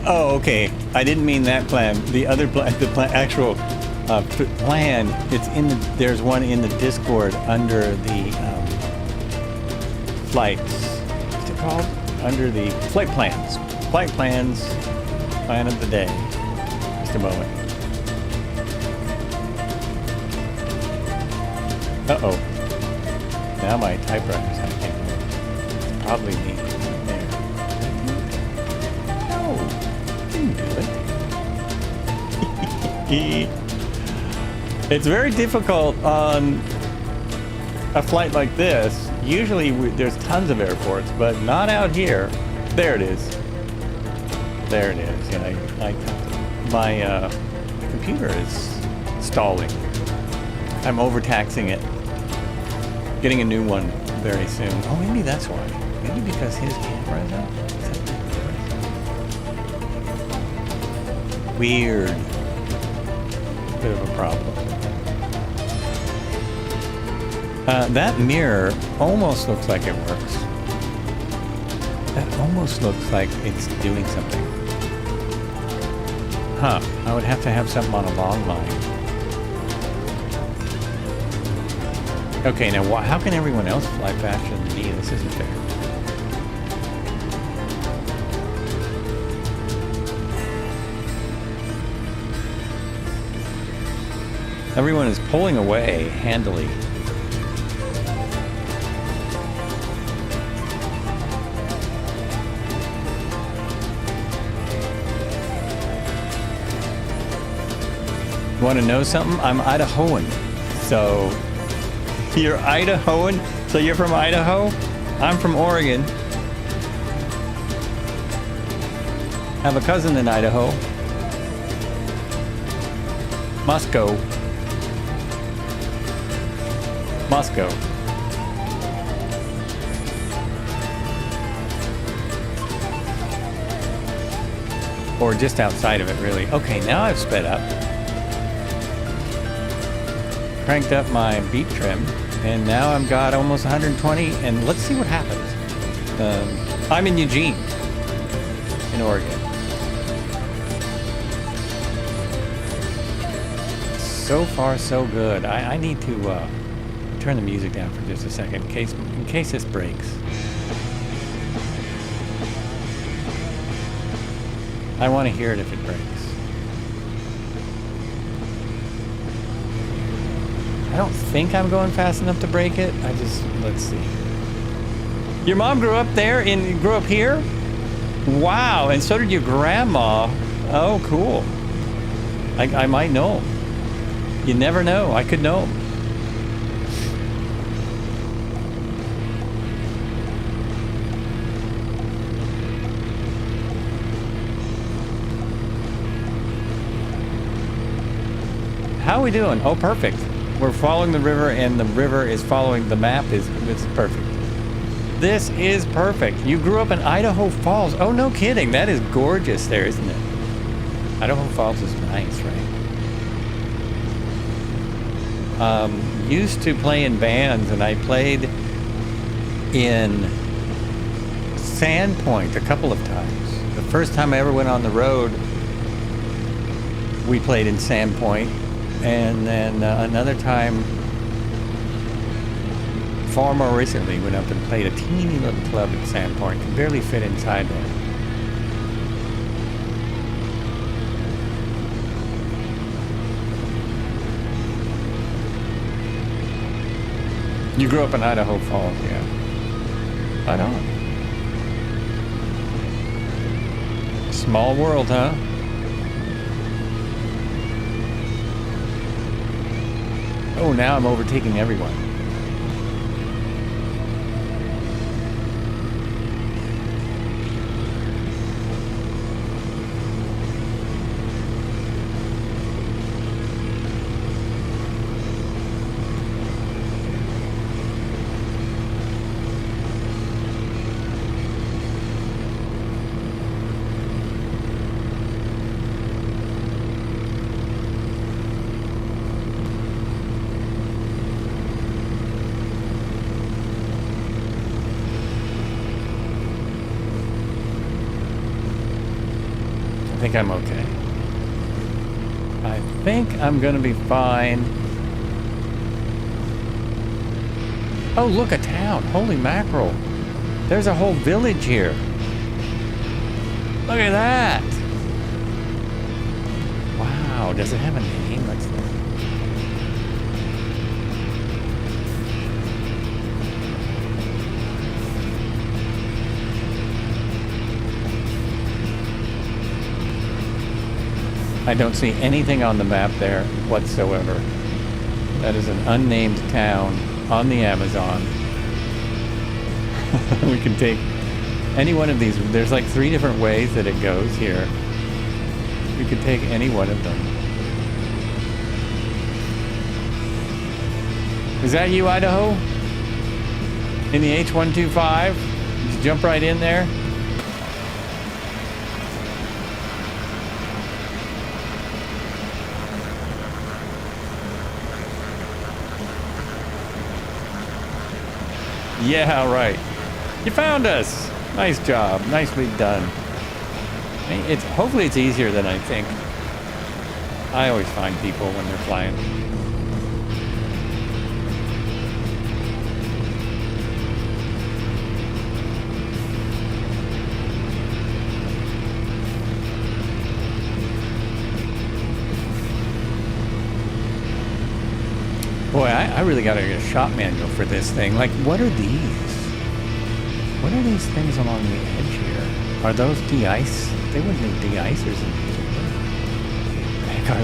Oh, okay. I didn't mean that plan. The other plan, actual plan. It's in the. There's one in the Discord under the flights. What's it called? under the flight plans. Flight plans, plan of the day. Just a moment. Uh-oh. Now my typewriter's not taking it. It's probably me. There. No, didn't do it. It's very difficult on a flight like this. Usually there's tons of airports, but not out here. There it is. There it is. Yeah, my computer is stalling. I'm overtaxing it. Getting a new one very soon. Oh, maybe that's why. Maybe because his camera is up. Weird. Bit of a problem. That mirror almost looks like it works. That almost looks like it's doing something. Huh. I would have to have something on a long line. Okay, now how can everyone else fly faster than me? This isn't fair. Everyone is pulling away handily. Want to know something? I'm Idahoan. So, you're Idahoan? So you're from Idaho? I'm from Oregon. Have a cousin in Idaho. Moscow. Moscow. Or just outside of it, really. Okay, now I've sped up. Cranked up my beat trim, and now I've got almost 120, and let's see what happens. I'm in Eugene, in Oregon. So far, so good. I need to turn the music down for just a second, in case this breaks. I want to hear it if it breaks. I don't think I'm going fast enough to break it. Let's see. Your mom grew up there grew up here? Wow, and so did your grandma. Oh, cool. I might know him. You never know. I could know him. How are we doing? Oh, perfect. We're following the river, and the river is following the map. It's perfect. This is perfect. You grew up in Idaho Falls. Oh, no kidding. That is gorgeous there, isn't it? Idaho Falls is nice, right? Used to play in bands, and I played in Sandpoint a couple of times. The first time I ever went on the road, we played in Sandpoint. And then another time, far more recently, went up and played a teeny little club at Sandpoint. Could barely fit inside there. You grew up in Idaho Falls, yeah. Right on. Small world, huh? Oh, now I'm overtaking everyone. I think I'm okay. I think I'm gonna be fine. Oh, look, a town. Holy mackerel. There's a whole village here. Look at that. Wow, does it have a name? Let's look. I don't see anything on the map there whatsoever. That is an unnamed town on the Amazon. We can take any one of these. There's like 3 different ways that it goes here. You could take any one of them. Is that you, Idaho? In the H125? Just jump right in there. Yeah, right. You found us. Nice job. Nicely done. It's hopefully it's easier than I think. I always find people when they're flying. Boy, I really gotta get a shop manual for this thing. Like, what are these? What are these things along the edge here? Are those de-ice? They wouldn't need de-icers in these. Heck are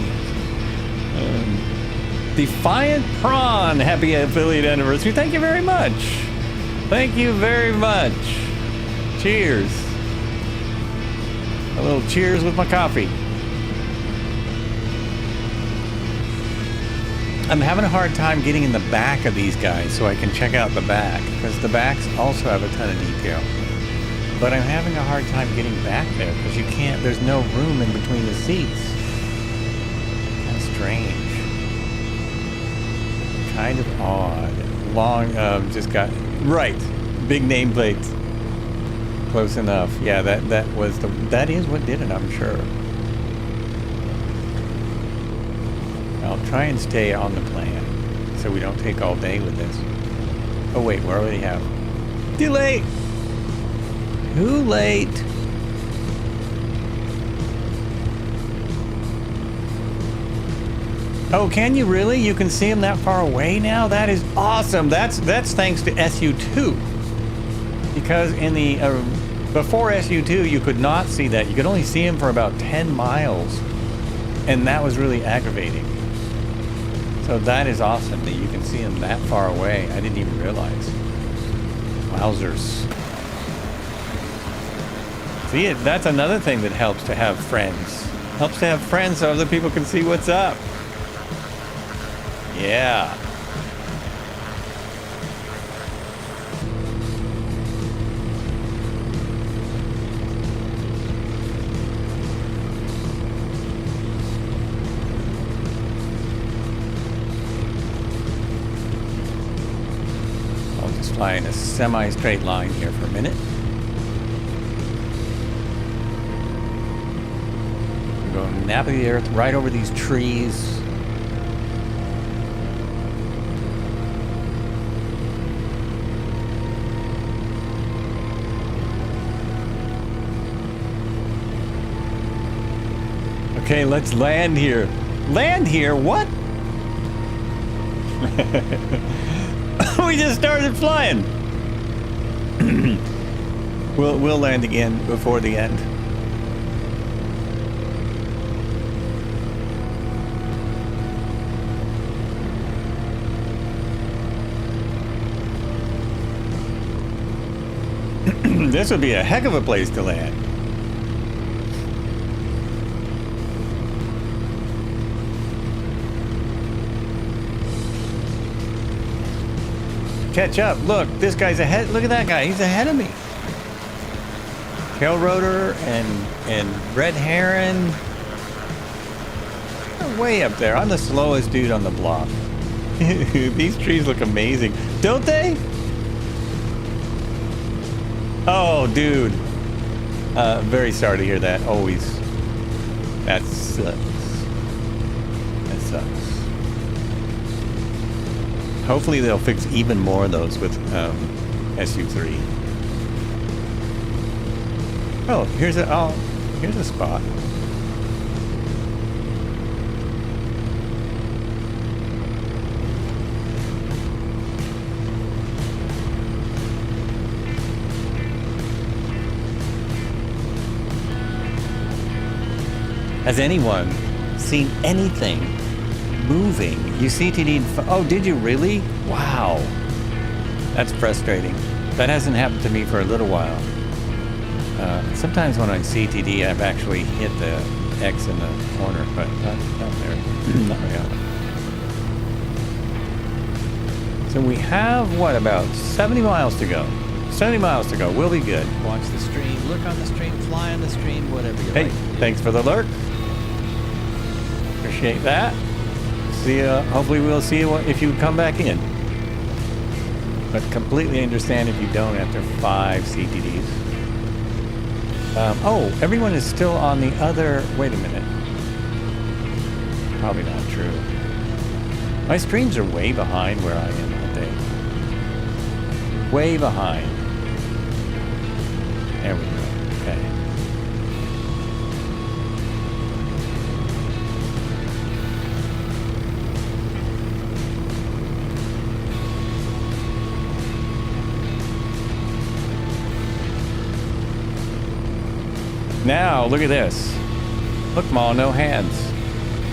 these? Defiant Prawn, happy affiliate anniversary. Thank you very much. Thank you very much. Cheers. A little cheers with my coffee. I'm having a hard time getting in the back of these guys so I can check out the back, because the backs also have a ton of detail. But I'm having a hard time getting back there because you can't, there's no room in between the seats. Kind of strange. Kind of odd. Long, just got, right, big nameplate. Close enough. Yeah, that is what did it, I'm sure. I'll try and stay on the plan so we don't take all day with this. Oh wait, we already have. Too late! Too late! Oh, can you really? You can see them that far away now? That is awesome! That's thanks to SU2. Because in the before SU2 you could not see that. You could only see them for about 10 miles. And that was really aggravating. So that is awesome that you can see them that far away. I didn't even realize. Wowzers. See, that's another thing that helps to have friends. Helps to have friends so other people can see what's up. Yeah. Fly in a semi-straight line here for a minute. We're going nap of the earth right over these trees. Okay, let's land here. Land here? What? We just started flying. We'll land again before the end. This would be a heck of a place to land. Catch up. Look, this guy's ahead. Look at that guy. He's ahead of me. Tail rotor and red heron. They're way up there. I'm the slowest dude on the block. These trees look amazing, don't they? Oh, dude. Very sorry to hear that. Always. That sucks. That sucks. Hopefully they'll fix even more of those with SU3. Oh, here's a... Oh, Here's a spot. Has anyone seen anything moving? You CTD'd... Oh, did you really? Wow. That's frustrating. That hasn't happened to me for a little while. Sometimes when I CTD, I've actually hit the X in the corner, but not there. Not really. So we have, what, about 70 miles to go. 70 miles to go. We'll be good. Watch the stream, look on the stream, fly on the stream, whatever you Hey, like. thanks for the alert. Appreciate that. See ya. Hopefully we'll see you if you come back in. But completely understand if you don't after 5 CTDs. Oh, everyone is still on the other... Wait a minute. Probably not true. My streams are way behind where I am, aren't they? Way behind. There we go. Okay. Now, look at this. Look, Ma, no hands.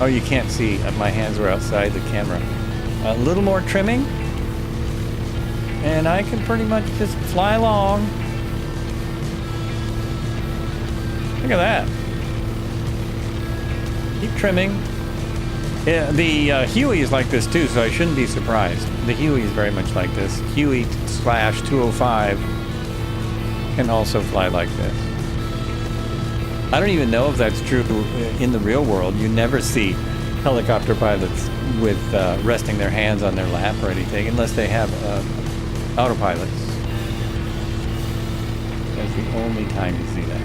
Oh, you can't see. My hands were outside the camera. A little more trimming. And I can pretty much just fly along. Look at that. Keep trimming. Yeah, the Huey is like this too, so I shouldn't be surprised. The Huey is very much like this. Huey/205 can also fly like this. I don't even know if that's true in the real world. You never see helicopter pilots with resting their hands on their lap or anything, unless they have autopilots. That's the only time you see that.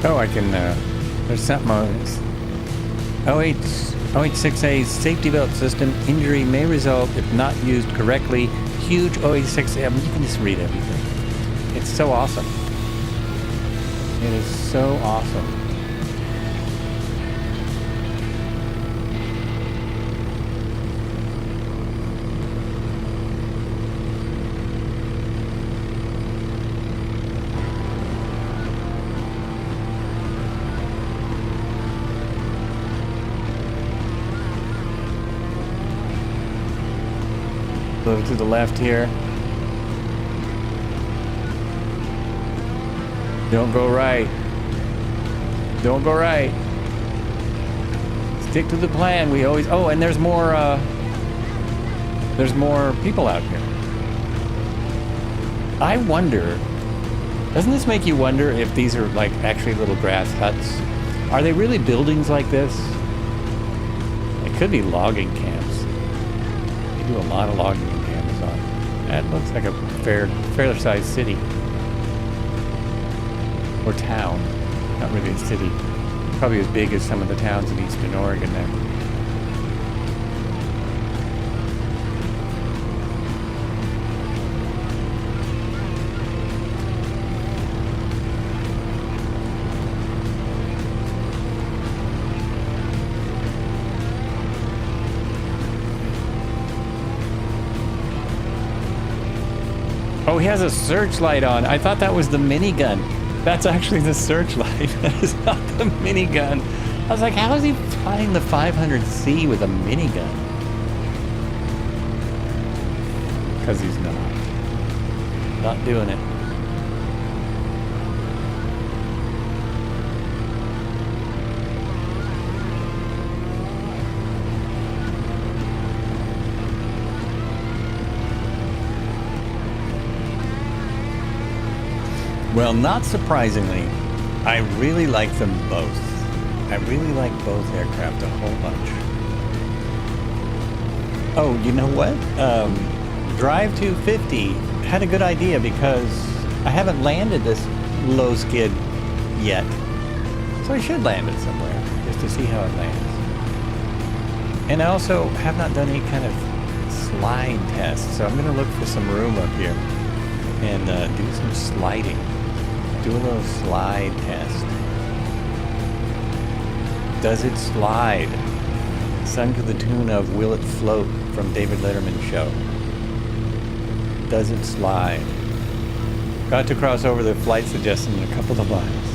Oh, I can, there's something on this. OH6A safety belt system injury may result if not used correctly. Huge OH6A, you can just read everything. It's so awesome. It is so awesome. A little to the left here. Don't go right. Don't go right. Stick to the plan. We always... Oh, and there's more people out here. I wonder... Doesn't this make you wonder if these are like actually little grass huts? Are they really buildings like this? It could be logging camps. They do a lot of logging in the Amazon. That looks like a fairly sized city. Or town. Not really a city. Probably as big as some of the towns in eastern Oregon there. Oh, he has a searchlight on. I thought that was the minigun. That's actually the searchlight. That is not the minigun. I was like, how is he flying the 500C with a minigun? Because he's not. Not doing it. Well, not surprisingly, I really like them both. I really like both aircraft a whole bunch. Oh, you know what? Drive 250 had a good idea because I haven't landed this low skid yet. So I should land it somewhere just to see how it lands. And I also have not done any kind of slide test, so I'm going to look for some room up here and do some sliding. Do a little slide test. Does it slide? Sung to the tune of Will It Float from David Letterman's show. Does it slide? Got to cross over the flight suggestion in a couple of miles.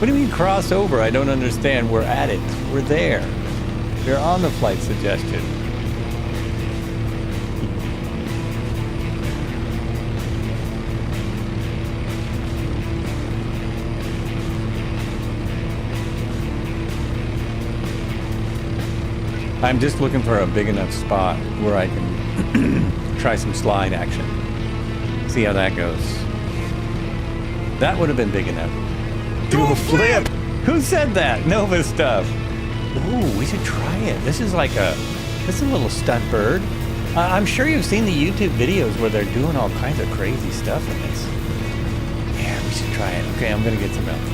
What do you mean cross over? I don't understand. We're at it. We're there. We're on the flight suggestion. I'm just looking for a big enough spot where I can try some slide action. See how that goes. That would have been big enough. Do a flip! Who said that? Nova stuff. Ooh, we should try it. This is like a little stunt bird. I'm sure you've seen the YouTube videos where they're doing all kinds of crazy stuff in this. Yeah, we should try it. Okay, I'm gonna get some else.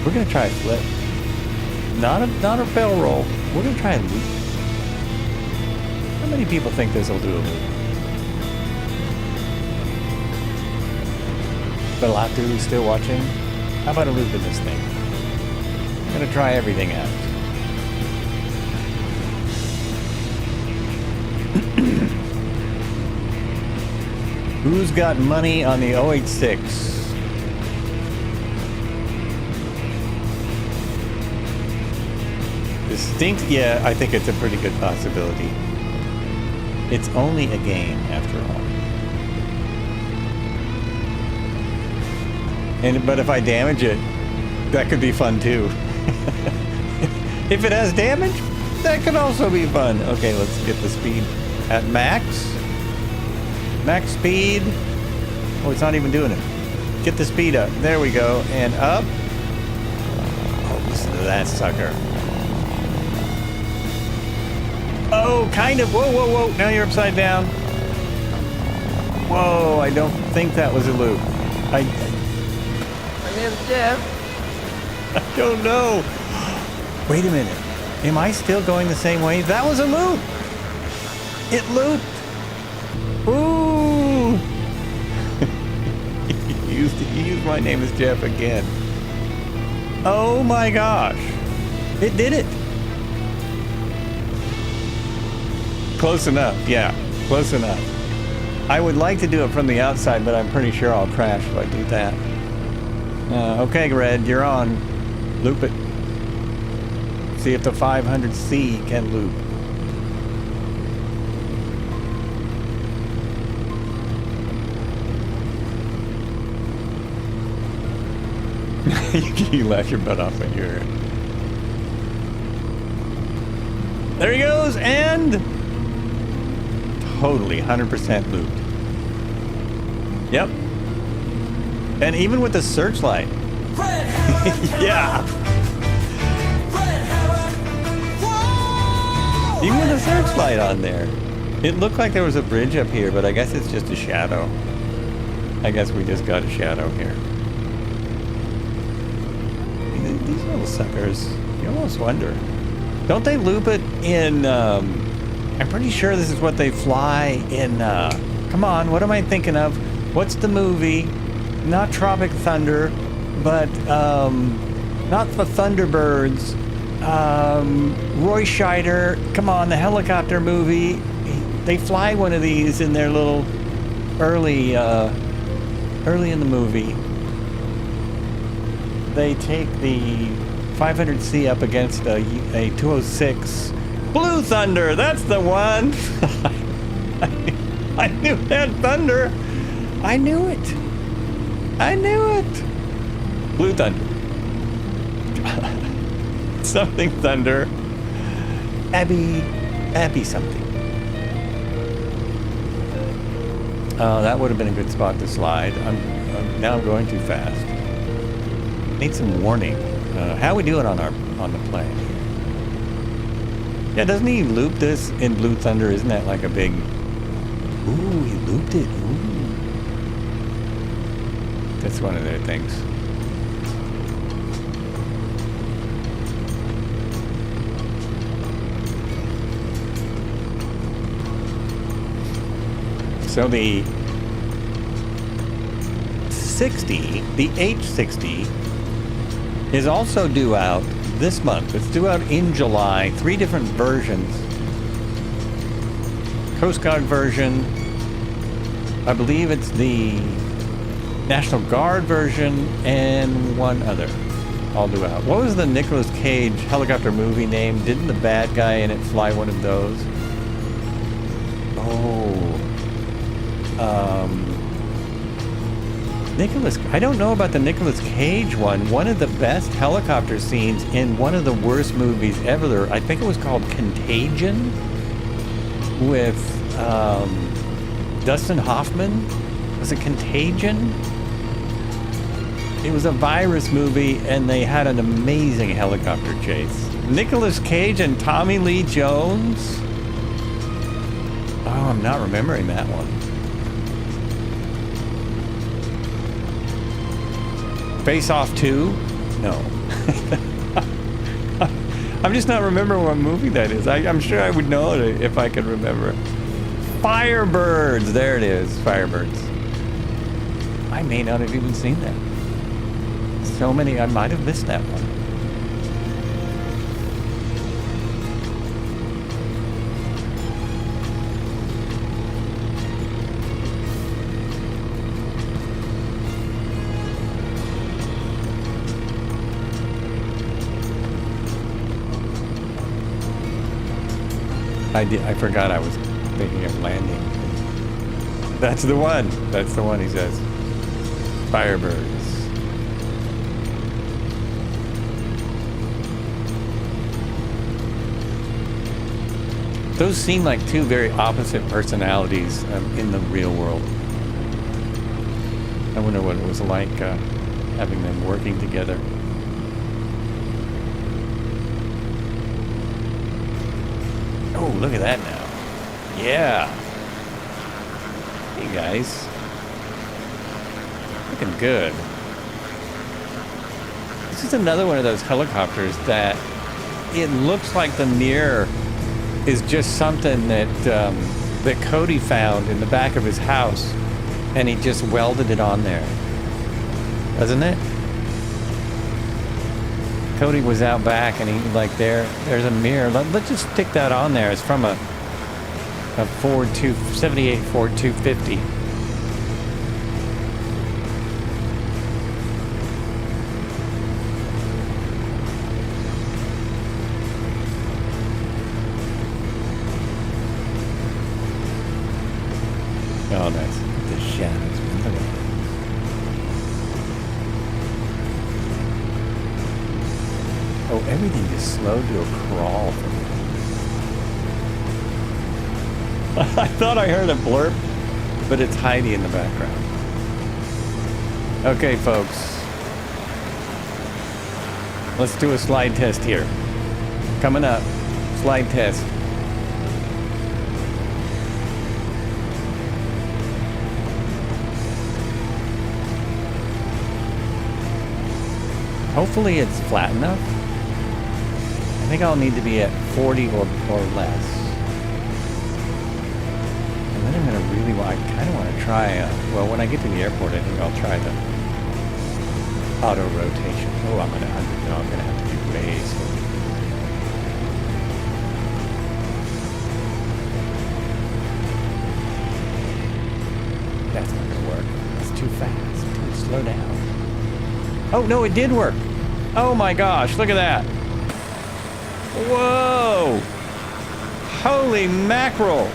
We're gonna try a flip. Not a bell roll. We're gonna try a loop. How many people think this will do a loop? Balatu still watching? How about a loop in this thing? I'm gonna try everything out. Who's got money on the OH6? Distinct, yeah, I think it's a pretty good possibility. It's only a game, after all. But if I damage it, that could be fun too. If it has damage, that could also be fun. Okay, let's get the speed at max. Max speed. Oh, it's not even doing it. Get the speed up. There we go. And up. Oh, listen to that sucker. Oh, kind of. Whoa, whoa, whoa. Now you're upside down. Whoa, I don't think that was a loop. My name's Jeff. I don't know. Wait a minute. Am I still going the same way? That was a loop. It looped. Ooh. You used my name is Jeff again. Oh my gosh. It did it. Close enough. Yeah, close enough. I would like to do it from the outside, but I'm pretty sure I'll crash if I do that. Okay, Red, you're on. Loop it. See if the 500C can loop. You laugh your butt off when you hear it. There he goes, and totally 100% looped. Yep. And even with the searchlight. Yeah. Even with the searchlight on there. It looked like there was a bridge up here, but I guess it's just a shadow. I guess we just got a shadow here. These little suckers, you almost wonder. Don't they loop it in, I'm pretty sure this is what they fly in, come on, what am I thinking of? What's the movie? Not Tropic Thunder, but, not the Thunderbirds. Roy Scheider, come on, the helicopter movie. They fly one of these in their little early in the movie. They take the 500C up against a 206. Blue Thunder, that's the one. I knew that thunder. I knew it. I knew it. Blue Thunder. Something Thunder. Abby something. That would have been a good spot to slide. Now I'm going too fast. Need some warning. How we doing on the plane? Yeah, doesn't he loop this in Blue Thunder? Isn't that like a big... Ooh, he looped it. Ooh. That's one of their things. So the 60, the H60, is also due out this month. It's due out in July. 3 different versions. Coast Guard version. I believe it's the National Guard version and one other. All due out. What was the Nicolas Cage helicopter movie name? Didn't the bad guy in it fly one of those? I don't know about the Nicolas Cage one. One of the best helicopter scenes in one of the worst movies ever. I think it was called Contagion with Dustin Hoffman. Was it Contagion? It was a virus movie and they had an amazing helicopter chase. Nicolas Cage and Tommy Lee Jones? Oh, I'm not remembering that one. Face Off 2? No. I'm just not remembering what movie that is. I'm sure I would know it if I could remember it. Firebirds! There it is. Firebirds. I may not have even seen that. So many, I might have missed that one. I forgot I was thinking of landing. That's the one. That's the one, he says. Firebirds. Those seem like 2 very opposite personalities in the real world. I wonder what it was like having them working together. Oh, look at that now. Yeah. Hey, guys. Looking good. This is another one of those helicopters that it looks like the mirror is just something that that Cody found in the back of his house, and he just welded it on there. Doesn't it? Cody was out back and he there's a mirror. Let's just stick that on there. It's from a Ford 78 Ford 250. Oh, that's the shadows. Look at that. Oh, everything just slowed to a crawl for me. I thought I heard a blurp, but it's Heidi in the background. Okay, folks. Let's do a slide test here. Coming up, slide test. Hopefully it's flat enough. I think I'll need to be at 40 or less. And then I'm going to really I kind of want to try, well, when I get to the airport, I think I'll try the auto rotation. Oh, I'm going to have to do way slow. That's not going to work. It's too fast. Too slow down. Oh, no, it did work. Oh my gosh, look at that. Whoa. Holy mackerel.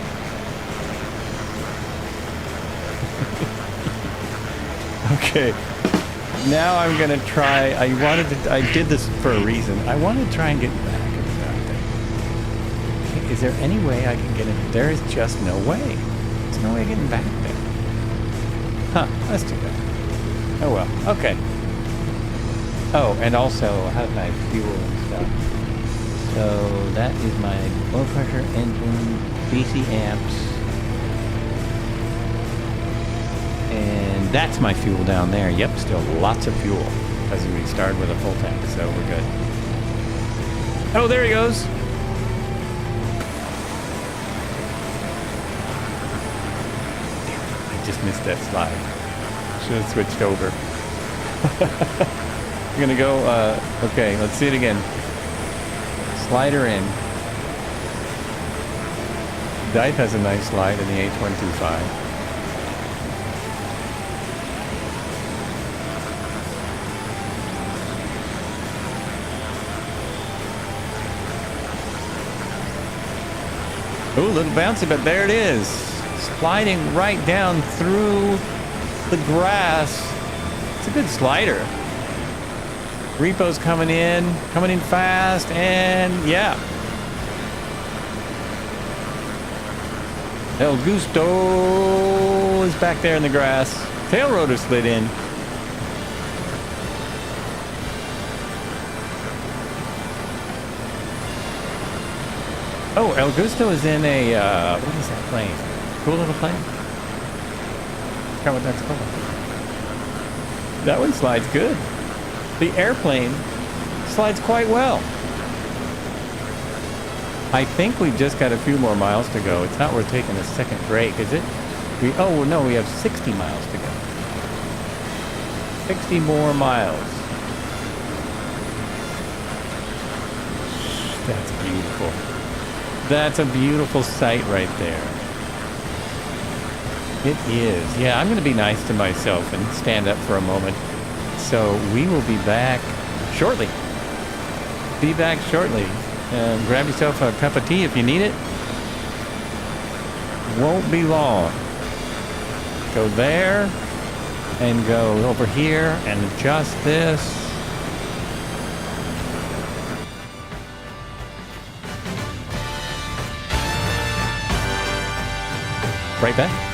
Okay. Now I'm going to try. I did this for a reason. I wanted to try and get back in that thing. Is there any way I can get in? There is just no way. There's no way of getting back there. Huh, that's too bad. Oh well, okay. Oh, and also, how did my fuel and stuff? So, that is my low pressure engine, DC amps. And that's my fuel down there. Yep, still lots of fuel. Because we started with a full tank, so we're good. Oh, there he goes. I just missed that slide. Should have switched over. I'm gonna go, okay, let's see it again. Slider in. Dive has a nice slide in the H125. Ooh, a little bouncy, but there it is. Sliding right down through the grass. It's a good slider. Repo's coming in fast, and yeah. El Gusto is back there in the grass. Tail rotor slid in. Oh, El Gusto is in a, what is that plane? Cool little plane? I forgot what that's called. That one slides good. The airplane slides quite well. I think we've just got a few more miles to go. It's not worth taking a second break, is it? Oh, no, we have 60 miles to go. 60 more miles. That's beautiful. That's a beautiful sight right there. It is. Yeah, I'm going to be nice to myself and stand up for a moment. So we will be back shortly. Be back shortly. Grab yourself a cup of tea if you need it. Won't be long. Go there and go over here and adjust this. Right back.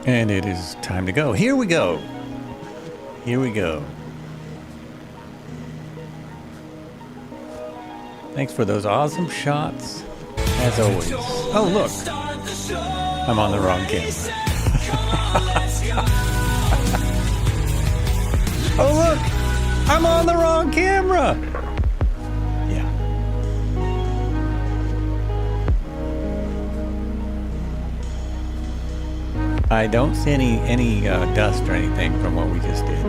And it is time to go. Here we go. Here we go. Thanks for those awesome shots, as always. Oh, look. I'm on the wrong camera. Oh, look. I'm on the wrong camera. Yeah. I don't see any dust or anything from what we just did.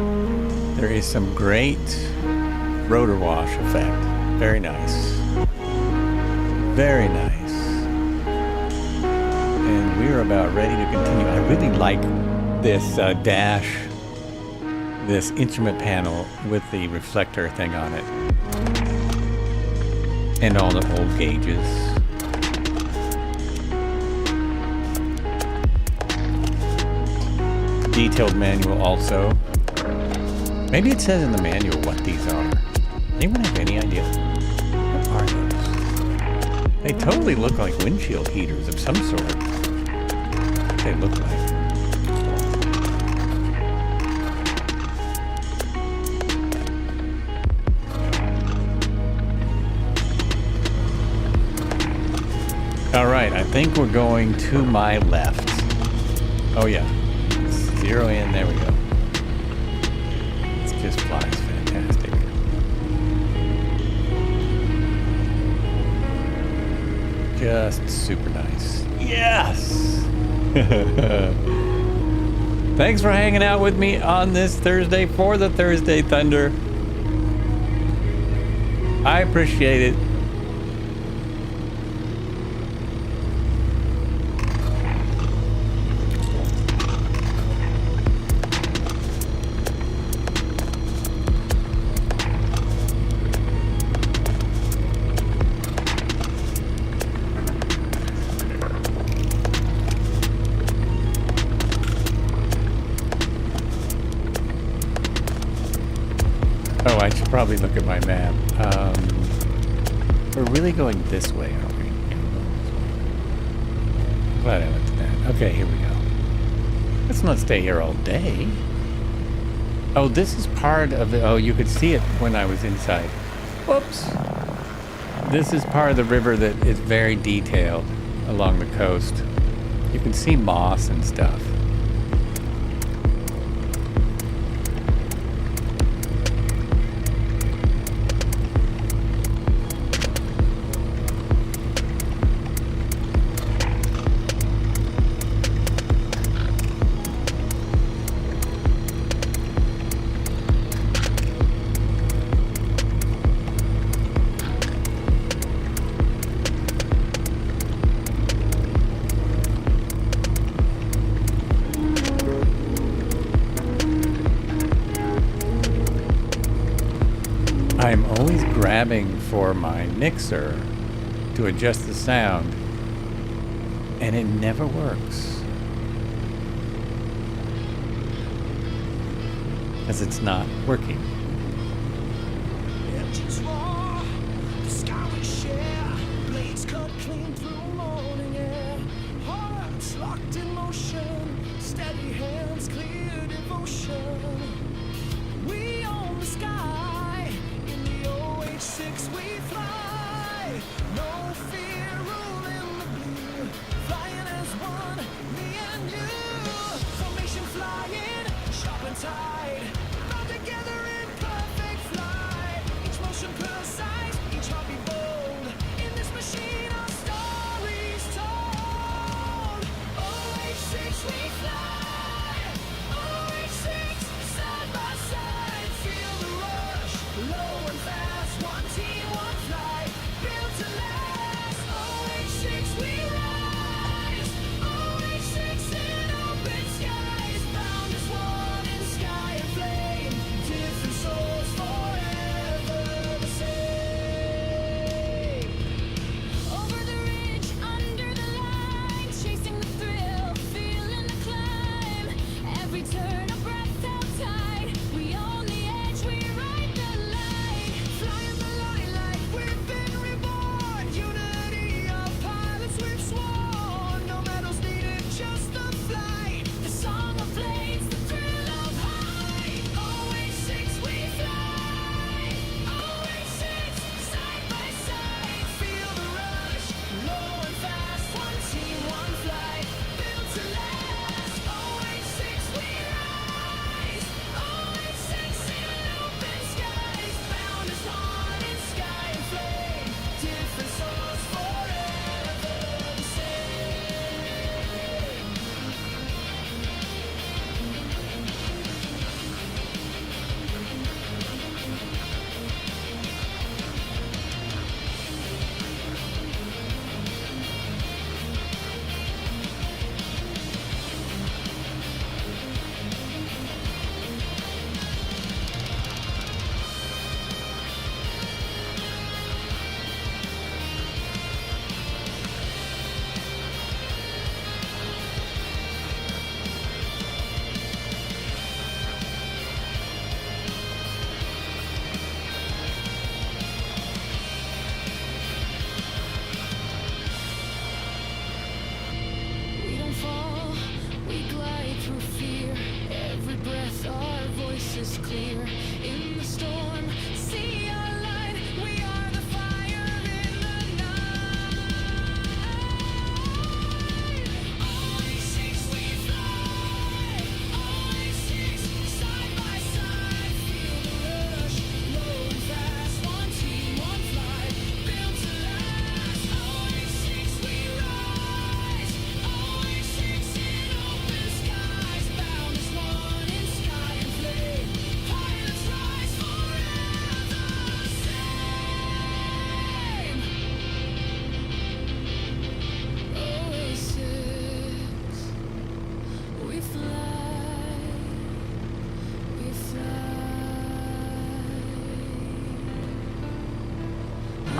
There is some great rotor wash effect. Very nice. Very nice. And we're about ready to continue. I really like this dash, this instrument panel with the reflector thing on it. And all the old gauges. Detailed manual also. Maybe it says in the manual what these are. Anyone have any idea? What are those? They totally look like windshield heaters of some sort. What they look like. All right, I think we're going to my left. Oh yeah. Zero in, there we go. It just flies fantastic. Just super nice. Yes! Thanks for hanging out with me on this Thursday for the Thursday Thunder. I appreciate it. Oh, I should probably look at my map. We're really going this way, aren't we? Glad I looked at that. Okay, here we go. Let's not stay here all day. Oh, this is part of the... Oh, you could see it when I was inside. Whoops. This is part of the river that is very detailed along the coast. You can see moss and stuff. I'm always grabbing for my mixer to adjust the sound, and it never works. Because it's not working. Engines roar, the sky we share, blades cut clean through morning air, hearts locked in motion, steady hands, clear devotion. We own the sky, in the OH6 we fly, no fear ruling the blue, flying as one, me and you, formation flying, sharp and tight, bound together in perfect flight, each motion precise, each heartbeat bold, in this machine our stories told. OH6 we fly, OH6 side by side, feel the rush, low and fast, one team, one flight, built to last. OH6 we rise, OH6 in open skies, bound as one in sky and flame, different souls forever the same. Over the ridge, under the line, chasing the thrill, feeling the climb. Every turn a breath outside, we own the edge, we ride the line. Flying the line like we've been reborn,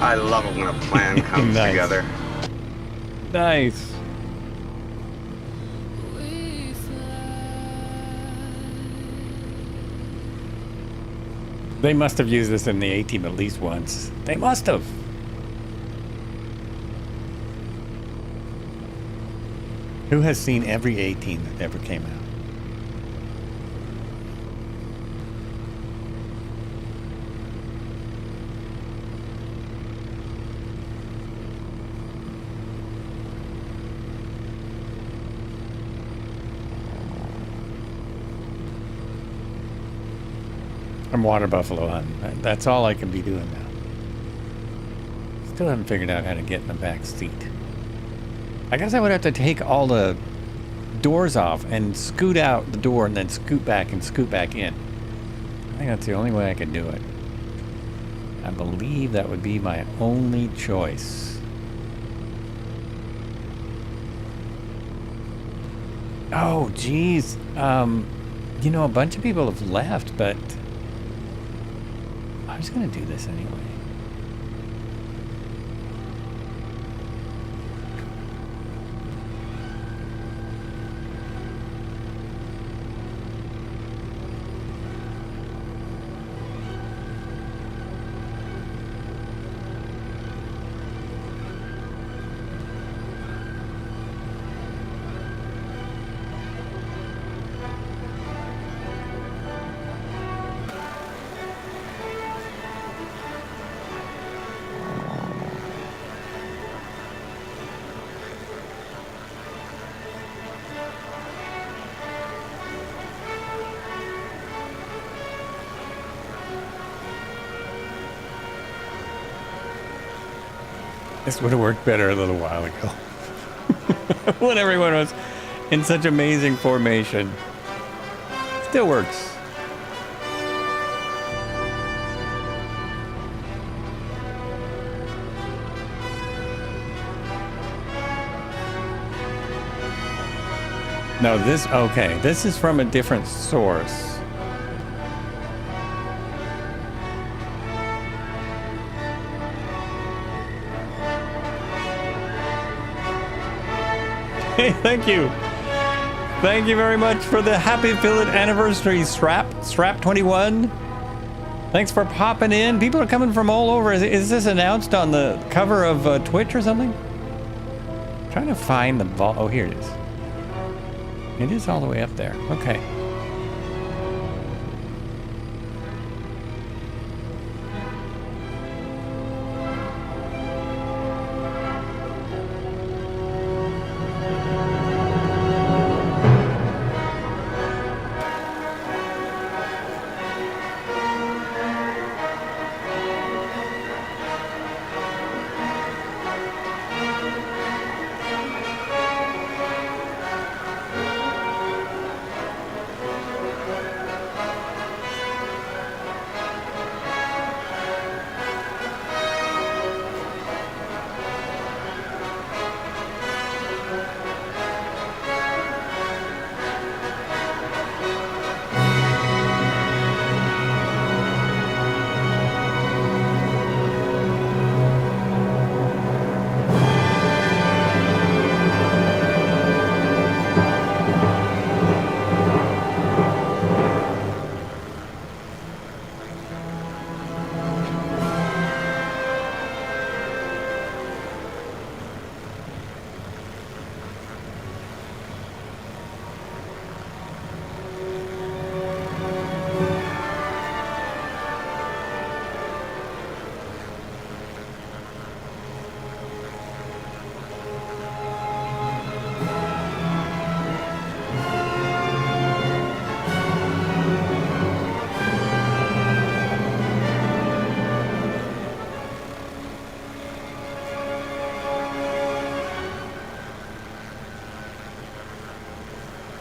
I love it when a plan comes Nice. together. Nice. They must have used this in the A-Team at least once. They must have. Who has seen every A-Team that ever came out? I'm water buffalo hunting. That's all I can be doing now. Still haven't figured out how to get in the back seat. I guess I would have to take all the doors off and scoot out the door and then scoot back and scoot back in. I think that's the only way I could do it. I believe that would be my only choice. Oh, geez. You know, a bunch of people have left, but I was going to do this anyway. This would have worked better a little while ago. When everyone was in such amazing formation. Still works. No, this, okay, this is from a different source. Hey, thank you. Thank you very much for the happy fillet anniversary, Strap21. Thanks for popping in. People are coming from all over. Is this announced on the cover of Twitch or something? I'm trying to find the vault. Oh, here it is. It is all the way up there. Okay.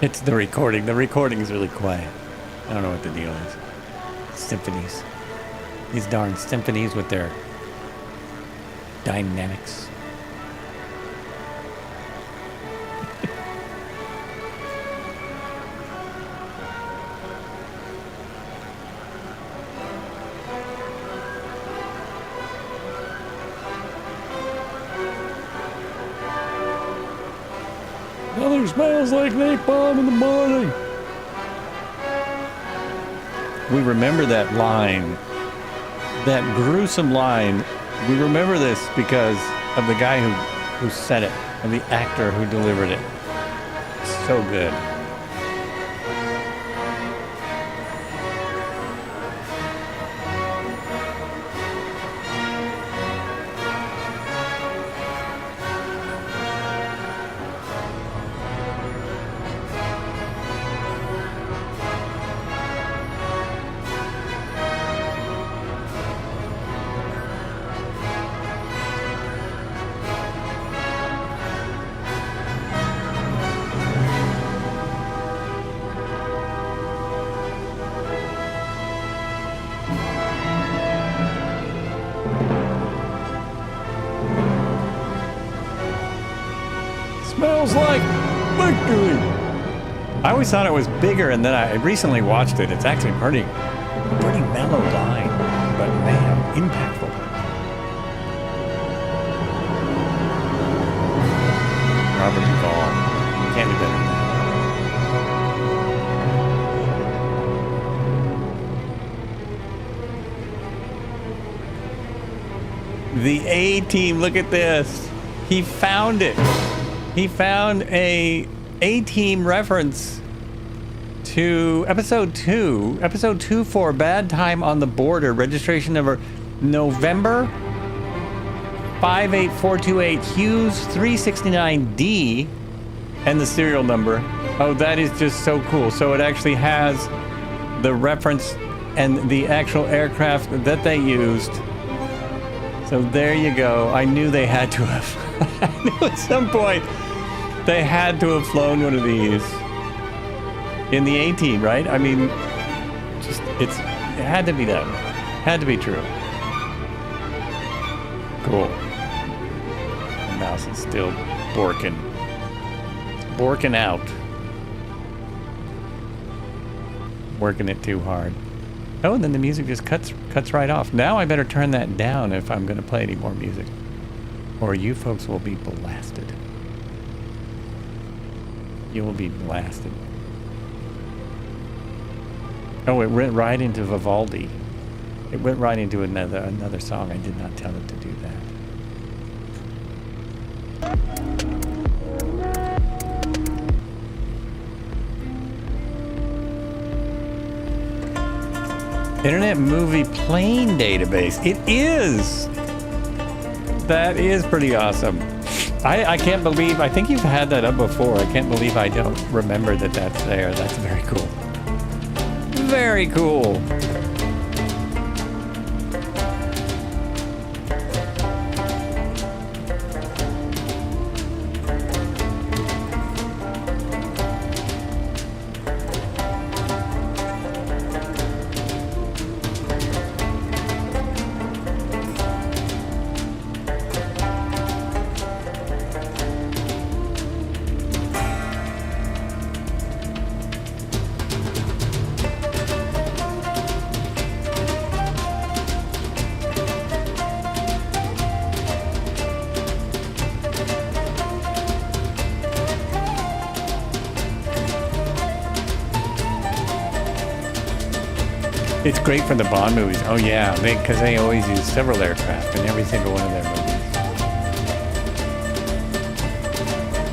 It's the recording. The recording is really quiet. I don't know what the deal is. Symphonies. These darn symphonies with their dynamics. Nothing smells like napalm in the morning. We remember that line, that gruesome line. We remember this because of the guy who said it, and the actor who delivered it. So good. Smells like victory. I always thought it was bigger, and then I recently watched it. It's actually pretty mellow line, but man, impactful. Robert Duvall. Can't do better than that. The A-Team, look at this. He found it. He found a A-Team reference to episode 2 for Bad Time on the Border, registration number November 58428 Hughes 369D, and the serial number. Oh, that is just so cool. So it actually has the reference and the actual aircraft that they used. So there you go. I knew they had to have. I knew at some point they had to have flown one of these in the A-Team, right? I mean, just it had to be them. Had to be true. Cool. The mouse is still borking. It's borking out. Working it too hard. Oh, and then the music just cuts right off. Now I better turn that down if I'm going to play any more music, or you folks will be blasted. You will be blasted. Oh, it went right into Vivaldi. It went right into another song. I did not tell it to do that. Internet Movie Plane Database. It is! That is pretty awesome. I can't believe, I think you've had that up before. I can't believe I don't remember that that's there. That's very cool. Very cool. It's great for the Bond movies. Oh yeah, because they always use several aircraft in every single one of their movies.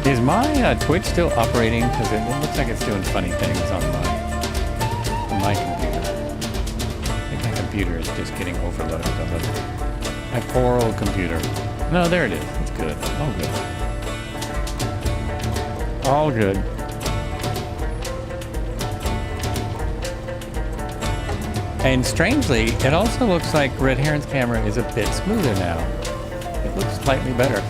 Is my Twitch still operating? Because it looks like it's doing funny things on my computer. I think my computer is just getting overloaded a little. My poor old computer. No, there it is. It's good. All good. All good. And strangely, it also looks like Red Heron's camera is a bit smoother now. It looks slightly better.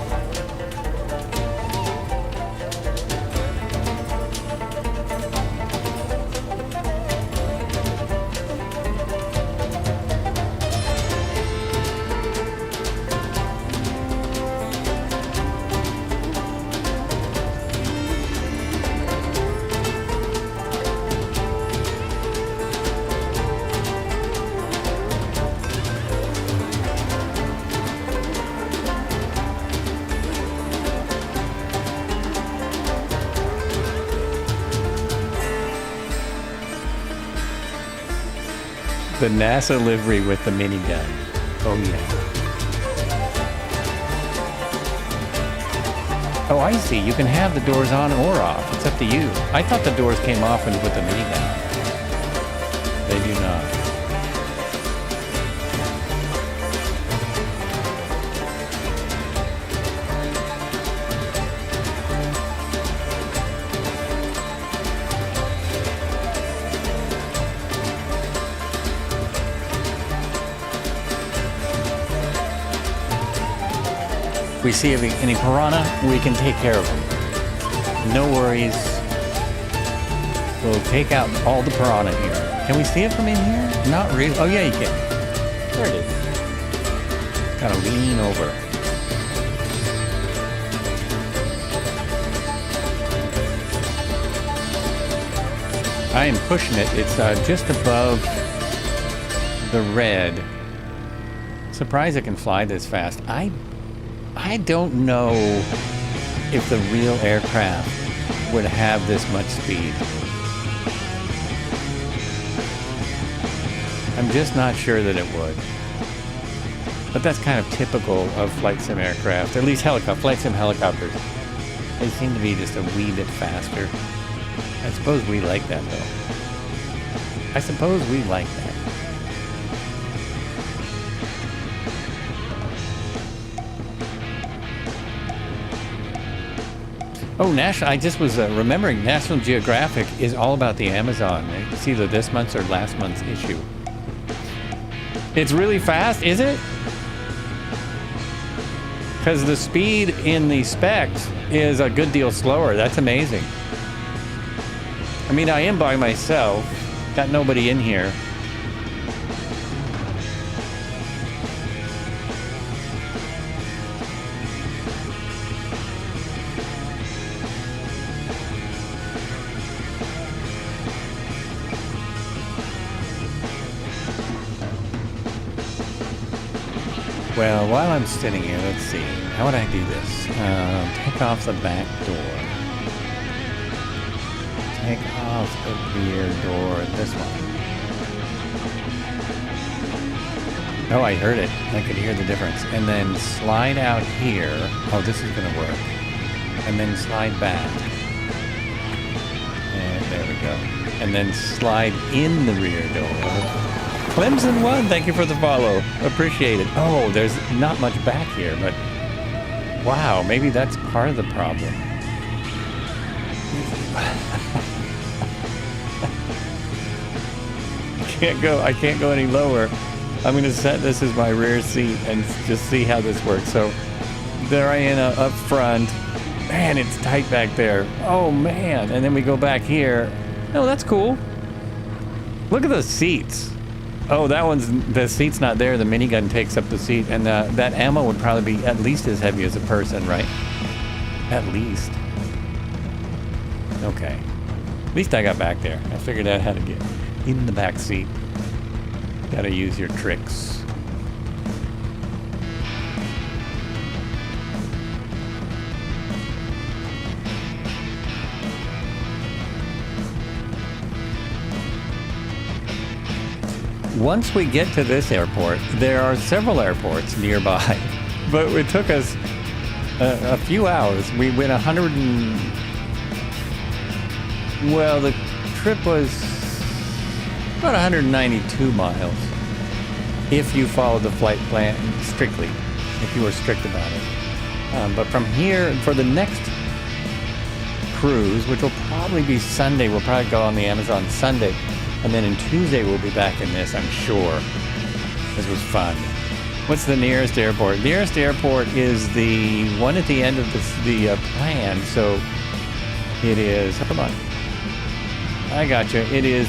The NASA livery with the minigun. Oh, yeah. Oh, I see. You can have the doors on or off. It's up to you. I thought the doors came off with the minigun. They do not. We see any piranha, we can take care of them. No worries. We'll take out all the piranha here. Can we see it from in here? Not really. Oh yeah, you can. There it is. Gotta lean over. I am pushing it. It's just above the red. Surprised it can fly this fast. I don't know if the real aircraft would have this much speed. I'm just not sure that it would. But that's kind of typical of flight sim aircraft, at least flight sim helicopters. They seem to be just a wee bit faster. I suppose we like that though. I suppose we like that. Oh, I just was remembering National Geographic is all about the Amazon. It's either this month's or last month's issue. It's really fast, is it? Because the speed in the specs is a good deal slower. That's amazing. I mean, I am by myself. Got nobody in here. Well, while I'm sitting here, let's see. How would I do this? Take off the back door. Take off the rear door. This one. Oh, I heard it. I could hear the difference. And then slide out here. Oh, this is going to work. And then slide back. And there we go. And then slide in the rear door. Clemson1, thank you for the follow. Appreciate it. Oh, there's not much back here, but wow, maybe that's part of the problem. I can't go any lower. I'm gonna set this as my rear seat and just see how this works. So there I am up front. Man, it's tight back there. Oh man, and then we go back here. Oh, that's cool. Look at the seats. Oh, the seat's not there. The minigun takes up the seat, and that ammo would probably be at least as heavy as a person, right? At least. Okay. At least I got back there. I figured out how to get in the back seat. Gotta use your tricks. Once we get to this airport, there are several airports nearby, but it took us a few hours. We went well, the trip was about 192 miles if you follow the flight plan strictly, if you were strict about it. But from here, for the next cruise, which will probably be Sunday, we'll probably go on the Amazon Sunday. And then in Tuesday, we'll be back in this, I'm sure. This was fun. What's the nearest airport? The nearest airport is the one at the end of the plan. So it is, hold on. I got you. It is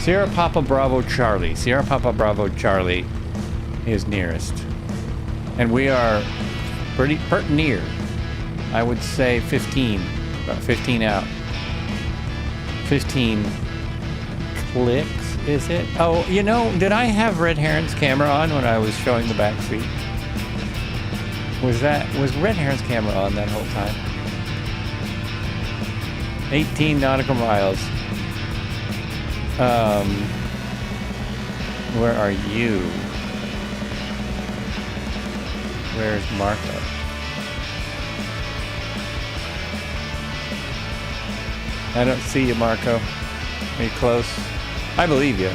Sierra Papa Bravo Charlie. Sierra Papa Bravo Charlie is nearest. And we are pretty near. I would say 15, about 15 out. 15 clicks, is it? Oh, you know, did I have Red Heron's camera on when I was showing the back seat? Was Red Heron's camera on that whole time? 18 nautical miles. Where are you? Where's Marco? I don't see you, Marco. Are you close? I believe you.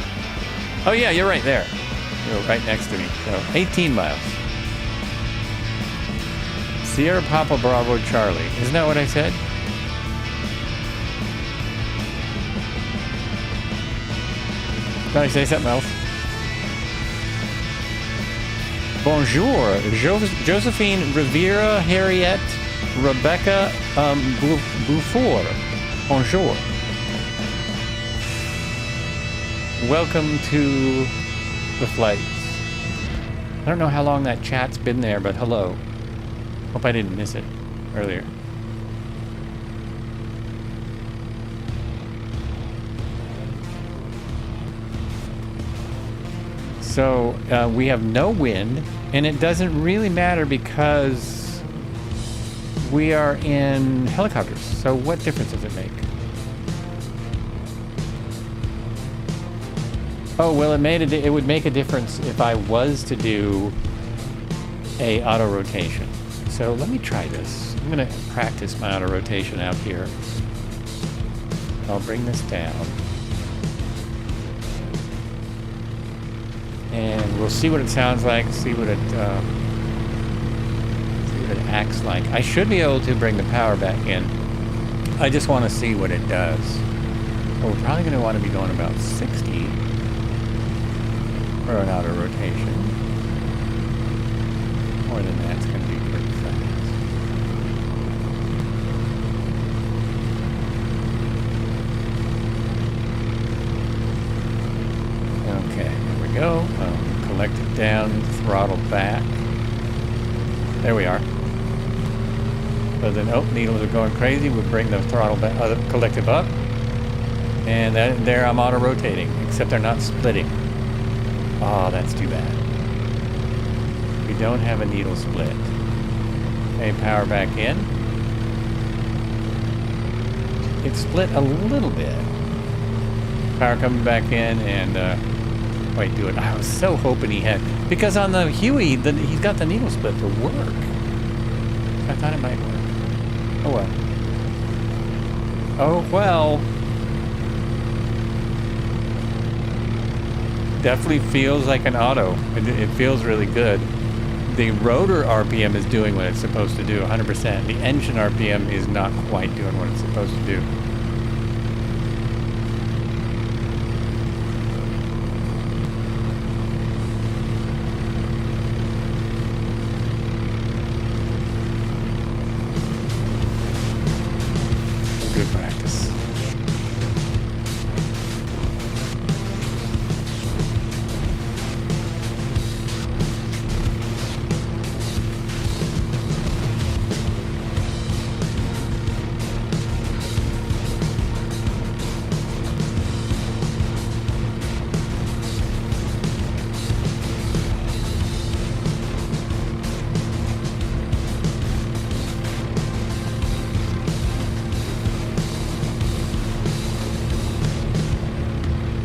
Oh yeah, you're right there. You're right next to me. So 18 miles. Sierra Papa Bravo Charlie. Isn't that what I said? Did I say something else? Bonjour, Josephine Rivera Harriet Rebecca Beaufort. Bonjour. Welcome to the flights. I don't know how long that chat's been there, but hello. Hope I didn't miss it earlier. So we have no wind, and it doesn't really matter because we are in helicopters. So what difference does it make? Oh, well, it would make a difference if I was to do a auto rotation. So let me try this. I'm gonna practice my auto rotation out here. I'll bring this down. And we'll see what it sounds like, see what it acts like. I should be able to bring the power back in. I just want to see what it does. Well, we're probably going to want to be going about 60 for an auto rotation. More than that's going to be pretty fast. Okay, there we go. Collect it down, throttle back. There we are. So then, needles are going crazy. We'll bring the throttle back, collective up. And there I'm auto rotating, except they're not splitting. Oh, that's too bad. We don't have a needle split. Okay, power back in. It split a little bit. Power coming back in and wait, do it. I was so hoping he had, because on the Huey, he's got the needle split to work. I thought it might work. Oh well. Oh well. Definitely feels like an auto. It feels really good. The rotor RPM is doing what it's supposed to do, 100%. The engine RPM is not quite doing what it's supposed to do. Good practice.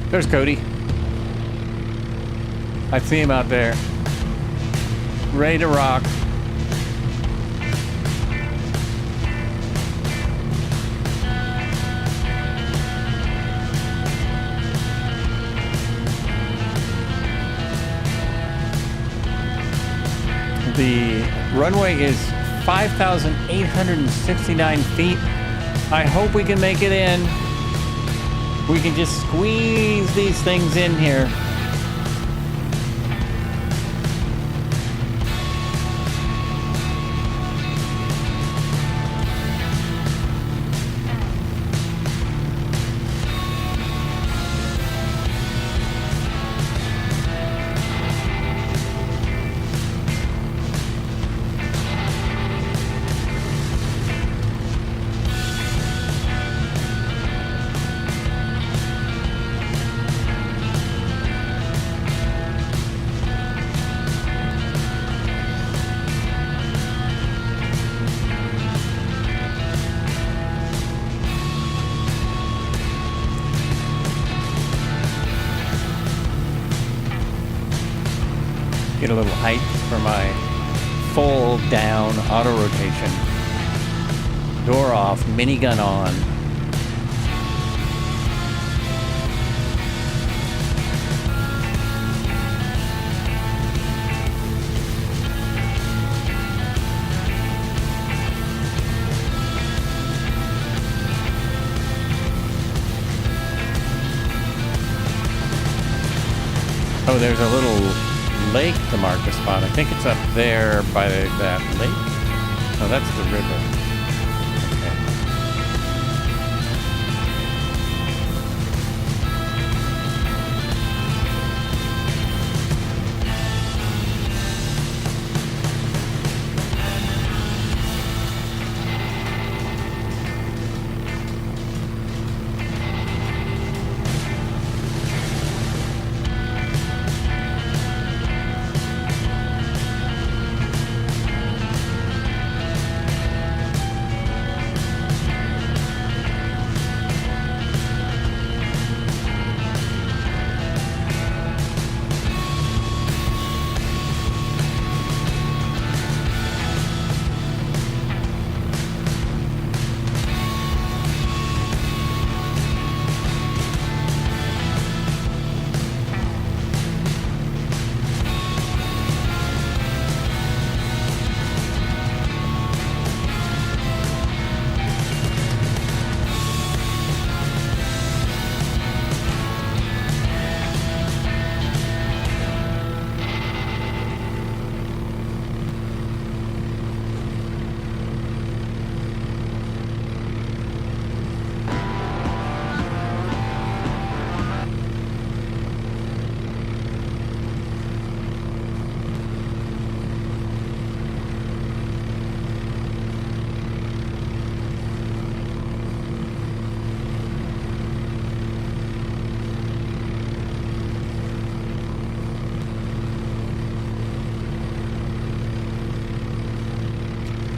There's Cody. I see him out there. Ready to rock. The runway is 5,869 feet. I hope we can make it in. We can just squeeze these things in here. Get a little height for my full down auto rotation. Door off, minigun on. Oh, there's a little lake to mark the spot. I think it's up there by that lake. Oh, that's the river.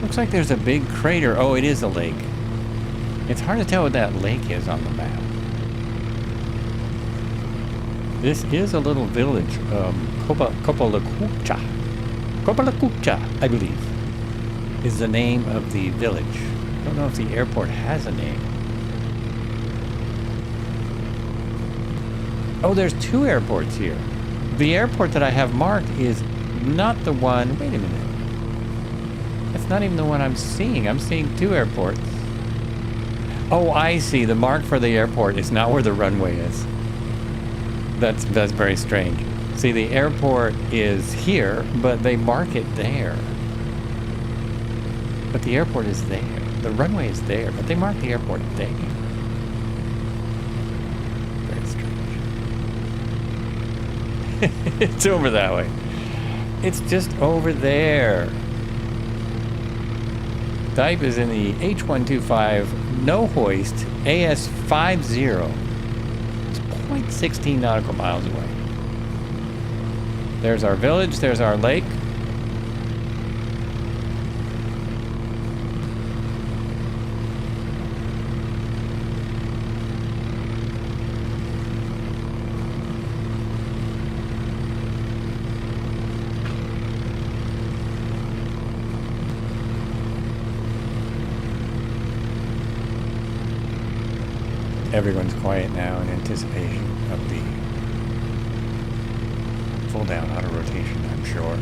Looks like there's a big crater. Oh, it is a lake. It's hard to tell what that lake is on the map. This is a little village, Kopalakucha, I believe, is the name of the village. I don't know if the airport has a name. Oh, there's two airports here. The airport that I have marked is not the one. Wait a minute. That's not even the one I'm seeing. I'm seeing two airports. Oh, I see. The mark for the airport is not where the runway is. That's very strange. See, the airport is here, but they mark it there. But the airport is there. The runway is there, but they mark the airport there. Very strange. It's over that way. It's just over there. Type is in the H125 no hoist AS50. It's 0.16 nautical miles away. There's our village, there's our lake. Everyone's quiet now in anticipation of the full down auto rotation, I'm sure.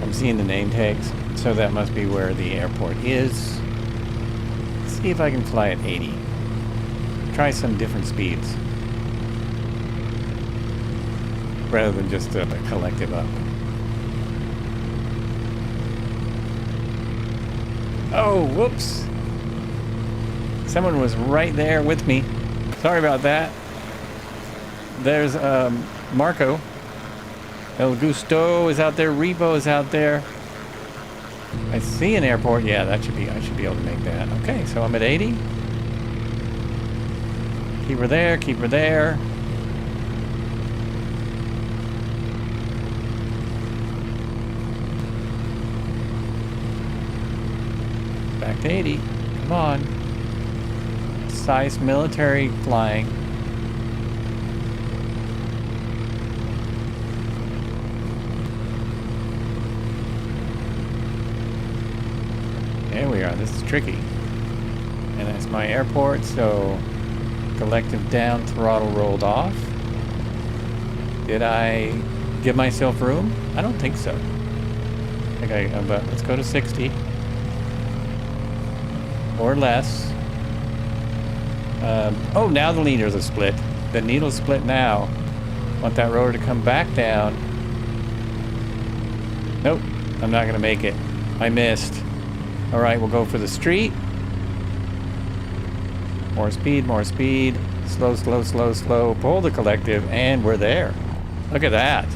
I'm seeing the name tags, so that must be where the airport is. Let's see if I can fly at 80. Try some different speeds rather than just a collective up. Oh, whoops. Someone was right there with me. Sorry about that. There's Marco. El Gusto is out there. Rebo is out there. I see an airport. Yeah, I should be able to make that. Okay, so I'm at 80. Keep her there, keep her there. back to 80. Come on. Size military flying. There we are. This is tricky. And that's my airport, so collective down, throttle rolled off. Did I give myself room? I don't think so. Okay, but let's go to 60. Or less. Oh, now the leaders are split. The needle's split now. Want that rotor to come back down. Nope, I'm not gonna make it. I missed. All right, we'll go for the street. More speed, more speed. Slow, slow, slow, slow. Pull the collective, and we're there. Look at that.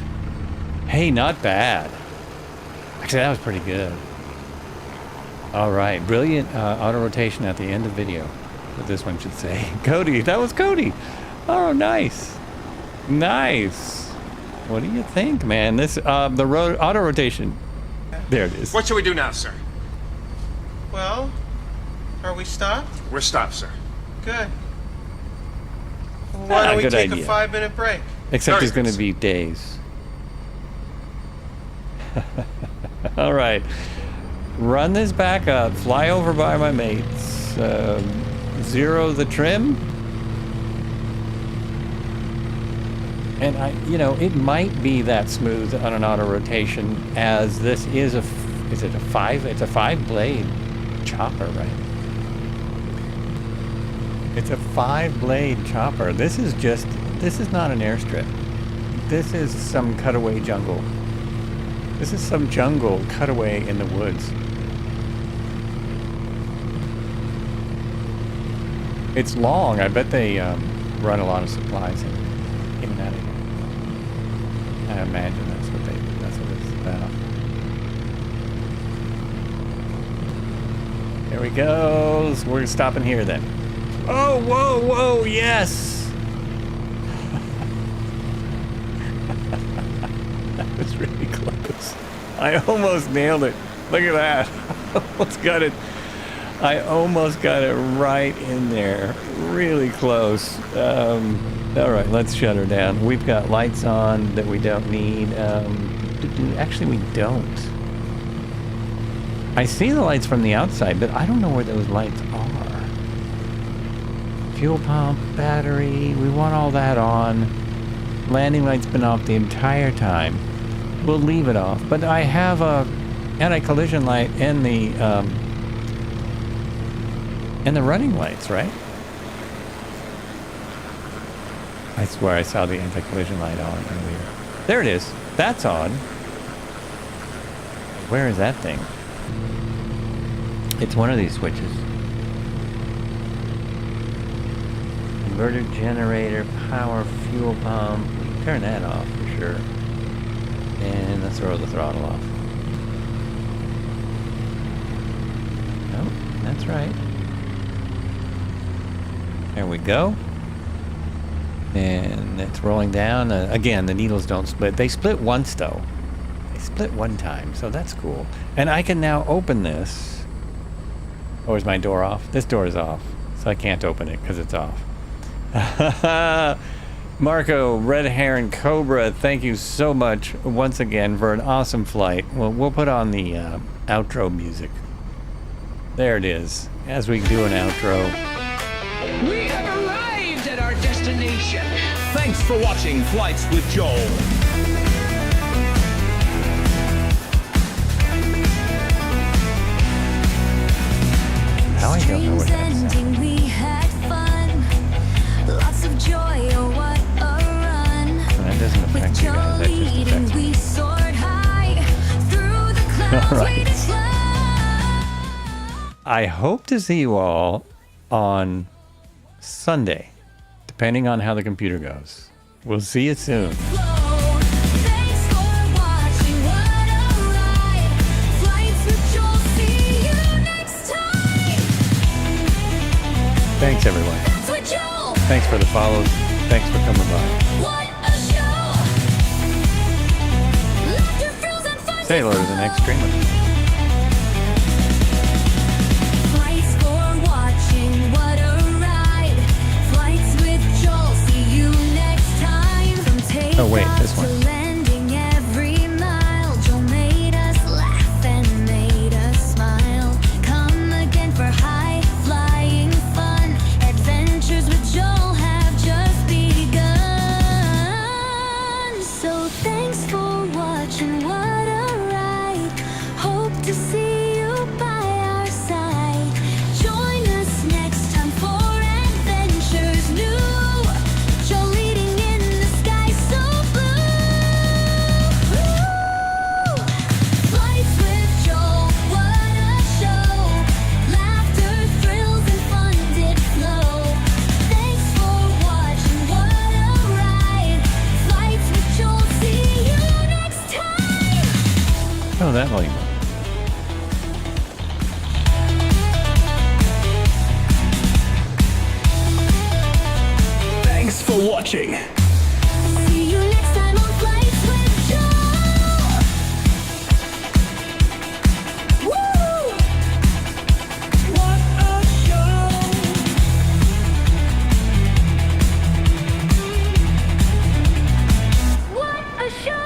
Hey, not bad. Actually, that was pretty good. All right, brilliant auto rotation at the end of video. What this one should say. Cody, that was Cody. Oh, nice. Nice. What do you think, man? This, the auto rotation. There it is. What should we do now, sir? Well, are we stopped? We're stopped, sir. Good. Why don't we good take idea. a 5-minute break? Except Very it's going to good. be days. All right. Run this back up. Fly over by my mates. Zero the trim. And you know, it might be that smooth on an auto rotation as this is a, is it a 5? It's a 5-blade chopper, right? It's a 5-blade chopper. This is not an airstrip. This is some cutaway jungle. This is some jungle cutaway in the woods. It's long. I bet they run a lot of supplies in and out of here. I imagine that's what it's about. There we go. We're stopping here then. Oh, whoa, whoa, yes! That was really close. I almost nailed it. Look at that. I almost got it. I almost got it right in there. Really close. All right, let's shut her down. We've got lights on that we don't need. Actually, we don't. I see the lights from the outside, but I don't know where those lights are. Fuel pump, battery, we want all that on. Landing light's been off the entire time. We'll leave it off, but I have a anti-collision light and the running lights, right? I swear I saw the anti-collision light on earlier. There it is. That's on. Where is that thing? It's one of these switches. Inverter, generator, power, fuel pump. We can turn that off for sure. And let's throw the throttle off. Nope, that's right. There we go. And it's rolling down. Again, the needles don't split. They split once though. They split one time, so that's cool. And I can now open this. Oh, is my door off? This door is off, so I can't open it because it's off. Marco, Red Heron, Cobra, thank you so much once again for an awesome flight. Well, we'll put on the outro music. There it is, as we do an outro. We have arrived at our destination. Thanks for watching Flights with Joel. Now I don't know what that is. We had fun, lots of joy, oh what a run. That doesn't affect you guys, that just affects me. We soared high through the clouds. All right. We did fly. I hope to see you all on Sunday, depending on how the computer goes. We'll see you soon. Thanks for watching, what a ride. Flights with Joel, see you next time. Thanks, everyone. That's what Joel. Thanks for the follows. Thanks for coming by. What a show. Laughter, thrills, and fun. Say hello to the next streamer. watching. See you next time on Flights with Joe. Woo! What a show! What a show!